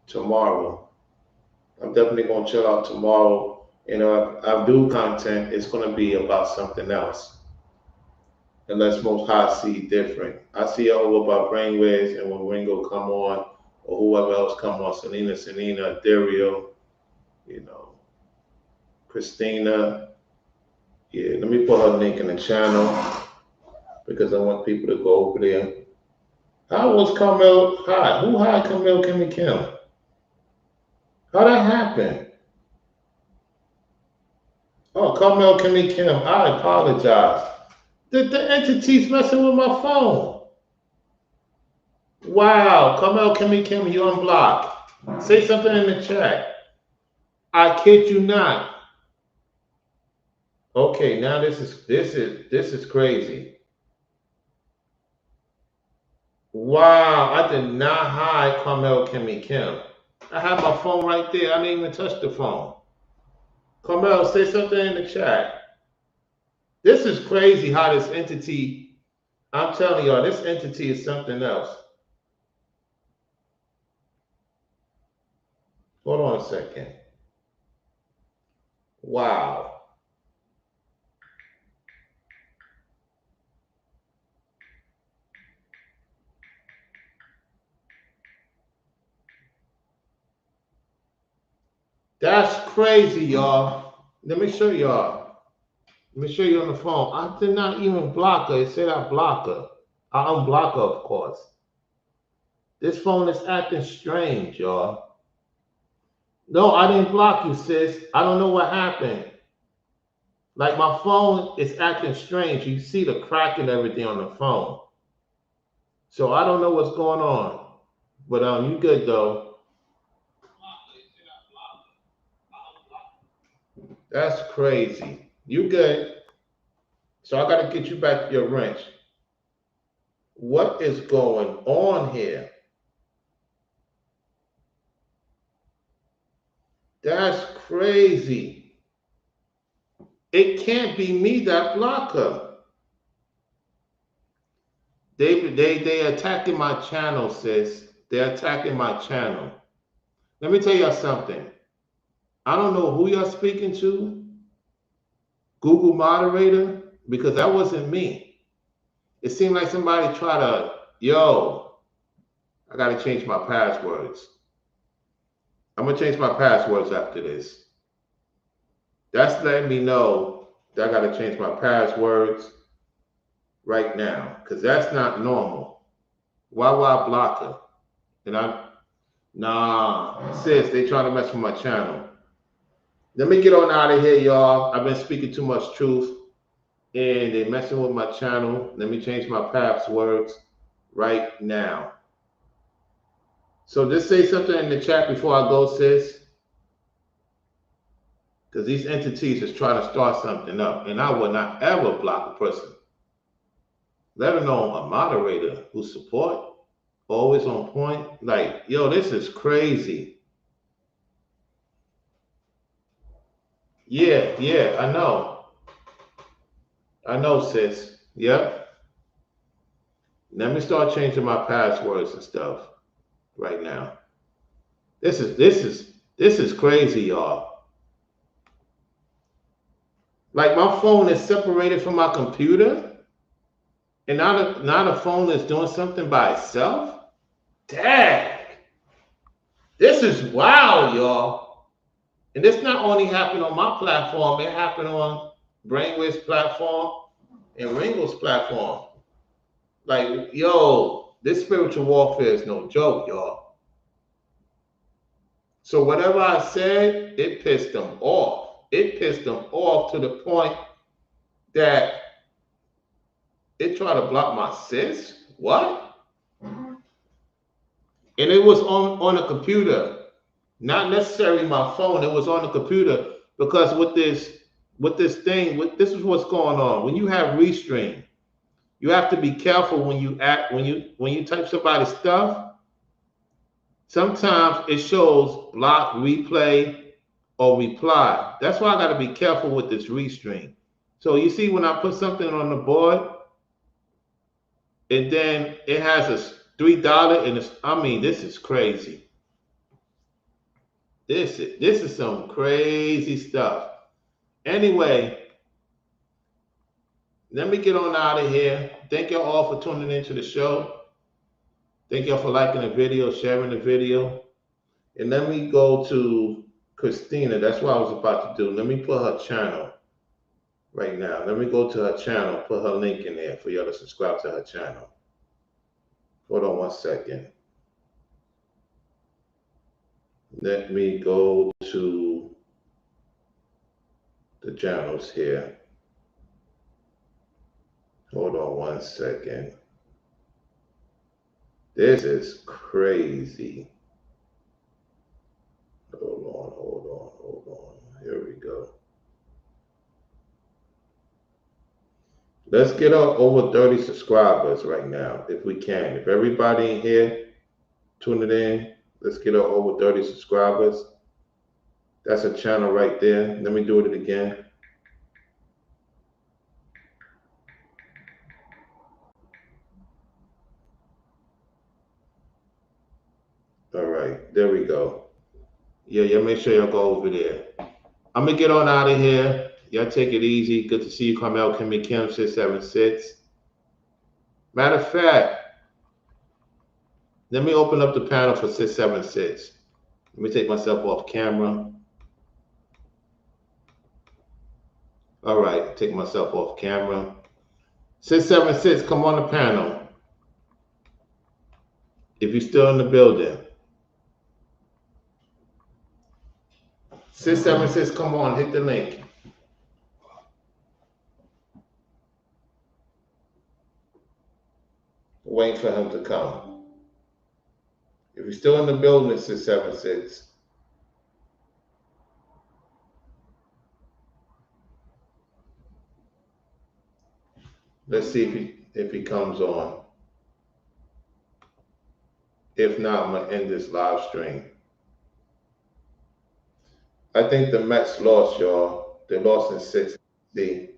tomorrow. I'm definitely gonna chill out tomorrow. You know, if I do content, it's gonna be about something else. Unless Most High see different. I see all about brainwaves, and when Ringo come on, or whoever else come on, Selena, Dario, you know, Christina. Yeah, let me put her link in the channel because I want people to go over there. How was Carmel High? Who hired Carmel Kimmy Kim? How that happen? Oh, Carmel Kimmy Kim, I apologize. The entity's messing with my phone. Wow, Carmel Kimmy Kim, you unblocked. Say something in the chat. I kid you not. Okay, now this is crazy. Wow, I did not hide Carmel Kimmy Kim. I have my phone right there. I didn't even touch the phone. Carmel, say something in the chat. This is crazy how this entity, I'm telling y'all, this entity is something else. Hold on a second. Wow. That's crazy, y'all. Let me show y'all. Let me show you on the phone. I did not even block her. It said I blocked her. I unblock her, of course. This phone is acting strange, y'all. No, I didn't block you, sis. I don't know what happened. Like my phone is acting strange. You see the crack and everything on the phone. So I don't know what's going on. But you good though. That's crazy. You good. So I gotta get you back your wrench. What is going on here? That's crazy. It can't be me that blocked her. They attacking my channel, sis. They're attacking my channel. Let me tell y'all something. I don't know who you're speaking to, Google moderator, because that wasn't me. It seemed like somebody tried to, yo, I gotta change my passwords. I'm gonna change my passwords after this. That's letting me know that I gotta change my passwords right now, because that's not normal. Why would I block her? And nah, sis, they trying to mess with my channel. Let me get on out of here, y'all. I've been speaking too much truth, and they messing with my channel. Let me change my passwords right now. So just say something in the chat before I go, sis, because these entities is trying to start something up, and I will not ever block a person, let alone a moderator who support, always on point. Like, yo, this is crazy. Yeah, I know. I know, sis. Yep. Let me start changing my passwords and stuff right now. This is crazy, y'all. Like my phone is separated from my computer, and now the phone is doing something by itself. Dang, this is wild, y'all. And this not only happened on my platform, it happened on Brainwave's platform and Ringo's platform. Like, yo, this spiritual warfare is no joke, y'all. So whatever I said, it pissed them off. It pissed them off to the point that it tried to block my sis. What? And it was on a computer, not necessarily my phone. It was on the computer because this is what's going on. When you have restream, you have to be careful when you type somebody's stuff. Sometimes it shows block, replay, or reply. That's why I got to be careful with this restream. So you see, when I put something on the board, and then it has a $3, and this is crazy. This is some crazy stuff. Anyway, let me get on out of here. Thank y'all all for tuning into the show. Thank y'all for liking the video, sharing the video. And let me go to Christina. That's what I was about to do. Let me put her channel right now. Let me go to her channel, put her link in there for y'all to subscribe to her channel. Hold on one second. Let me go to the channels here. Hold on one second. This is crazy. Hold on. Here we go. Let's get up over 30 subscribers right now, if we can. If everybody in here tuning in, let's get up over 30 subscribers. That's a channel right there. Let me do it again. All right, there we go. Yeah, make sure y'all go over there. I'm gonna get on out of here. Y'all take it easy. Good to see you come out, Kimmy Kim 676. Matter of fact, let me open up the panel for 676. Let me take myself off camera. All right, take myself off camera. 676, come on the panel. If you're still in the building. 676, come on, hit the link. Waiting for him to come. If you're still in the building, 676. Let's see if he comes on. If not, I'm gonna end this live stream. I think the Mets lost, y'all. They lost in six. The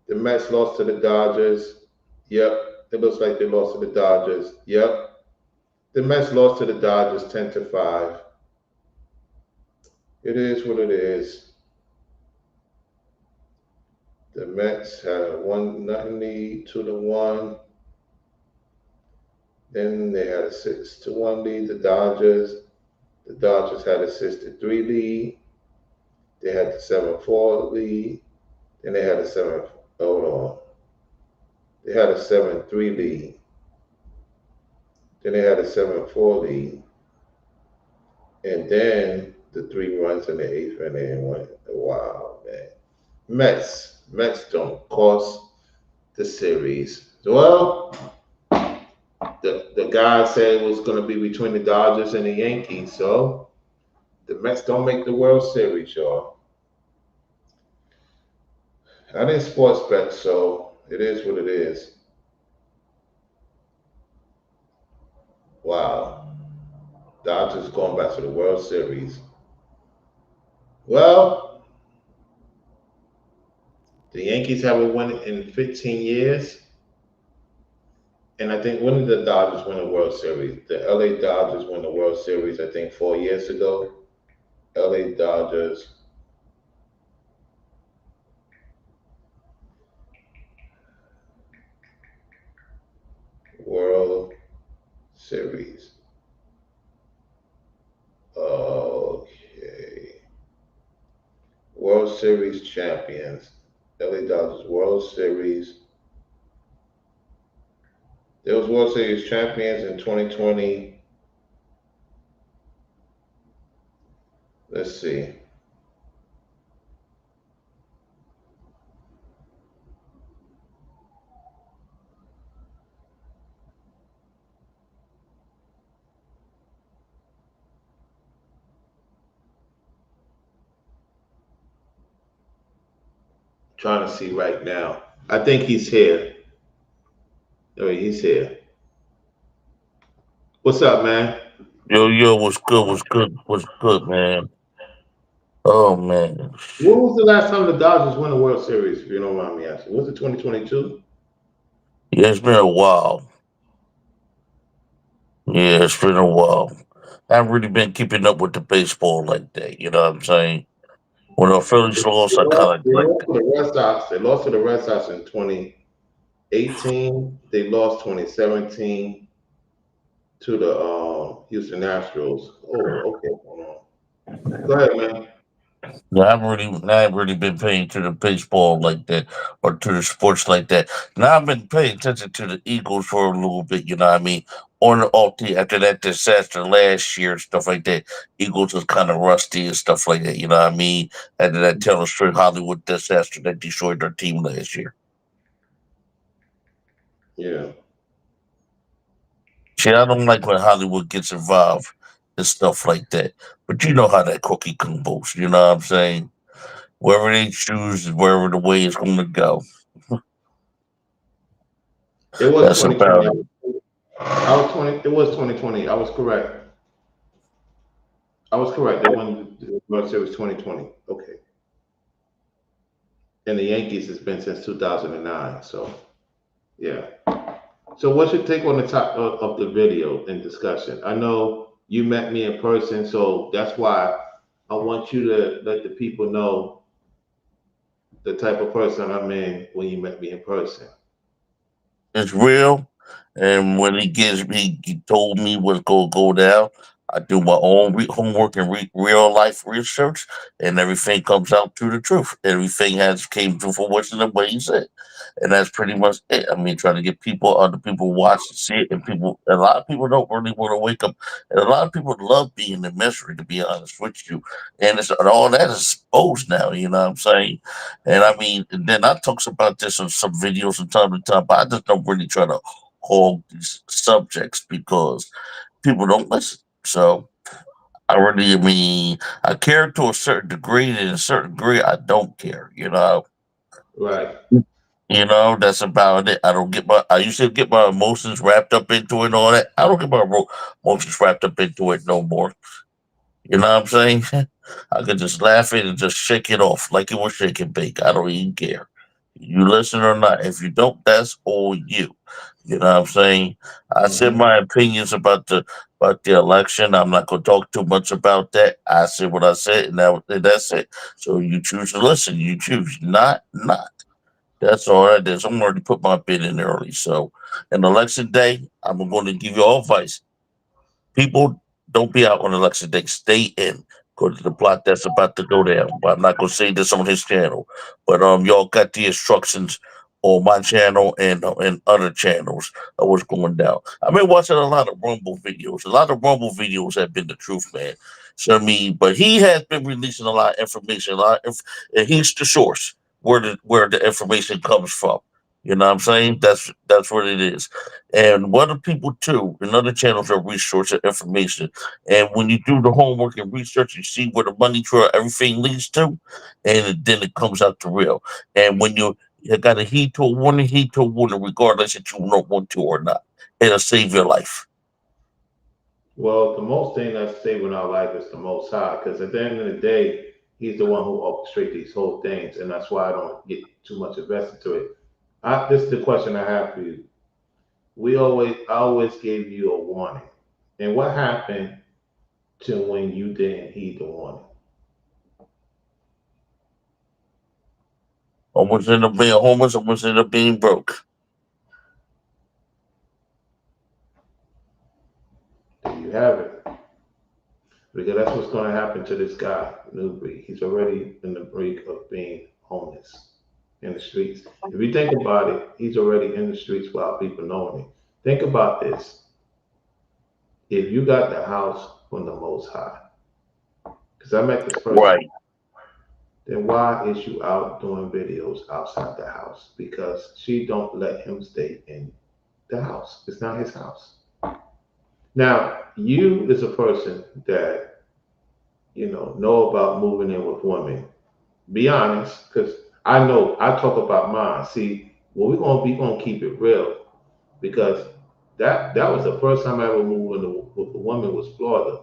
Mets lost to the Dodgers. Yep. It looks like they lost to the Dodgers. Yep. The Mets lost to the Dodgers 10-5. It is what it is. The Mets had a 1-0 lead, 2-1. Then they had a 6-1 lead. The Dodgers had a 6-3 lead. They had the 7-4 lead. Then they had a 7. Hold on. They had a 7-3 lead. Then they had a 7-4 lead. And then the 3 runs in the 8th inning went. Wow, man. Mets don't cost the series. Well, the guy said it was going to be between the Dodgers and the Yankees, so the Mets don't make the World Series, y'all. I didn't sports bet, so it is what it is. Wow. Dodgers going back to the World Series. Well, the Yankees haven't won in 15 years. And I think when did the Dodgers win the World Series? The LA Dodgers won the World Series, I think, 4 years ago. LA Dodgers. World Series. Okay. World Series champions. LA Dodgers World Series. There was World Series champions in 2020. Let's see. Trying to see right now. I think he's here. Oh, he's here. What's up, man? Yo, what's good, man? Oh man, When was the last time the Dodgers won the World Series, if you don't mind me asking? Was it 2022? yeah, it's been a while. Yeah, it's been a while. I haven't really been keeping up with the baseball like that. You know what I'm saying? When the Phillies lost, I kind of They like, lost to the Red Sox. They lost to the Red Sox in 2018. They lost 2017 to the Houston Astros. Oh, okay. Hold on. Go ahead, man. I haven't really been paying to the baseball like that or to the sports like that. Now I've been paying attention to the Eagles for a little bit. You know what I mean? on and off the after that disaster last year and stuff like that. Eagles was kind of rusty and stuff like that. You know what I mean? After that Taylor Swift Hollywood disaster that destroyed their team last year. Yeah. See, I don't like when Hollywood gets involved and stuff like that. But you know how that cookie crumbles. You know what I'm saying? Wherever they choose is wherever the way it's going to go. It was That's about 2020. it. I was 20. It was 2020. I was correct. I was correct. They won the World Series 2020. Okay. And the Yankees has been since 2009. So yeah. So what's your take on the top of the video and discussion? I know you met me in person, so that's why I want you to let the people know the type of person I'm in when you met me in person. It's real. And when he told me what's going to go down, I do my own homework and real life research, and everything comes out to the truth. Everything has came to fruition the way he said, and that's pretty much it. I mean, trying to get other people watch and see it, and a lot of people don't really want to wake up, and a lot of people love being in misery. To be honest with you, and all that is exposed now. You know what I'm saying? And I mean, and then I talks about this on some videos from time to time, but I just don't really try to hog these subjects because people don't listen. So I mean, I care to a certain degree, and in a certain degree, I don't care. Right. That's about it. I used to get my emotions wrapped up into it and all that. I don't get my emotions wrapped up into it no more. You know what I'm saying? I could just laugh it and just shake it off like it was shake and bake. I don't even care. You listen or not. If you don't, that's all you. You know what I'm saying? I said Hmm. my opinions about the election. I'm not gonna talk too much about that. I said what I said, and that's it. So you choose to listen. You choose not. That's all that is. I'm already put my bid in early. So, an election day, I'm going to give you all advice. People don't be out on election day. Stay in. Go to the plot that's about to go down. But I'm not gonna say this on his channel. But y'all got the instructions on my channel and other channels of what's going down. I've been watching a lot of Rumble videos. A lot of Rumble videos have been the truth, man. So I mean, but he has been releasing a lot of information. And he's the source where the information comes from. You know what I'm saying? That's what it is. And what other people too, and other channels are resource and information. And when you do the homework and research, you see where the money trail, everything leads to, and then it comes out to real. And when you got to heed to a warning, regardless if you don't want to or not. It'll save your life. Well, the most thing that's saving our life is the Most High, because at the end of the day, He's the one who orchestrates these whole things, and that's why I don't get too much invested to it. This is the question I have for you. I always gave you a warning, and what happened to when you didn't heed the warning? Almost end up being homeless, almost end up being broke. Do you have it? Because that's what's going to happen to this guy, Nubreed. He's already in the brink of being homeless in the streets. If you think about it, he's already in the streets without people knowing it. Think about this. If you got the house from the Most High, because I met this person, Right. then why is you out doing videos outside the house? Because she don't let him stay in the house. It's not his house. Now, you is a person that know about moving in with women. Be honest, because I know I talk about mine. See, well, we're gonna keep it real because that was the first time I ever moved with a woman was Florida,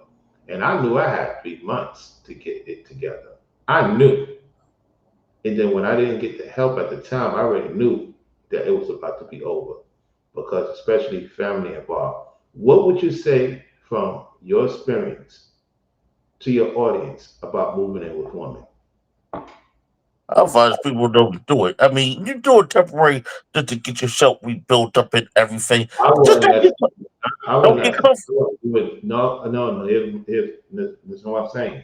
and I knew I had 3 months to get it together. I knew, and then when I didn't get the help at the time, I already knew that it was about to be over because especially family involved. What would you say from your experience to your audience about moving in with women? I advise people don't do it. I mean, you do it temporary just to get yourself rebuilt up and everything. I Just wouldn't ask. I don't wouldn't get ask. comfortable. No, no, no. This is what I'm saying.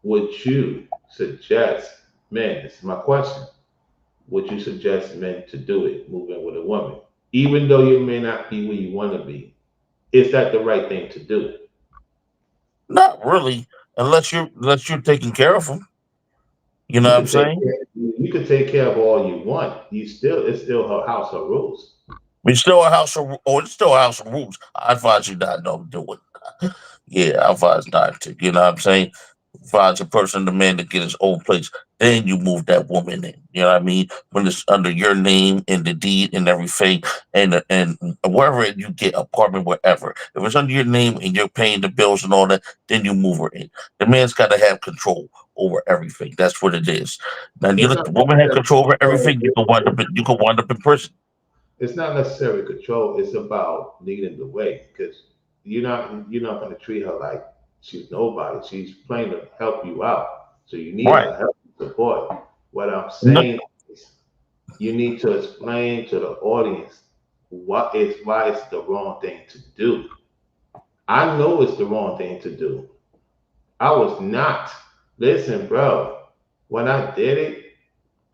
Would you suggest men? This is my question. Would you suggest men to do it, move in with a woman? even though you may not be where you want to be. Is that the right thing to do? Not really, unless you're taking care of them. You know You what I'm could take saying? care, you could take care of all you want. It's still her house, her rules. It's still a house of, or it's still a house of rules. I advise you not to do it. Yeah, I advise not to. You know what I'm saying? Advise a person, the man, to get his own place. Then you move that woman in. You know what I mean? When it's under your name and the deed and everything, and wherever you get apartment, wherever. If it's under your name and you're paying the bills and all that, then you move her in. The man's got to have control over everything. That's what it is. Now you It's let not the woman have necessarily control over control. everything. You can wind up in prison. It's not necessarily control. It's about leading the way because you're not going to treat her like she's nobody. She's playing to help you out, so you need Right. her help and support. What I'm No, saying is, you need to explain to the audience why it's the wrong thing to do. I know it's the wrong thing to do. I was not. Listen, bro. When I did it,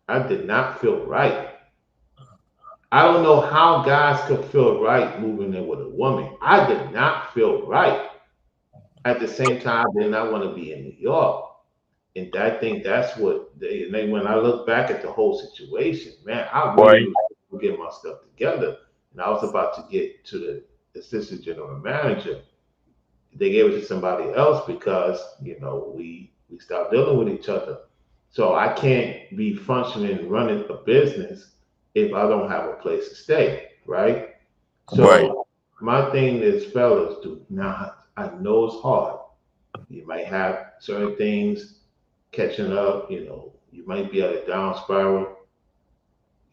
I did not feel right. I don't know how guys could feel right moving in with a woman. I did not feel right. At the same time, I did not want to be in New York. And I think that's what when I look back at the whole situation, man, I really right. was getting my stuff together. And I was about to get to the assistant general manager. They gave it to somebody else because, we stopped dealing with each other. So I can't be functioning running a business if I don't have a place to stay, right? Right. So my thing is, fellas, do not. I know it's hard. You might have certain things catching up. You might be at a down spiral.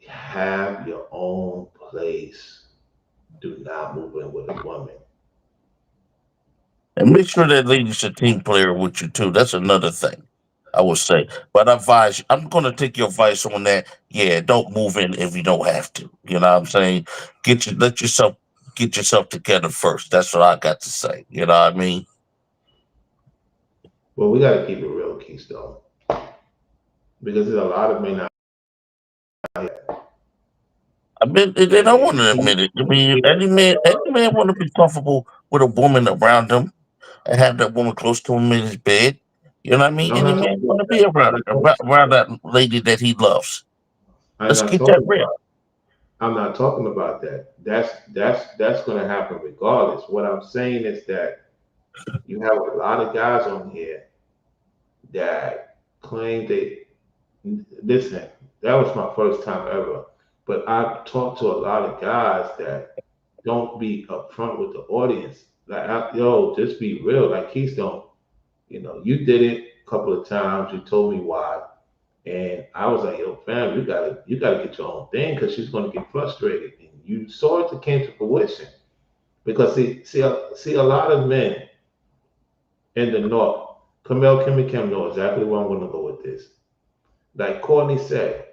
Have your own place. Do not move in with a woman. And make sure that lady's a team player with you too. That's another thing I would say. But I'm going to take your advice on that. Yeah, don't move in if you don't have to. You know what I'm saying? Let yourself get yourself together first. That's what I got to say. You know what I mean? Well, we got to keep it real, Keystone, because there's a lot of men out I mean, they don't there. want to admit it. I mean, any man want to be comfortable with a woman around him and have that woman close to him in his bed. You know what I mean? I'm Any not man talking want about to be that. I'm around not talking, around that lady that he loves. I'm Let's not get that talking real. about. I'm not talking about that. That's going to happen regardless. What I'm saying is that you have a lot of guys on here that claim they listen. That was my first time ever, but I've talked to a lot of guys that don't be upfront with the audience. Like, yo, just be real. Like Keystone, you did it a couple of times. You told me why, and I was like, yo, fam, you gotta get your own thing because she's gonna get frustrated. And you saw it came to fruition because see a lot of men in the north. Kamel Kim and Kim know exactly where I'm gonna go with this. Like Courtney said,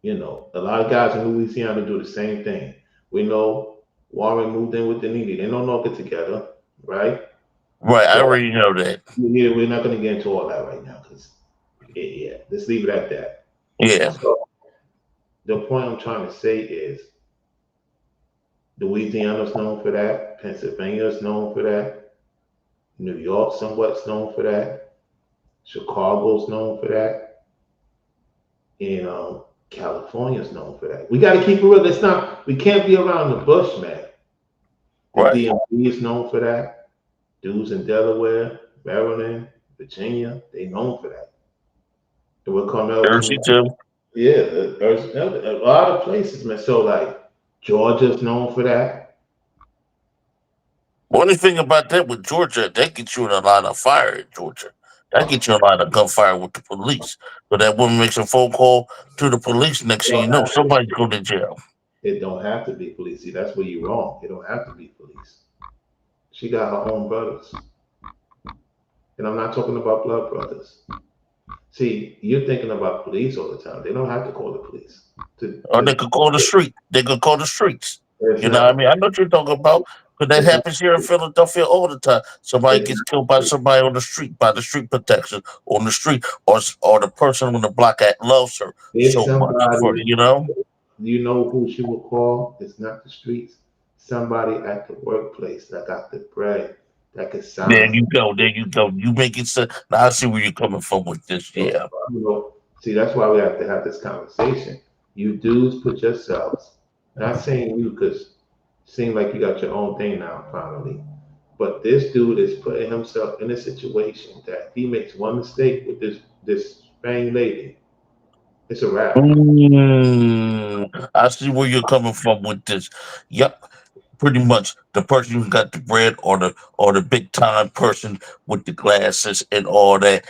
a lot of guys in Louisiana do the same thing. We know Warren moved in with Danini. They don't know get together, right? Right, I So already know that. we're not gonna get into all that right now because yeah, let's leave it at that. Yeah, So the point I'm trying to say is Louisiana's known for that. Pennsylvania's known for that. New York somewhat's known for that. Chicago's known for that. And California's known for that. We got to keep it real. It's not. We can't be around the bush, man. The right. DMV is known for that. Dudes in Delaware, Maryland, Virginia, they known for that. And what Carmel Jersey Kimmy, too. yeah, a lot of places, man. So like Georgia's known for that. Only thing about that with Georgia, that gets you in a lot of fire in Georgia. That gets you in a lot of gunfire with the police. So that woman makes a phone call to the police. Next thing you know, somebody's going to jail. It don't have to be police. See, that's where you're wrong. It don't have to be police. She got her own brothers, and I'm not talking about blood brothers. See, you're thinking about police all the time. They don't have to call the police. Or they could call the street. They could call the streets. It's You know what I not. mean? I know what you're talking about. Because that It's not. happens here in Philadelphia all the time. Somebody It's gets not. killed by somebody on the street, by the street protection on the street, or the person on the block that loves her If so much. For somebody, you know? You know who she will call? It's not the streets. Somebody at the workplace that got the bread that could There sign you some. go. There you go. You make it sense. Now I see where you're coming from with this. So, Yeah. see, that's why we have to have this conversation. You dudes put yourselves, not saying you because seem like you got your own thing now, finally. But this dude is putting himself in a situation that he makes one mistake with this Spain lady. It's a wrap. I see where you're coming from with this. Yep. Pretty much the person who got the bread or the big time person with the glasses and all that.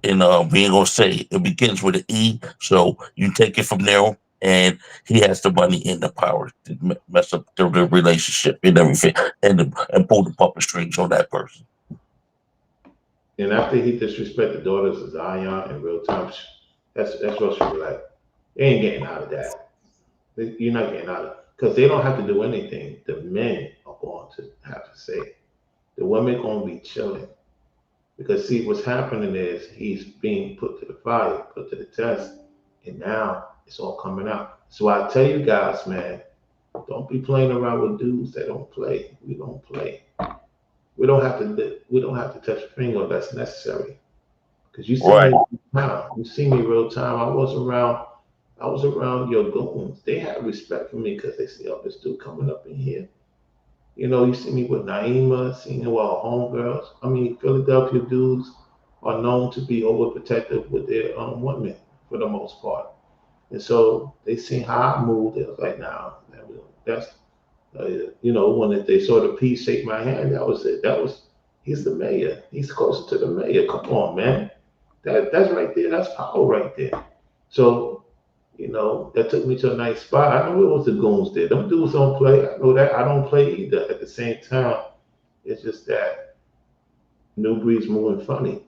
And we ain't gonna say it begins with an E, so you take it from there. And he has the money and the power to mess up the relationship and everything, and pull the puppet strings on that person. And after he disrespect the daughters of Zion in real time, that's what she be like. They ain't getting out of that. You're not getting out of it because they don't have to do anything. The men are going to have to say. The women gonna be chilling because see what's happening is he's being put to the fire, put to the test, and now it's all coming out. So I tell you guys, man, don't be playing around with dudes that don't play. We don't play. We don't have to. We don't have to touch a finger unless necessary. Cause you see me Right. real time. You see me real time. I was around. I was around your goons. They had respect for me because they see, oh, this dude coming up in here. You know, you see me with Naima, seeing with our homegirls. I mean, Philadelphia dudes are known to be overprotective with their women for the most part. And so they seen how I moved. They was like, nah, that's, when they saw the piece shake my hand, that was it. He's the mayor. He's closer to the mayor. Come on, man. That's right there. That's power right there. So, that took me to a nice spot. I know it was the goons there. Them dudes don't play. I know that. I don't play either. At the same time, it's just that Nubreed's moving funny.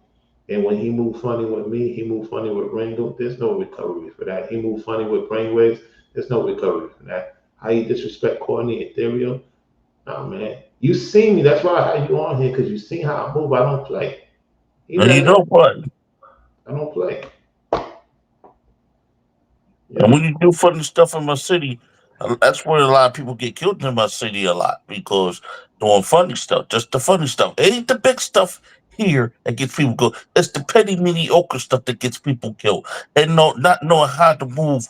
And when he moved funny with me, he moved funny with Ringo. There's no recovery for that. He moved funny with Brainwaves. There's no recovery for that. How you disrespect Courtney Ethereal? Nah, man. You see me. That's why I had you on here because you see how I move. I don't play. And Even you as a know what? I don't play. And Yeah. when you do funny stuff in my city, that's where a lot of people get killed in my city a lot because doing funny stuff, just the funny stuff. It ain't the big stuff here that gets people killed. It's the petty, mediocre stuff that gets people killed, and not knowing how to move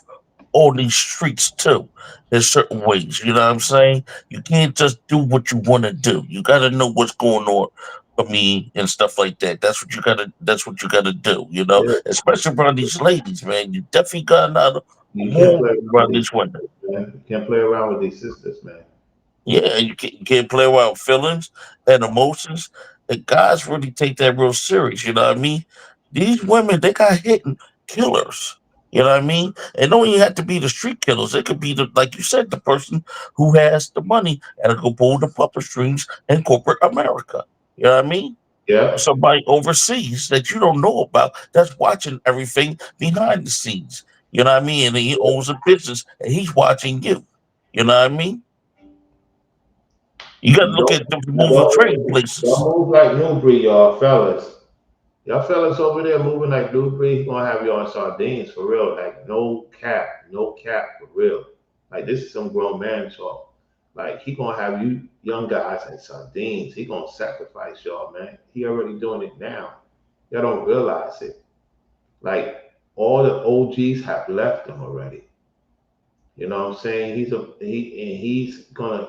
on these streets too, in certain ways. You know what I'm saying? You can't just do what you want to do. You got to know what's going on for me and stuff like that. That's what you gotta. That's what you gotta do. You know, Yeah. especially around these ladies, man. You definitely got to You can't move play around with around these these women. sisters, man. You can't play around with these sisters, man. Yeah, you can't play around with feelings and emotions. And guys really take that real serious. You know what I mean? These women, they got hidden killers. You know what I mean? And don't even have to be the street killers. It could be the, like you said, the person who has the money and go pull the puppet strings in corporate America. You know what I mean? Or Yeah. somebody overseas that you don't know about that's watching everything behind the scenes. You know what I mean? And he owns a business and he's watching you. You know what I mean? You got to look Don't, at the move of trading places. don't move like Newbury, y'all fellas. Y'all fellas over there moving like Newbury, he gonna have you on sardines for real. Like no cap for real. Like this is some grown man talk. Like he gonna have you young guys in sardines. He gonna sacrifice y'all, man. He already doing it now. Y'all don't realize it. Like all the OGs have left him already. You know what I'm saying? He's gonna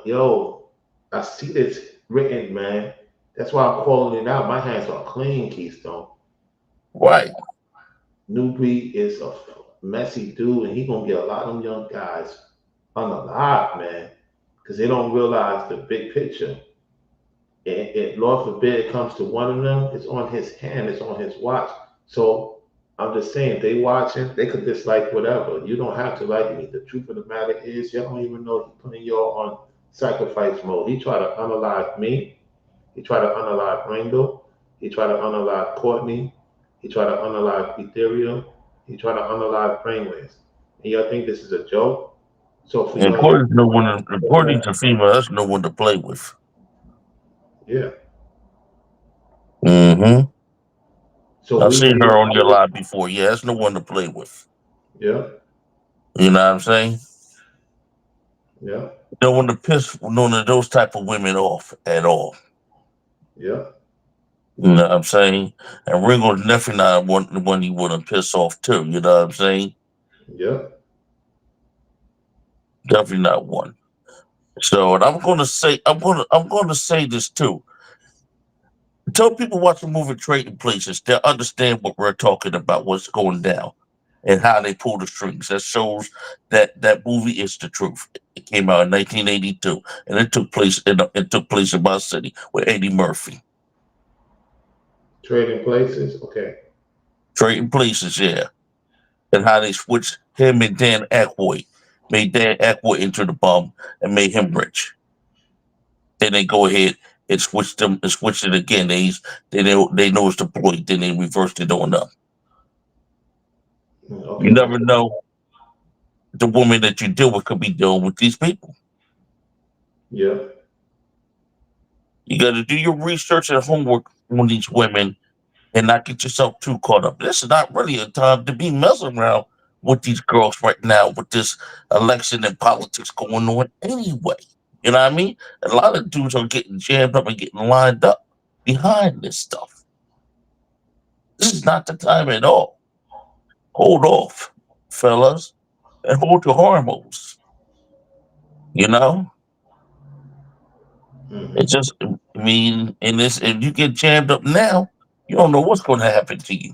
I see this written, man. That's why I'm calling it out. My hands are clean, Keystone. Right. Newbie is a messy dude, and he gonna get a lot of them young guys unalive, man, because they don't realize the big picture. And Lord forbid it comes to one of them, it's on his hand, it's on his watch. So I'm just saying, they watching, they could dislike whatever. You don't have to like me. The truth of the matter is, y'all don't even know he's putting y'all on sacrifice mode. He tried to unalive me. He tried to unalive Randall. He tried to unalive Courtney. He tried to unalive Ethereum. He tried to unalive Brainwaves. And y'all think this is a joke? So for And y'all, according to female, that's no one to play with. yeah. Mm-hmm. So I've we seen need, her on your live before. Yeah, that's no one to play with. yeah. You know what I'm saying? Yeah. Don't want to piss none of those type of women off at all. Yeah. You know what I'm saying? And Ringo's definitely not one you want to piss off too. You know what I'm saying? Yeah. Definitely not one. So, and I'm gonna say this too. Tell people watch the movie Trading Places, they'll understand what we're talking about, what's going down, and how they pull the strings. That shows that that movie is the truth. It came out in 1982, and it took place in my city with Eddie Murphy. Trading places. Okay. Trading Places, yeah, and how they switched him and Dan Aykroyd, made Dan Aykroyd into the bum and made him rich. Then they go ahead and switched it again. They know it's the ploy. Then they reversed it on them. You Okay. never know the woman that you deal with could be dealing with these people. Yeah. You got to do your research and homework on these women and not get yourself too caught up. This is not really a time to be messing around with these girls right now with this election and politics going on anyway. You know what I mean? A lot of dudes are getting jammed up and getting lined up behind this stuff. This is not the time at all. Hold off, fellas, and hold your hormones. You know? It's Hmm. just, I mean, in this, if you get jammed up now, you don't know what's going to happen to you.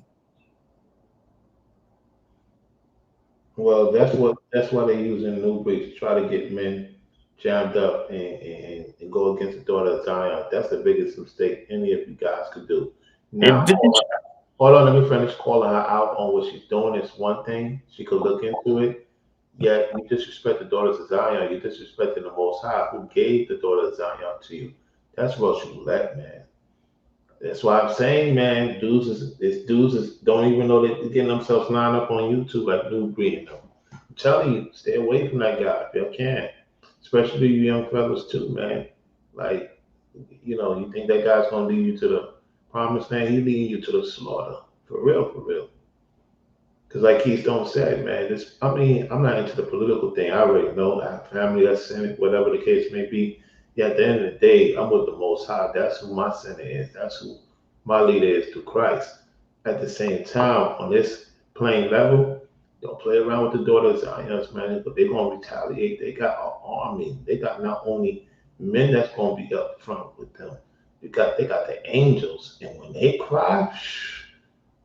Well, that's why they using Nubreed to try to get men jammed up and go against the daughter of Zion. That's the biggest mistake any of you guys could do. And Now, didn't hold on, let me finish calling her out on what she's doing. Is one thing she could look into it. Yet you disrespect the daughters of Zion. You disrespecting the Most High, who gave the daughter of Zion to you. That's what you let, man. That's why I'm saying, man, dudes is don't even know they're getting themselves lined up on YouTube like New Breed. I'm telling you, stay away from that guy if you can. Especially you young fellas too, man. Like, you think that guy's gonna lead you to the promised land, he leading you to the slaughter. For real, for real. Because like Keystone said, man, I mean, I'm not into the political thing. I already know I have family that's Senate, whatever the case may be. Yeah, at the end of the day, I'm with the Most High. That's who my Senate is. That's who my leader is through Christ. At the same time, on this playing level, don't play around with the daughters of Zion, man, but they're going to retaliate. They got an army. They got not only men that's going to be up front with them, they got the angels. And when they cry,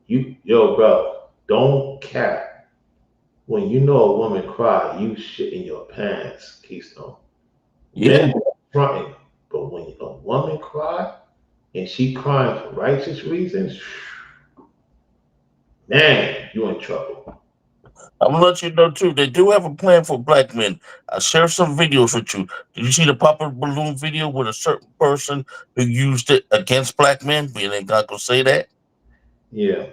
yo, bro, don't cap. When you know a woman cry, you shit in your pants, Keystone. yeah. Men be fronting, but when a woman cry and she crying for righteous reasons, man, you in trouble. I'm gonna let you know too. They do have a plan for black men. I share some videos with you. Did you see the pop up balloon video with a certain person who used it against black men? We ain't not gonna say that. Yeah,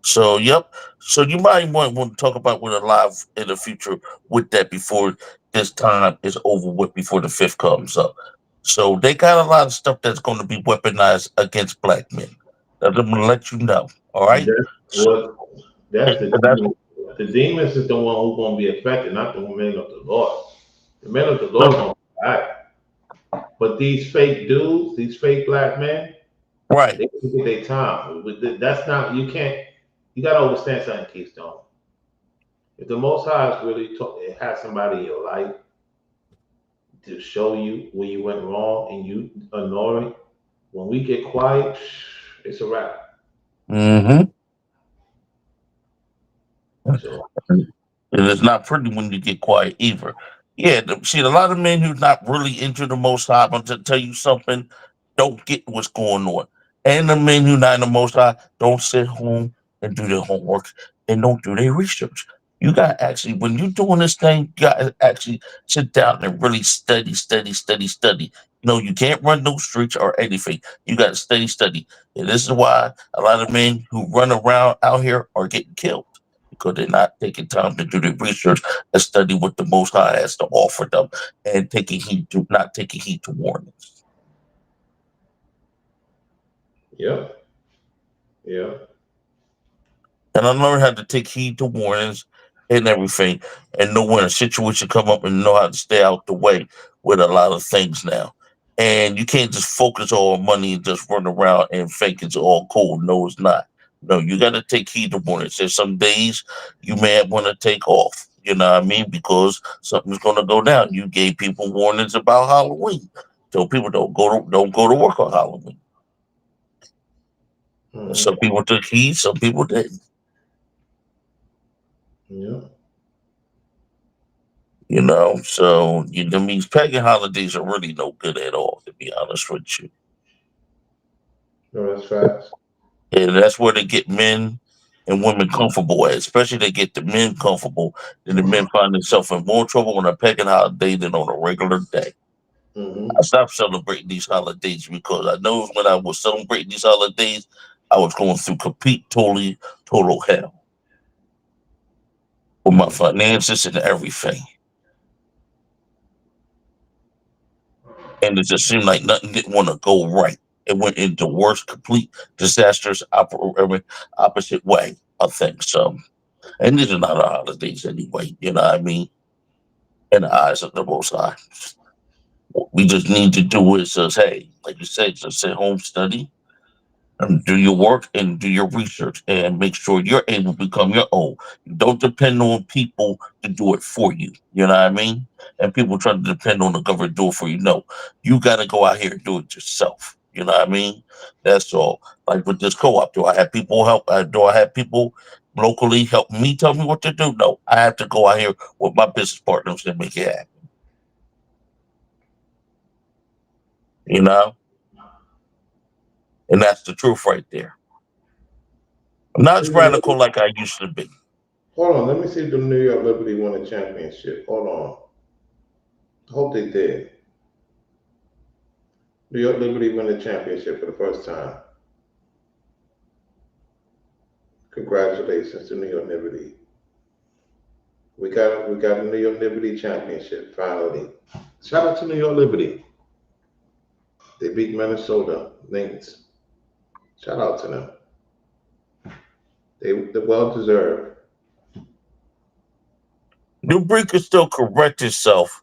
So, yep. So you might want to talk about with a live in the future with that before this time is over with, before the fifth comes up. So they got a lot of stuff that's going to be weaponized against black men. I'm going to let you know. All right. that's So what that's the that's demon. The demons is the one who's gonna be affected, not the men of the Lord. The men of the Lord no, gonna be all right. But these fake dudes, these fake black men, right. they can get their time. That's not you can't. You gotta understand something, Keystone. If the Most High is really it has somebody in your life to show you where you went wrong and you ignore it, when we get quiet, it's a wrap. Mm-hmm. So And it's not pretty when you get quiet either. Yeah, see, a lot of men who's not really into the Most High, but to tell you something, don't get what's going on. And the men who not in the Most High don't sit home and do their homework and don't do their research. You got to actually, when you're doing this thing, you got to actually sit down and really study, study, study, study. You can't run no streets or anything. You got to study, study. And this is why a lot of men who run around out here are getting killed, because they're not taking time to do the research and study what the Most High has to offer them, and not taking heed to warnings. yeah, yeah, And I learned how to take heed to warnings and everything, and know when a situation come up and know how to stay out the way with a lot of things now. And you can't just focus all on money and just run around and think it's all cool. No, it's not. No, you got to take heed of warnings. There's some days you may want to take off. You know what I mean? Because something's going to go down. You gave people warnings about Halloween, so people don't go to work on Halloween. Some Mm-hmm. people took heed, some people didn't. Yeah. So that means pagan holidays are really no good at all, to be honest with you. No, that's facts. And that's where they get men and women comfortable at. Especially they get the men comfortable, then the men find themselves in more trouble on a pagan holiday than on a regular day. I Mm-hmm. stopped celebrating these holidays because I know when I was celebrating these holidays, I was going through complete, total hell with my Mm. finances and everything. And it just seemed like nothing didn't want to go right. It went into worst, complete, disastrous, opposite way of things. So, and these are not our holidays anyway. You know what I mean? In the eyes of the Most High, what we just need to do is, says, hey, like you said, just sit home, study, and do your work and do your research and make sure you're able to become your own. You don't depend on people to do it for you. You know what I mean? And people try to depend on the government to do it for you. No, you got to go out here and do it yourself. You know what I mean? That's all. Like with this co-op, do I have people help? Do I have people locally help me tell me what to do? No, I have to go out here with my business partners and make it happen. You know, and that's the truth right there. I'm not as radical like I used to be. Hold on, let me see if the New York Liberty won a championship. Hold on. Hope they did. New York Liberty won the championship for the first time. Congratulations to New York Liberty. We got a New York Liberty championship finally. Shout out to New York Liberty. They beat Minnesota Lynx. Shout out to them. They well deserved. Nubreed can still correct himself.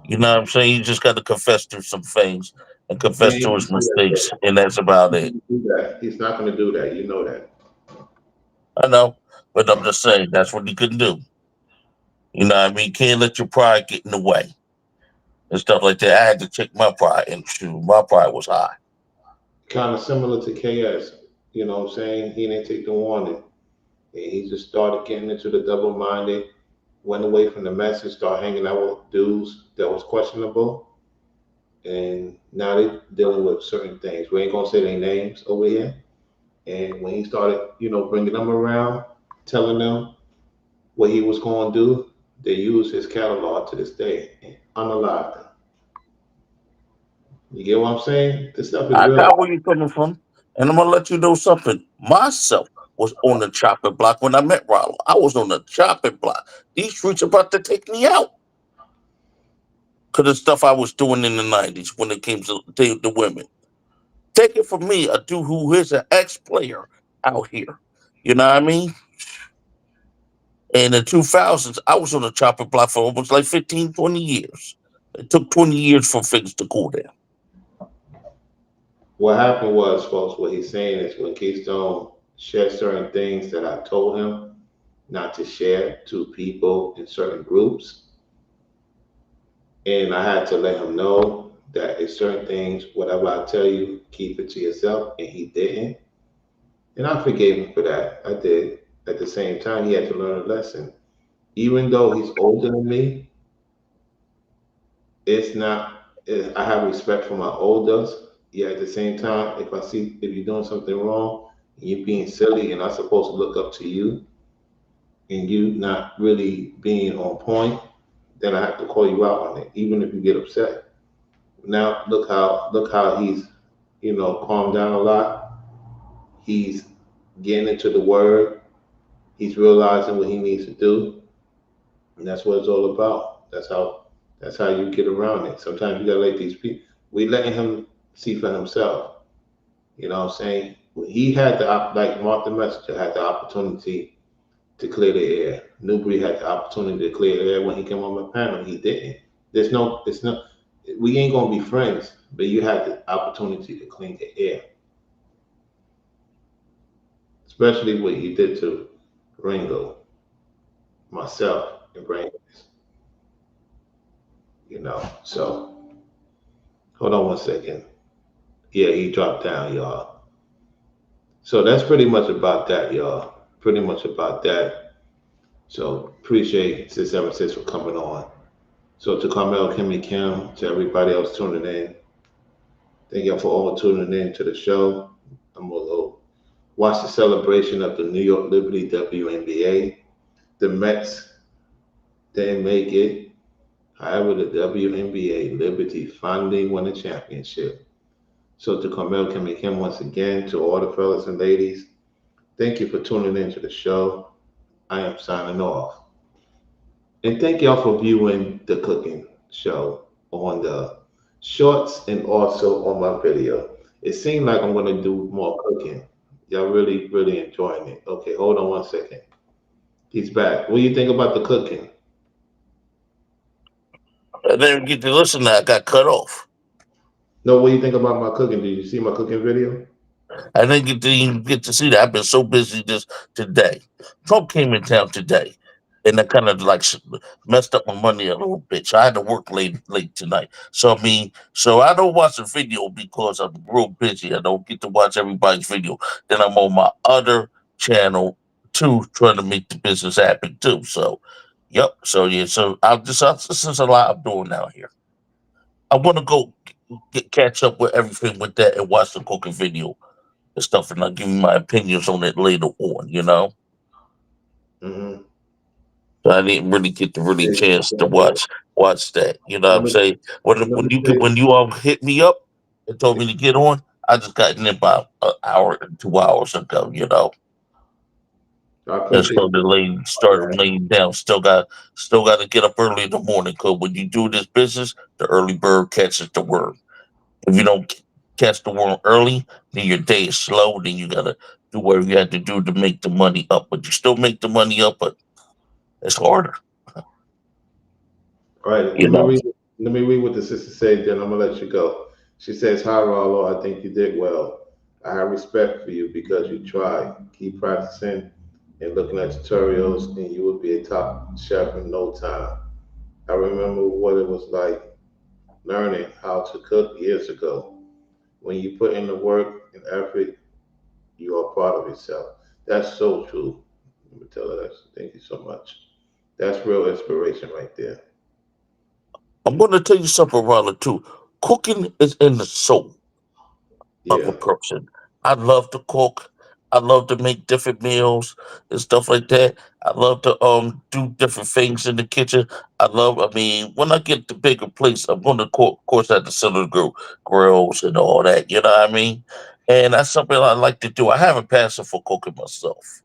You know what I'm saying? You just got to confess to some things and He confess ain't to gonna his do that mistakes, though. and that's about He's it. not gonna do that. He's not gonna do that. You know that. I know, but I'm just saying that's what he can do. You know what I mean? You can't let your pride get in the way and stuff like that. I had to check my pride, and shoot, my pride was high. Kind of similar to KS. You know what I'm saying? He didn't take the warning. And he just started getting into the double minded, went away from the message, started hanging out with dudes that was questionable. And now they dealing with certain things. We ain't gonna say their names over here. And when he started, bringing them around, telling them what he was going to do, they use his catalog to this day and unalive them. You get what I'm saying? This stuff is I real. got where you're coming from, and I'm gonna let you know something. Myself was on the chopping block when I met Rollo. I was on the chopping block. These streets about to take me out because of stuff I was doing in the '90s when it came to the women. Take it from me, a dude who is an ex-player out here. You know what I mean? In the 2000s, I was on the chopping block for almost like 15, 20 years. It took 20 years for things to cool down. What happened was, folks, what he's saying is when Keystone shared certain things that I told him not to share to people in certain groups, and I had to let him know that it's certain things, whatever I tell you, keep it to yourself, and he didn't. And I forgave him for that. I did. At the same time, he had to learn a lesson. Even though he's older than me, it's not. I have respect for my elders. Yeah. At the same time, if I see if you're doing something wrong, and you're being silly, and I'm supposed to look up to you, and you not really being on point, then I have to call you out on it, even if you get upset. Now look how he's calmed down a lot. He's getting into the word. He's realizing what he needs to do, and that's what it's all about. That's how you get around it. Sometimes you gotta let these people. We letting him see for himself. You know what I'm saying? He had like Mark the Messenger had the opportunity to clear the air. Nubreed had the opportunity to clear the air when he came on my panel. He didn't. It's no. We ain't gonna be friends, but you had the opportunity to clean the air, especially what you did to Ringo, myself, and Brain. So hold on one second. Yeah, he dropped down, y'all. So that's pretty much about that, y'all. Pretty much about that. So appreciate 676 for coming on. So to Carmel, Kimmy, Kim, to everybody else tuning in, thank y'all for all tuning in to the show. I'm gonna go watch the celebration of the New York Liberty WNBA. The Mets didn't make it. However, the WNBA Liberty finally won a championship. So to Carmel, Kimmy, Kim, once again, to all the fellas and ladies, thank you for tuning in to the show. I am signing off. And thank y'all for viewing the cooking show on the shorts and also on my video. It seemed like I'm going to do more cooking. Y'all really, really enjoying it. Okay, hold on one second. He's back. What do you think about the cooking? I didn't get to listen. I got cut off. No, what do you think about my cooking? Did you see my cooking video? I didn't get to even get to see that. I've been so busy this today. Trump came in town today, and that kind of like messed up my money a little bit. So I had to work late tonight. So I mean, so I don't watch the video because I'm real busy. I don't get to watch everybody's video. Then I'm on my other channel too, trying to make the business happen too. So, yep. So yeah. So this is a lot I'm doing now here. I want to go catch up with everything with that and watch the cooking video and stuff, and I'll give you my opinions on it later on. Mm-hmm. So I didn't really get the really chance to watch that. You know what Let I'm me, saying? When let me when you say, when you all hit me up and told me to get on, I just got in about an hour and 2 hours ago. I And appreciate you. started laying down. Still got to get up early in the morning because when you do this business, the early bird catches the worm. If you don't catch the worm early, then your day is slow. Then you gotta do whatever you have to do to make the money up. But you still make the money up, but it's harder, All right, you know. let me read what the sister said, then I'm gonna let you go. She says, "Hi, Rollo. I think you did well. I have respect for you because you tried. Keep practicing and looking at tutorials, and you will be a top chef in no time. I remember what it was like learning how to cook years ago. When you put in the work and effort, you are proud of yourself. That's so true. Let me tell her that. Thank you so much. That's real inspiration right there. I'm gonna tell you something, Ronald, too. Cooking is in the soul of a Yeah, person. I love to cook. I love to make different meals and stuff like that. I love to do different things in the kitchen. I mean, when I get the bigger place, I'm gonna of course have the cylinder grills and all that, you know what I mean? And that's something I like to do. I have a passion for cooking myself.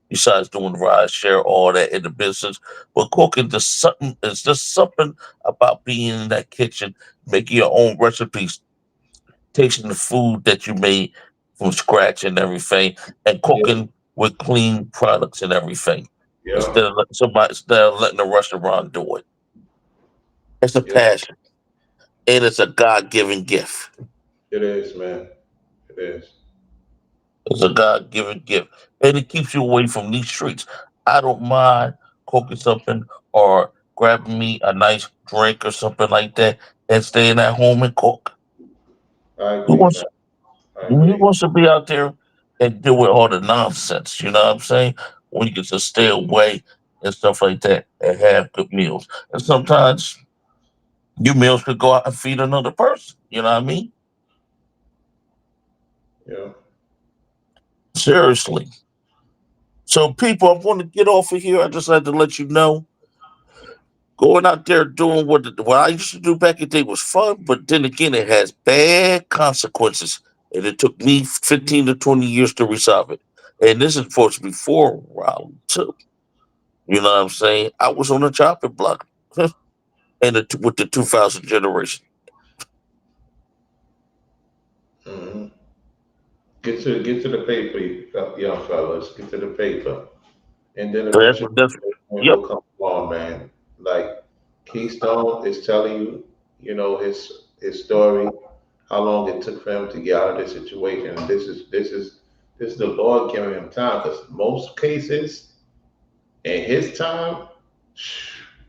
Besides doing rides, share all that in the business. But cooking just something it's just something about being in that kitchen, making your own recipes, tasting the food that you made from scratch and everything, and yeah, cooking with clean products and everything. yeah, Instead of letting the restaurant do it. It's a yeah. passion. And it's a God given gift. It is, man. It is. It's a God given gift. And it keeps you away from these streets. I don't mind cooking something or grabbing me a nice drink or something like that and staying at home and cook. I Who agree, wants man. I who agree. wants to be out there and do all the nonsense, you know what I'm saying? When you can just stay away and stuff like that and have good meals. And sometimes your meals could go out and feed another person. You know what I mean? Yeah. Seriously. So people, I want to get off of here. I just had to let you know. Going out there doing what I used to do back in the day was fun, but then again, it has bad consequences, and it took me 15 to 20 years to resolve it. And this is supposed to be before round two. You know what I'm saying? I was on the chopping block, and with the 2000 generation. Hmm. Get to the paper, young fellas. Get to the paper. And then So eventually that's it yep. will come along, man. Like Keystone is telling you, his story, how long it took for him to get out of this situation. And this is the Lord giving him time, because most cases in his time,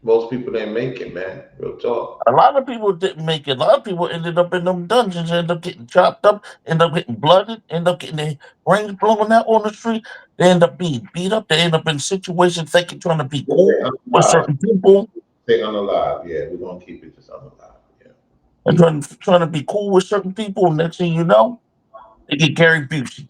most people didn't make it, man. Real talk. A lot of people didn't make it. A lot of people ended up in them dungeons, ended up getting chopped up, ended up getting blooded, ended up getting their brains blown out on the street. They end up being beat up. They end up in situations thinking trying to be They cool say with unalive. certain people Say unalive. Yeah, we're gonna keep it just unalive. Yeah. and trying to be cool with certain people. Next thing you know, they get Gary Busey.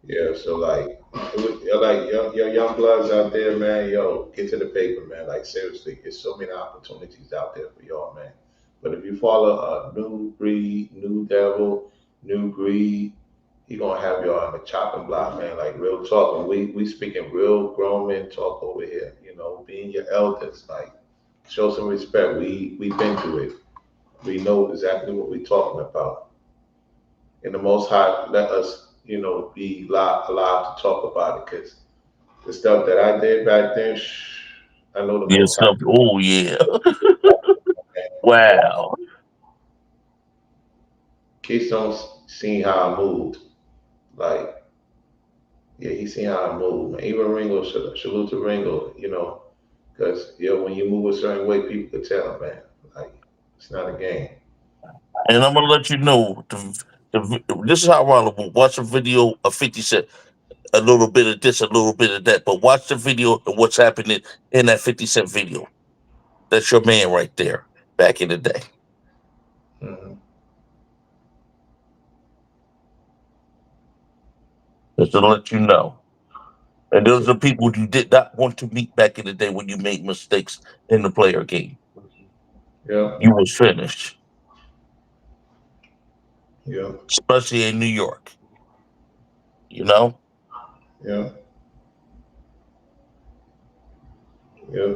Yeah, so like your young bloods out there, man, yo, get to the paper, man. Like seriously, there's so many opportunities out there for y'all, man. But if you follow a new breed, new devil, new greed, he gonna have y'all on the chopping block, man. Like real talk, and we speaking real grown men talk over here. Being your elders, like show some respect. We've been through it. We know exactly what we're talking about. And the Most High let us, be allowed to talk about it, because the stuff that I did back then, I know the Yeah, Most High. stuff. Oh yeah. Man. Wow. Keystone's seen how I moved. Like, yeah, he seen how I moved, man. Even Ringo, salute to Ringo, because, when you move a certain way, people can tell, man. Like, it's not a game. And I'm gonna let you know this is how I will watch a video of 50 Cent. A little bit of this, a little bit of that. But watch the video and what's happening in that 50 Cent video. That's your man right there back in the day. Hmm. Just to let you know. And those So, are people you did not want to meet back in the day when you made mistakes in the player game. yeah, You was finished, yeah, especially in New York. You know? yeah, yeah.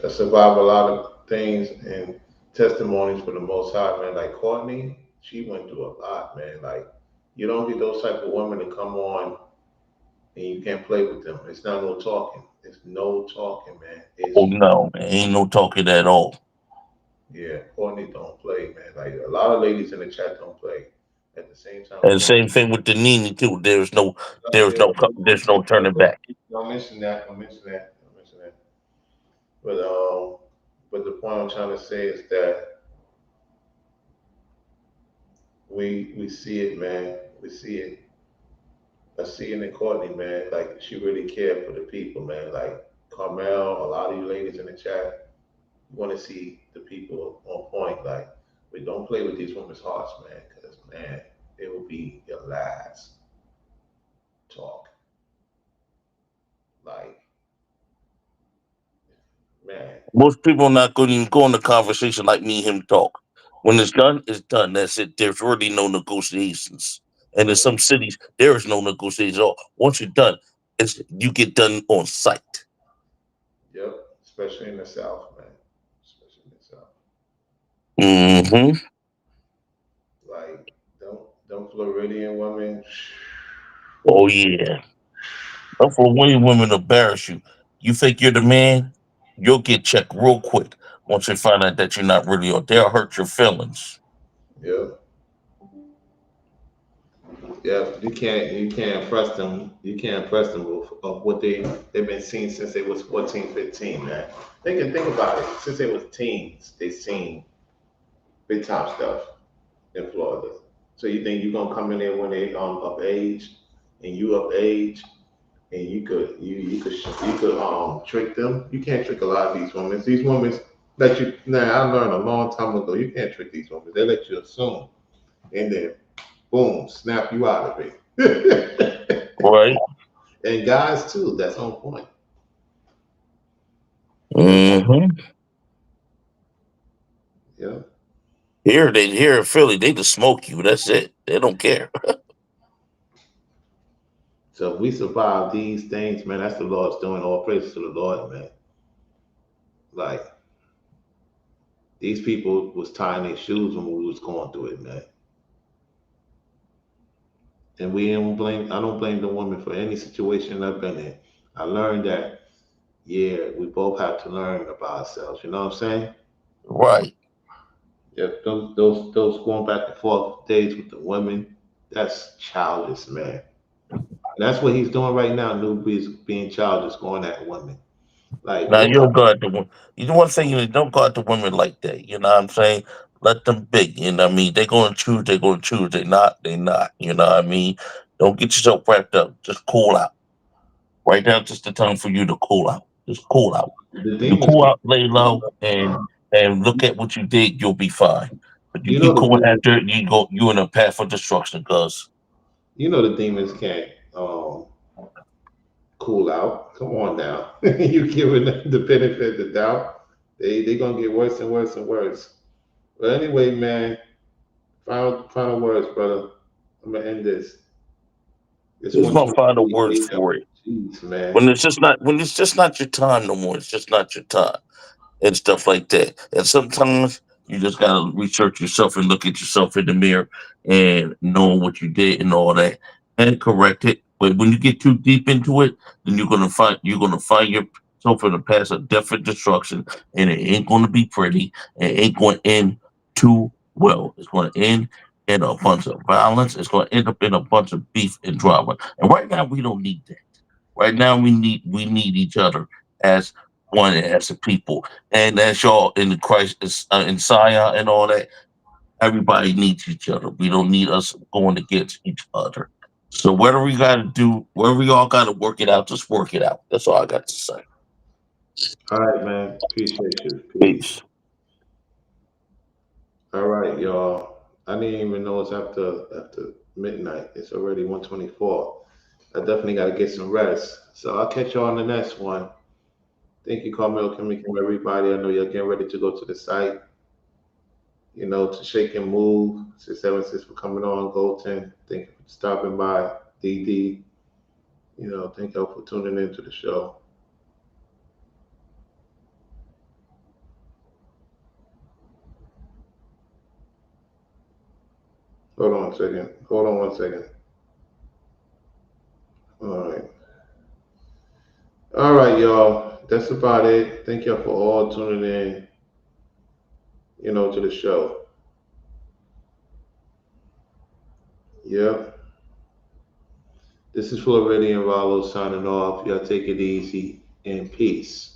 I survived a lot of things and testimonies for the Most High, man. Like Courtney, she went through a lot, man. Like you don't get those type of women to come on and you can't play with them. It's not no talking. It's no talking, man. Oh It's no, man. Ain't no talking at all. Yeah, Courtney don't play, man. Like a lot of ladies in the chat don't play. At the same time, And the Courtney. same thing with the Nini too. Yeah, There's no turning back. don't mention that. Don't mention that. Don't mention that. But the point I'm trying to say is that we see it, man. We see it. I see it in Courtney, man. Like she really cared for the people, man. Like Carmel, a lot of you ladies in the chat, you want to see the people on point. Like, we don't play with these women's hearts, man, because man, it will be your last talk. Like, man, Most people not going to even go in a conversation like me and him talk. When it's done, it's done. That's it. There's really no negotiations. And in some cities, there is no negotiations at all. Once you're done, you get done on site. yep, especially in the South, man, especially in the South. Hmm. Like, don't Floridian women. Oh yeah. Don't for women embarrass you. You think you're the man, you'll get checked real quick once they find out that you're not really. Or they'll hurt your feelings. Yep, yep. You can't impress them. You can't impress them of what they've been seeing since they was 14, 15, man. They can think about it. Since they was teens, they seen big time stuff in Florida. So you think you're gonna come in there when they of age, and you of age, and you could trick them? You can't trick a lot of these women. These women let you. Now I learned a long time ago. You can't trick these women. They let you assume, and then boom, snap you out of it. Right? And guys too. That's on point. On point. Hmm. Yeah. Here in Philly, they just smoke you. That's it. They don't care. So if we survive these things, man, that's the Lord's doing. All praises to the Lord, man. Like, these people was tying their shoes when we was going through it, man. And we don't blame. I don't blame the woman for any situation I've been in. I learned that. Yeah, we both have to learn about ourselves. You know what I'm saying? Right. Yeah, those going back and forth days with the women, that's childish, man. And that's what he's doing right now. Nubreed is being childish, going at women. Like, Now what? you don't guard the women. You don't want to say you don't guard the women like that. You know what I'm saying? Let them be. You know what I mean? They're gonna choose. They're gonna choose. They not. They not. You know what I mean? Don't get yourself wrapped up. Just cool out. Right now, just the time for you to cool out. Just cool out. The When you demons, cool out, lay low, and look at what you did. You'll be fine. But you you know keep the going demons, after it, you in a path of destruction. Cause the demons can't cool out. Come on now, you giving them the benefit of the doubt. They gonna get worse and worse and worse. But anyway, man, final words, brother. I'm gonna end this. It's there's no final 1:23 words a.m. for it. Jeez, man. When it's just not your time no more. It's just not your time. And stuff like that. And sometimes you just gotta research yourself and look at yourself in the mirror and know what you did and all that and correct it. But when you get too deep into it, then you're gonna find yourself in a path of death and destruction, and it ain't gonna be pretty. It ain't gonna end too well. It's gonna end in a bunch of violence. It's gonna end up in a bunch of beef and drama. And right now we don't need that. Right now we need each other as one, as a people, and as y'all in the Christ, in Zion and all that. Everybody needs each other. We don't need us going against each other. So whatever we got to do, wherever we all got to work it out, just work it out. That's all I got to say. All right, man. Appreciate you. Peace. Peace. All right, y'all. I didn't even know it's after midnight. It's already 1:24. I definitely got to get some rest. So I'll catch y'all on the next one. Thank you, Carmel, coming from everybody. I know you're getting ready to go to the site, to shake and move. 676 for coming on, Golden. Thank you for stopping by, DD. Thank y'all for tuning in to the show. Hold on a second. Hold on 1 second. All right. All right, y'all. That's about it. Thank y'all for all tuning in, to the show. Yep. This is Floridian Rollo signing off. Y'all take it easy and peace.